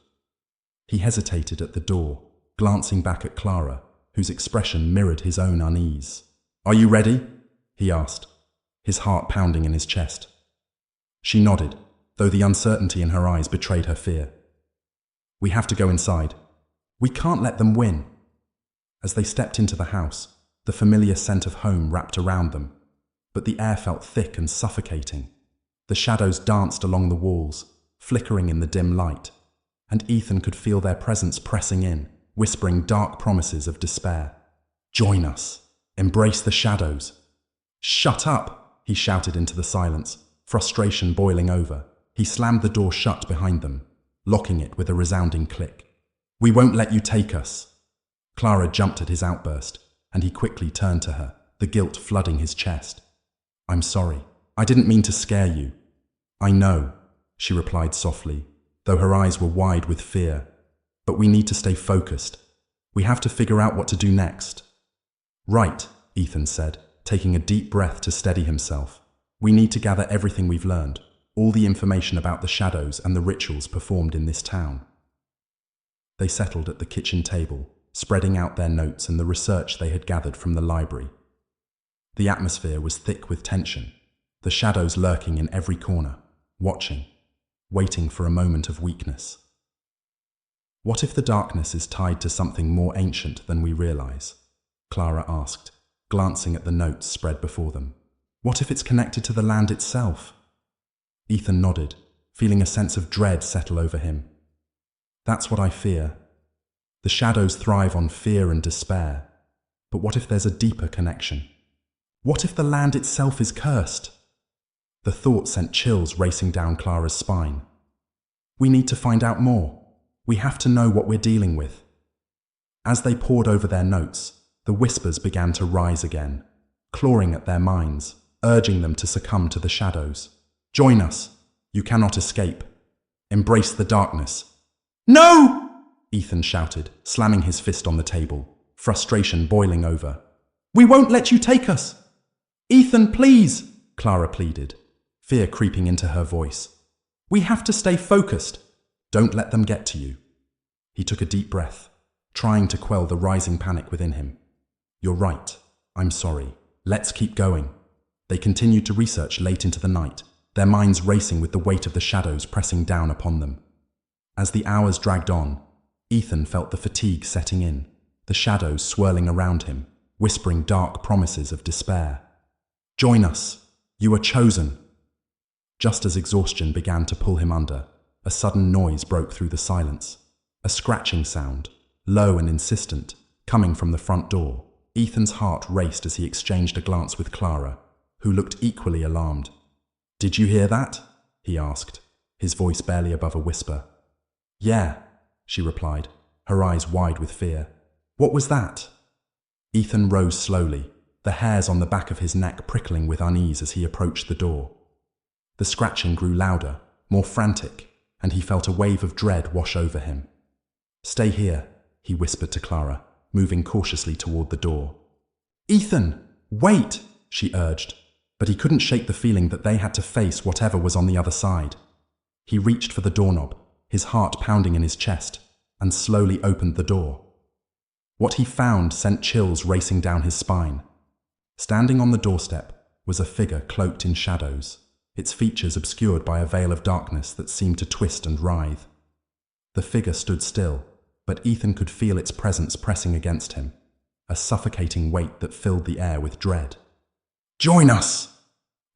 Speaker 1: He hesitated at the door, glancing back at Clara, whose expression mirrored his own unease. "Are you ready?" he asked, his heart pounding in his chest. She nodded, though the uncertainty in her eyes betrayed her fear. "We have to go inside. We can't let them win." As they stepped into the house, the familiar scent of home wrapped around them, but the air felt thick and suffocating. The shadows danced along the walls, flickering in the dim light, and Ethan could feel their presence pressing in, whispering dark promises of despair. "Join us. Embrace the shadows." "Shut up," he shouted into the silence, frustration boiling over. He slammed the door shut behind them, locking it with a resounding click. "We won't let you take us." Clara jumped at his outburst, and he quickly turned to her, the guilt flooding his chest. "I'm sorry. I didn't mean to scare you." "I know," she replied softly, though her eyes were wide with fear. "But we need to stay focused. We have to figure out what to do next." "Right," Ethan said, taking a deep breath to steady himself. "We need to gather everything we've learned, all the information about the shadows and the rituals performed in this town." They settled at the kitchen table, spreading out their notes and the research they had gathered from the library. The atmosphere was thick with tension, the shadows lurking in every corner, watching, waiting for a moment of weakness. "What if the darkness is tied to something more ancient than we realize?" Clara asked, glancing at the notes spread before them. "What if it's connected to the land itself?" Ethan nodded, feeling a sense of dread settle over him. "That's what I fear. The shadows thrive on fear and despair. But what if there's a deeper connection? What if the land itself is cursed?" The thought sent chills racing down Clara's spine. "We need to find out more. We have to know what we're dealing with." As they pored over their notes, the whispers began to rise again, clawing at their minds, urging them to succumb to the shadows. "Join us. You cannot escape. Embrace the darkness." "No!" Ethan shouted, slamming his fist on the table, frustration boiling over. "We won't let you take us!" "Ethan, please!" Clara pleaded, fear creeping into her voice. "We have to stay focused." "Don't let them get to you." He took a deep breath, trying to quell the rising panic within him. "You're right. I'm sorry. Let's keep going." They continued to research late into the night, their minds racing with the weight of the shadows pressing down upon them. As the hours dragged on, Ethan felt the fatigue setting in, the shadows swirling around him, whispering dark promises of despair. "Join us. You are chosen." Just as exhaustion began to pull him under, a sudden noise broke through the silence. A scratching sound, low and insistent, coming from the front door. Ethan's heart raced as he exchanged a glance with Clara, who looked equally alarmed. "Did you hear that?" he asked, his voice barely above a whisper. "Yeah," she replied, her eyes wide with fear. "What was that?" Ethan rose slowly, the hairs on the back of his neck prickling with unease as he approached the door. The scratching grew louder, more frantic, and he felt a wave of dread wash over him. "Stay here," he whispered to Clara, moving cautiously toward the door. "Ethan, wait!" she urged, but he couldn't shake the feeling that they had to face whatever was on the other side. He reached for the doorknob, his heart pounding in his chest, and slowly opened the door. What he found sent chills racing down his spine. Standing on the doorstep was a figure cloaked in shadows, its features obscured by a veil of darkness that seemed to twist and writhe. The figure stood still, but Ethan could feel its presence pressing against him, a suffocating weight that filled the air with dread. "Join us!"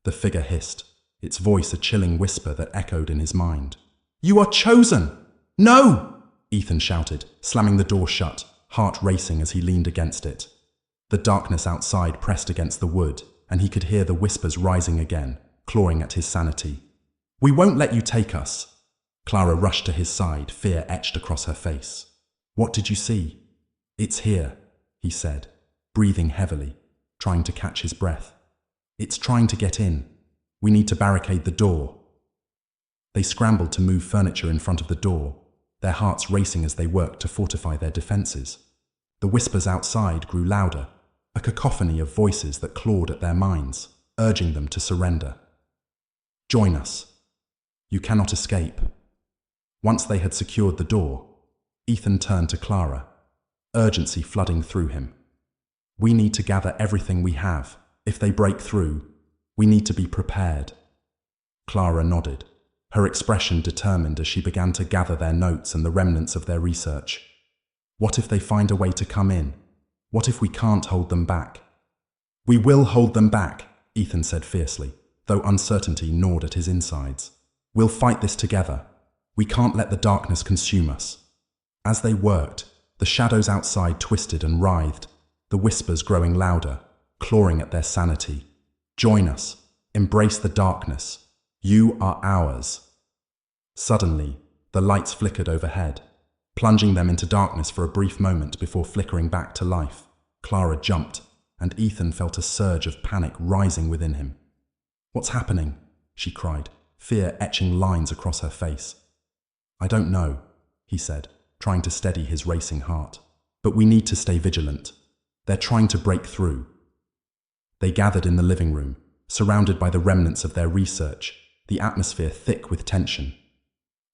Speaker 1: the figure hissed, its voice a chilling whisper that echoed in his mind. "You are chosen!" "No!" Ethan shouted, slamming the door shut, heart racing as he leaned against it. The darkness outside pressed against the wood, and he could hear the whispers rising again, clawing at his sanity. "We won't let you take us." Clara rushed to his side, fear etched across her face. "What did you see?" "It's here," he said, breathing heavily, trying to catch his breath. "It's trying to get in. We need to barricade the door." They scrambled to move furniture in front of the door, their hearts racing as they worked to fortify their defenses. The whispers outside grew louder, a cacophony of voices that clawed at their minds, urging them to surrender. "Join us. You cannot escape." Once they had secured the door, Ethan turned to Clara, urgency flooding through him. "We need to gather everything we have. If they break through, we need to be prepared." Clara nodded, her expression determined as she began to gather their notes and the remnants of their research. "What if they find a way to come in? What if we can't hold them back?" "We will hold them back," Ethan said fiercely, though uncertainty gnawed at his insides. "We'll fight this together. We can't let the darkness consume us." As they worked, the shadows outside twisted and writhed, the whispers growing louder, clawing at their sanity. "Join us. Embrace the darkness. You are ours. Suddenly, the lights flickered overhead, plunging them into darkness for a brief moment before flickering back to life. Clara jumped, and Ethan felt a surge of panic rising within him. "What's happening?" she cried, fear etching lines across her face. "I don't know," he said, trying to steady his racing heart. "But we need to stay vigilant. They're trying to break through." They gathered in the living room, surrounded by the remnants of their research, the atmosphere thick with tension.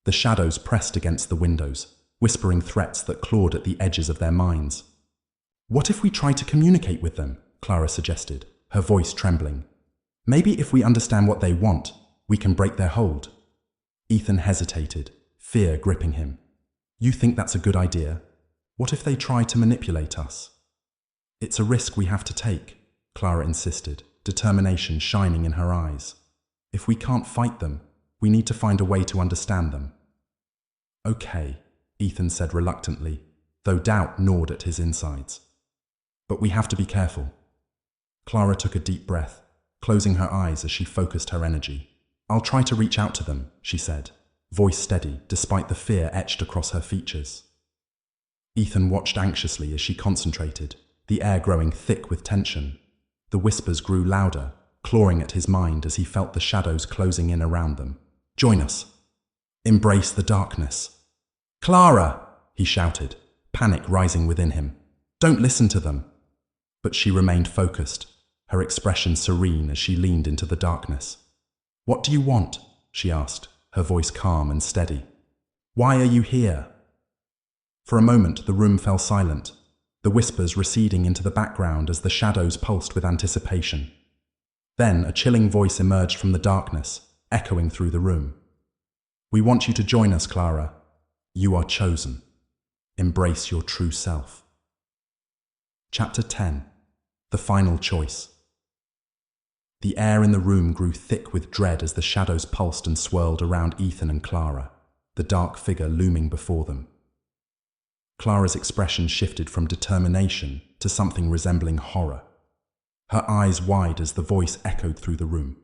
Speaker 1: The shadows pressed against the windows, whispering threats that clawed at the edges of their minds. "What if we try to communicate with them?" Clara suggested, her voice trembling. "Maybe if we understand what they want, we can break their hold." Ethan hesitated, fear gripping him. "You think that's a good idea? What if they try to manipulate us?" "It's a risk we have to take," Clara insisted, determination shining in her eyes. "If we can't fight them, we need to find a way to understand them." "Okay," Ethan said reluctantly, though doubt gnawed at his insides. "But we have to be careful." Clara took a deep breath, closing her eyes as she focused her energy. "I'll try to reach out to them," she said, voice steady despite the fear etched across her features. Ethan watched anxiously as she concentrated, the air growing thick with tension. The whispers grew louder, clawing at his mind as he felt the shadows closing in around them. "Join us. Embrace the darkness." "Clara!" he shouted, panic rising within him. "Don't listen to them." But she remained focused, her expression serene as she leaned into the darkness. "What do you want?" she asked, her voice calm and steady. "Why are you here?" For a moment the room fell silent, the whispers receding into the background as the shadows pulsed with anticipation. Then a chilling voice emerged from the darkness, echoing through the room. "We want you to join us, Clara. You are chosen. Embrace your true self." Chapter 10. The Final Choice. The air in the room grew thick with dread as the shadows pulsed and swirled around Ethan and Clara, the dark figure looming before them. Clara's expression shifted from determination to something resembling horror, her eyes wide as the voice echoed through the room,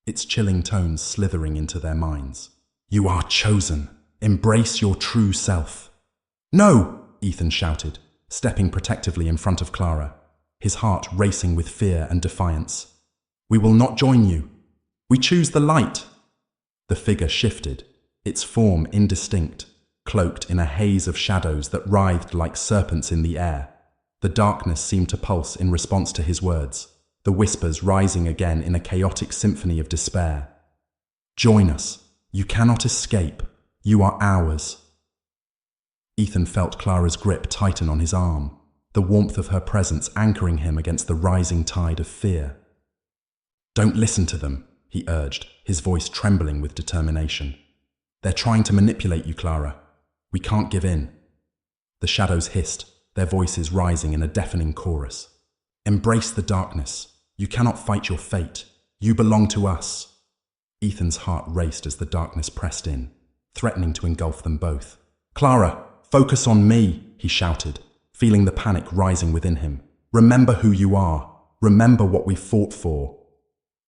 Speaker 1: its chilling tones slithering into their minds. "You are chosen. Embrace your true self." "No!" Ethan shouted, stepping protectively in front of Clara, his heart racing with fear and defiance. "We will not join you. We choose the light." The figure shifted, its form indistinct, cloaked in a haze of shadows that writhed like serpents in the air. The darkness seemed to pulse in response to his words, the whispers rising again in a chaotic symphony of despair. "Join us. You cannot escape. You are ours." Ethan felt Clara's grip tighten on his arm, the warmth of her presence anchoring him against the rising tide of fear. "Don't listen to them," he urged, his voice trembling with determination. "They're trying to manipulate you, Clara. We can't give in." The shadows hissed, their voices rising in a deafening chorus. "Embrace the darkness. You cannot fight your fate. You belong to us." Ethan's heart raced as the darkness pressed in, threatening to engulf them both. "Clara, focus on me," he shouted, feeling the panic rising within him. "Remember who you are. Remember what we fought for."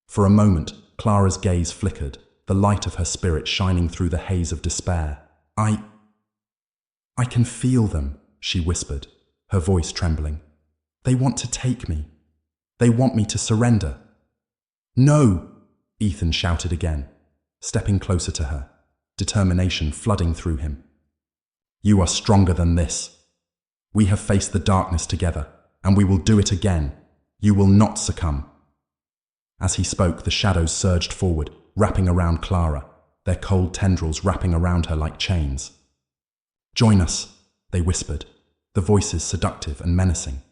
Speaker 1: For a moment, Clara's gaze flickered, the light of her spirit shining through the haze of despair. I can feel them," she whispered, her voice trembling. "They want to take me. They want me to surrender." "No!" Ethan shouted again, stepping closer to her, determination flooding through him. "You are stronger than this. We have faced the darkness together, and we will do it again. You will not succumb." As he spoke, the shadows surged forward, wrapping around Clara, their cold tendrils wrapping around her like chains. "Join us," they whispered, the voices seductive and menacing.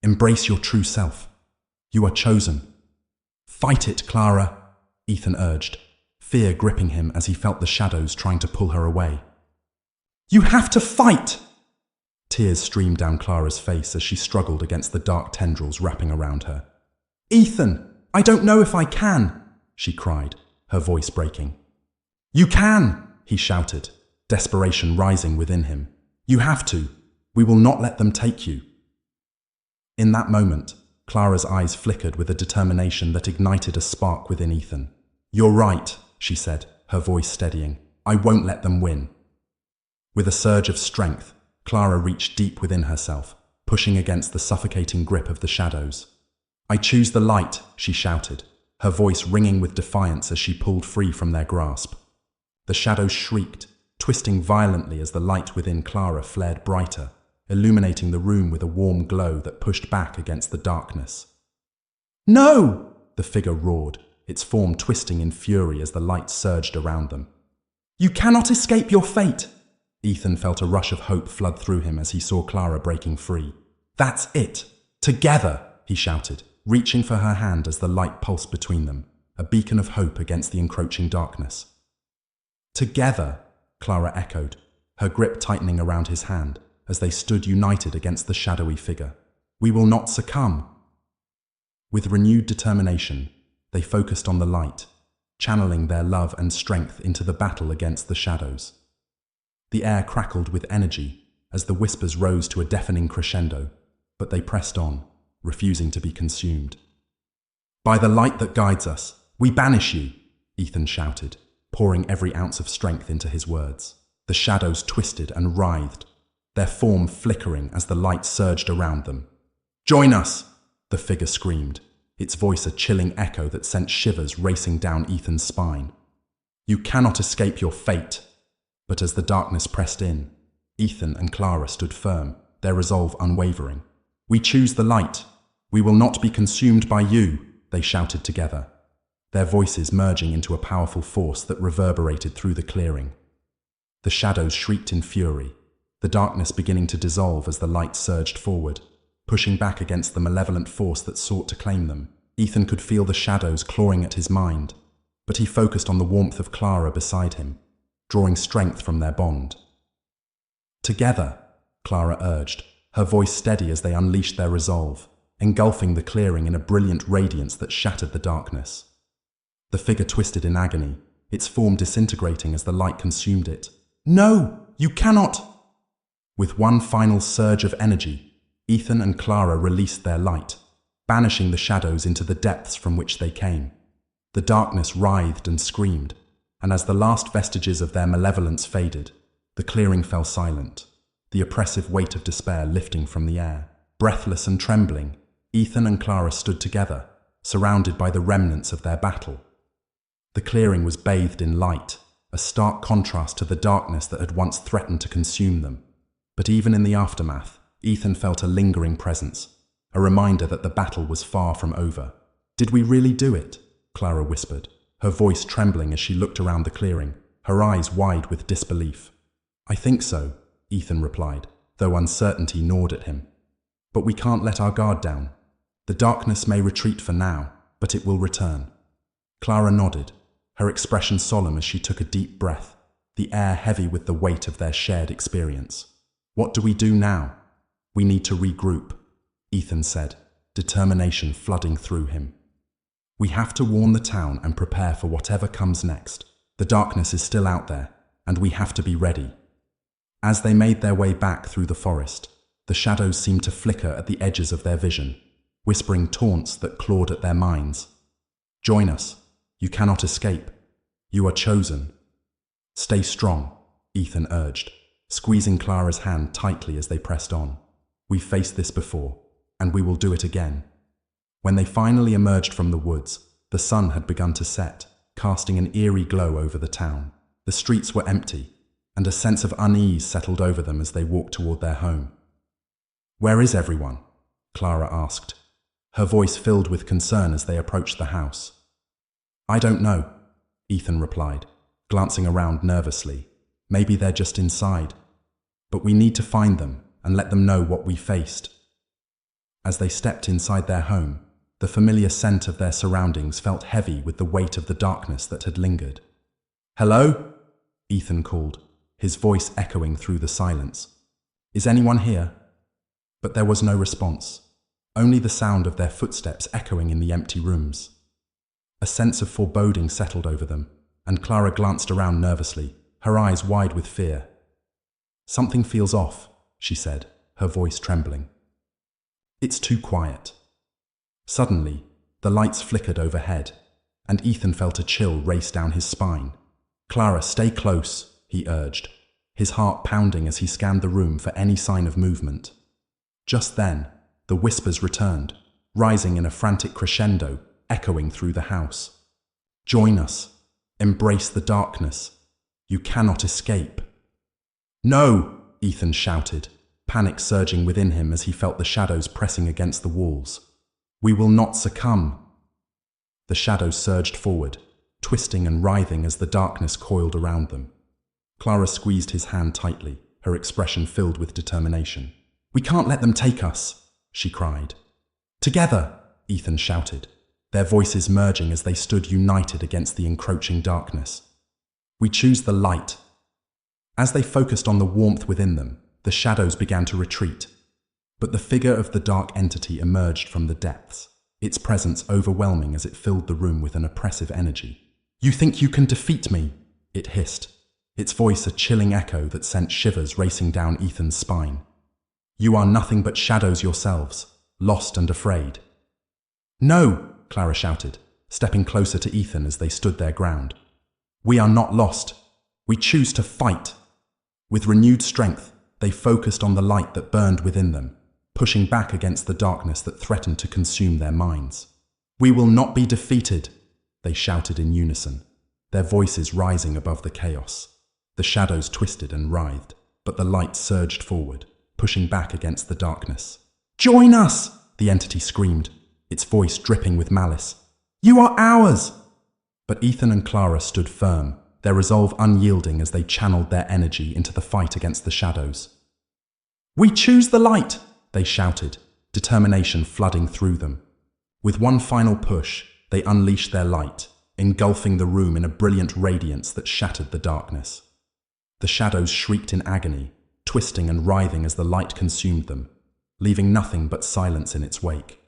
Speaker 1: "Embrace your true self. You are chosen." "Fight it, Clara," Ethan urged, fear gripping him as he felt the shadows trying to pull her away. "You have to fight!" Tears streamed down Clara's face as she struggled against the dark tendrils wrapping around her. "Ethan, I don't know if I can," she cried, her voice breaking. "You can!" he shouted, desperation rising within him. "You have to. We will not let them take you." In that moment, Clara's eyes flickered with a determination that ignited a spark within Ethan. "You're right," she said, her voice steadying. I won't let them win. With a surge of strength, Clara reached deep within herself, pushing against the suffocating grip of the shadows. I choose the light, she shouted, her voice ringing with defiance as she pulled free from their grasp. The shadows shrieked, twisting violently as the light within Clara flared brighter, illuminating the room with a warm glow that pushed back against the darkness. No! The figure roared, its form twisting in fury as the light surged around them. You cannot escape your fate! Ethan felt a rush of hope flood through him as he saw Clara breaking free. That's it! Together! He shouted, reaching for her hand as the light pulsed between them, a beacon of hope against the encroaching darkness. Together! Clara echoed, her grip tightening around his hand as they stood united against the shadowy figure. We will not succumb! With renewed determination, they focused on the light, channeling their love and strength into the battle against the shadows. The air crackled with energy as the whispers rose to a deafening crescendo, but they pressed on, refusing to be consumed. By the light that guides us, we banish you, Ethan shouted, pouring every ounce of strength into his words. The shadows twisted and writhed, their form flickering as the light surged around them. Join us, the figure screamed, its voice a chilling echo that sent shivers racing down Ethan's spine. You cannot escape your fate. But as the darkness pressed in, Ethan and Clara stood firm, their resolve unwavering. We choose the light. We will not be consumed by you, they shouted together, their voices merging into a powerful force that reverberated through the clearing. The shadows shrieked in fury, the darkness beginning to dissolve as the light surged forward, pushing back against the malevolent force that sought to claim them. Ethan could feel the shadows clawing at his mind, but he focused on the warmth of Clara beside him, drawing strength from their bond. Together, Clara urged, her voice steady as they unleashed their resolve, engulfing the clearing in a brilliant radiance that shattered the darkness. The figure twisted in agony, its form disintegrating as the light consumed it. No, you cannot! With one final surge of energy, Ethan and Clara released their light, banishing the shadows into the depths from which they came. The darkness writhed and screamed, and as the last vestiges of their malevolence faded, the clearing fell silent, the oppressive weight of despair lifting from the air. Breathless and trembling, Ethan and Clara stood together, surrounded by the remnants of their battle. The clearing was bathed in light, a stark contrast to the darkness that had once threatened to consume them. But even in the aftermath, Ethan felt a lingering presence, a reminder that the battle was far from over. Did we really do it? Clara whispered, her voice trembling as she looked around the clearing, her eyes wide with disbelief. I think so, Ethan replied, though uncertainty gnawed at him. But we can't let our guard down. The darkness may retreat for now, but it will return. Clara nodded, her expression solemn as she took a deep breath, the air heavy with the weight of their shared experience. What do we do now? We need to regroup, Ethan said, determination flooding through him. We have to warn the town and prepare for whatever comes next. The darkness is still out there, and we have to be ready. As they made their way back through the forest, the shadows seemed to flicker at the edges of their vision, whispering taunts that clawed at their minds. Join us. You cannot escape. You are chosen. Stay strong, Ethan urged, squeezing Clara's hand tightly as they pressed on. We've faced this before, and we will do it again. When they finally emerged from the woods, the sun had begun to set, casting an eerie glow over the town. The streets were empty, and a sense of unease settled over them as they walked toward their home. Where is everyone? Clara asked, her voice filled with concern as they approached the house. I don't know, Ethan replied, glancing around nervously. Maybe they're just inside. But we need to find them and let them know what we faced. As they stepped inside their home, the familiar scent of their surroundings felt heavy with the weight of the darkness that had lingered. Hello? Ethan called, his voice echoing through the silence. Is anyone here? But there was no response, only the sound of their footsteps echoing in the empty rooms. A sense of foreboding settled over them, and Clara glanced around nervously, her eyes wide with fear. Something feels off, she said, her voice trembling. It's too quiet. Suddenly, the lights flickered overhead, and Ethan felt a chill race down his spine. "Clara, stay close," he urged, his heart pounding as he scanned the room for any sign of movement. Just then, the whispers returned, rising in a frantic crescendo, echoing through the house. "Join us. Embrace the darkness. You cannot escape." "No!" Ethan shouted, panic surging within him as he felt the shadows pressing against the walls. "We will not succumb." The shadows surged forward, twisting and writhing as the darkness coiled around them. Clara squeezed his hand tightly, her expression filled with determination. "We can't let them take us," she cried. "Together!" Ethan shouted, their voices merging as they stood united against the encroaching darkness. "We choose the light." As they focused on the warmth within them, the shadows began to retreat. But the figure of the dark entity emerged from the depths, its presence overwhelming as it filled the room with an oppressive energy. "You think you can defeat me?" it hissed, its voice a chilling echo that sent shivers racing down Ethan's spine. "You are nothing but shadows yourselves, lost and afraid." "No!" Clara shouted, stepping closer to Ethan as they stood their ground. "We are not lost. We choose to fight." With renewed strength, they focused on the light that burned within them, pushing back against the darkness that threatened to consume their minds. "We will not be defeated," they shouted in unison, their voices rising above the chaos. The shadows twisted and writhed, but the light surged forward, pushing back against the darkness. "Join us!" the entity screamed, its voice dripping with malice. "You are ours!" But Ethan and Clara stood firm, their resolve unyielding as they channeled their energy into the fight against the shadows. "We choose the light!" they shouted, determination flooding through them. With one final push, they unleashed their light, engulfing the room in a brilliant radiance that shattered the darkness. The shadows shrieked in agony, twisting and writhing as the light consumed them, leaving nothing but silence in its wake.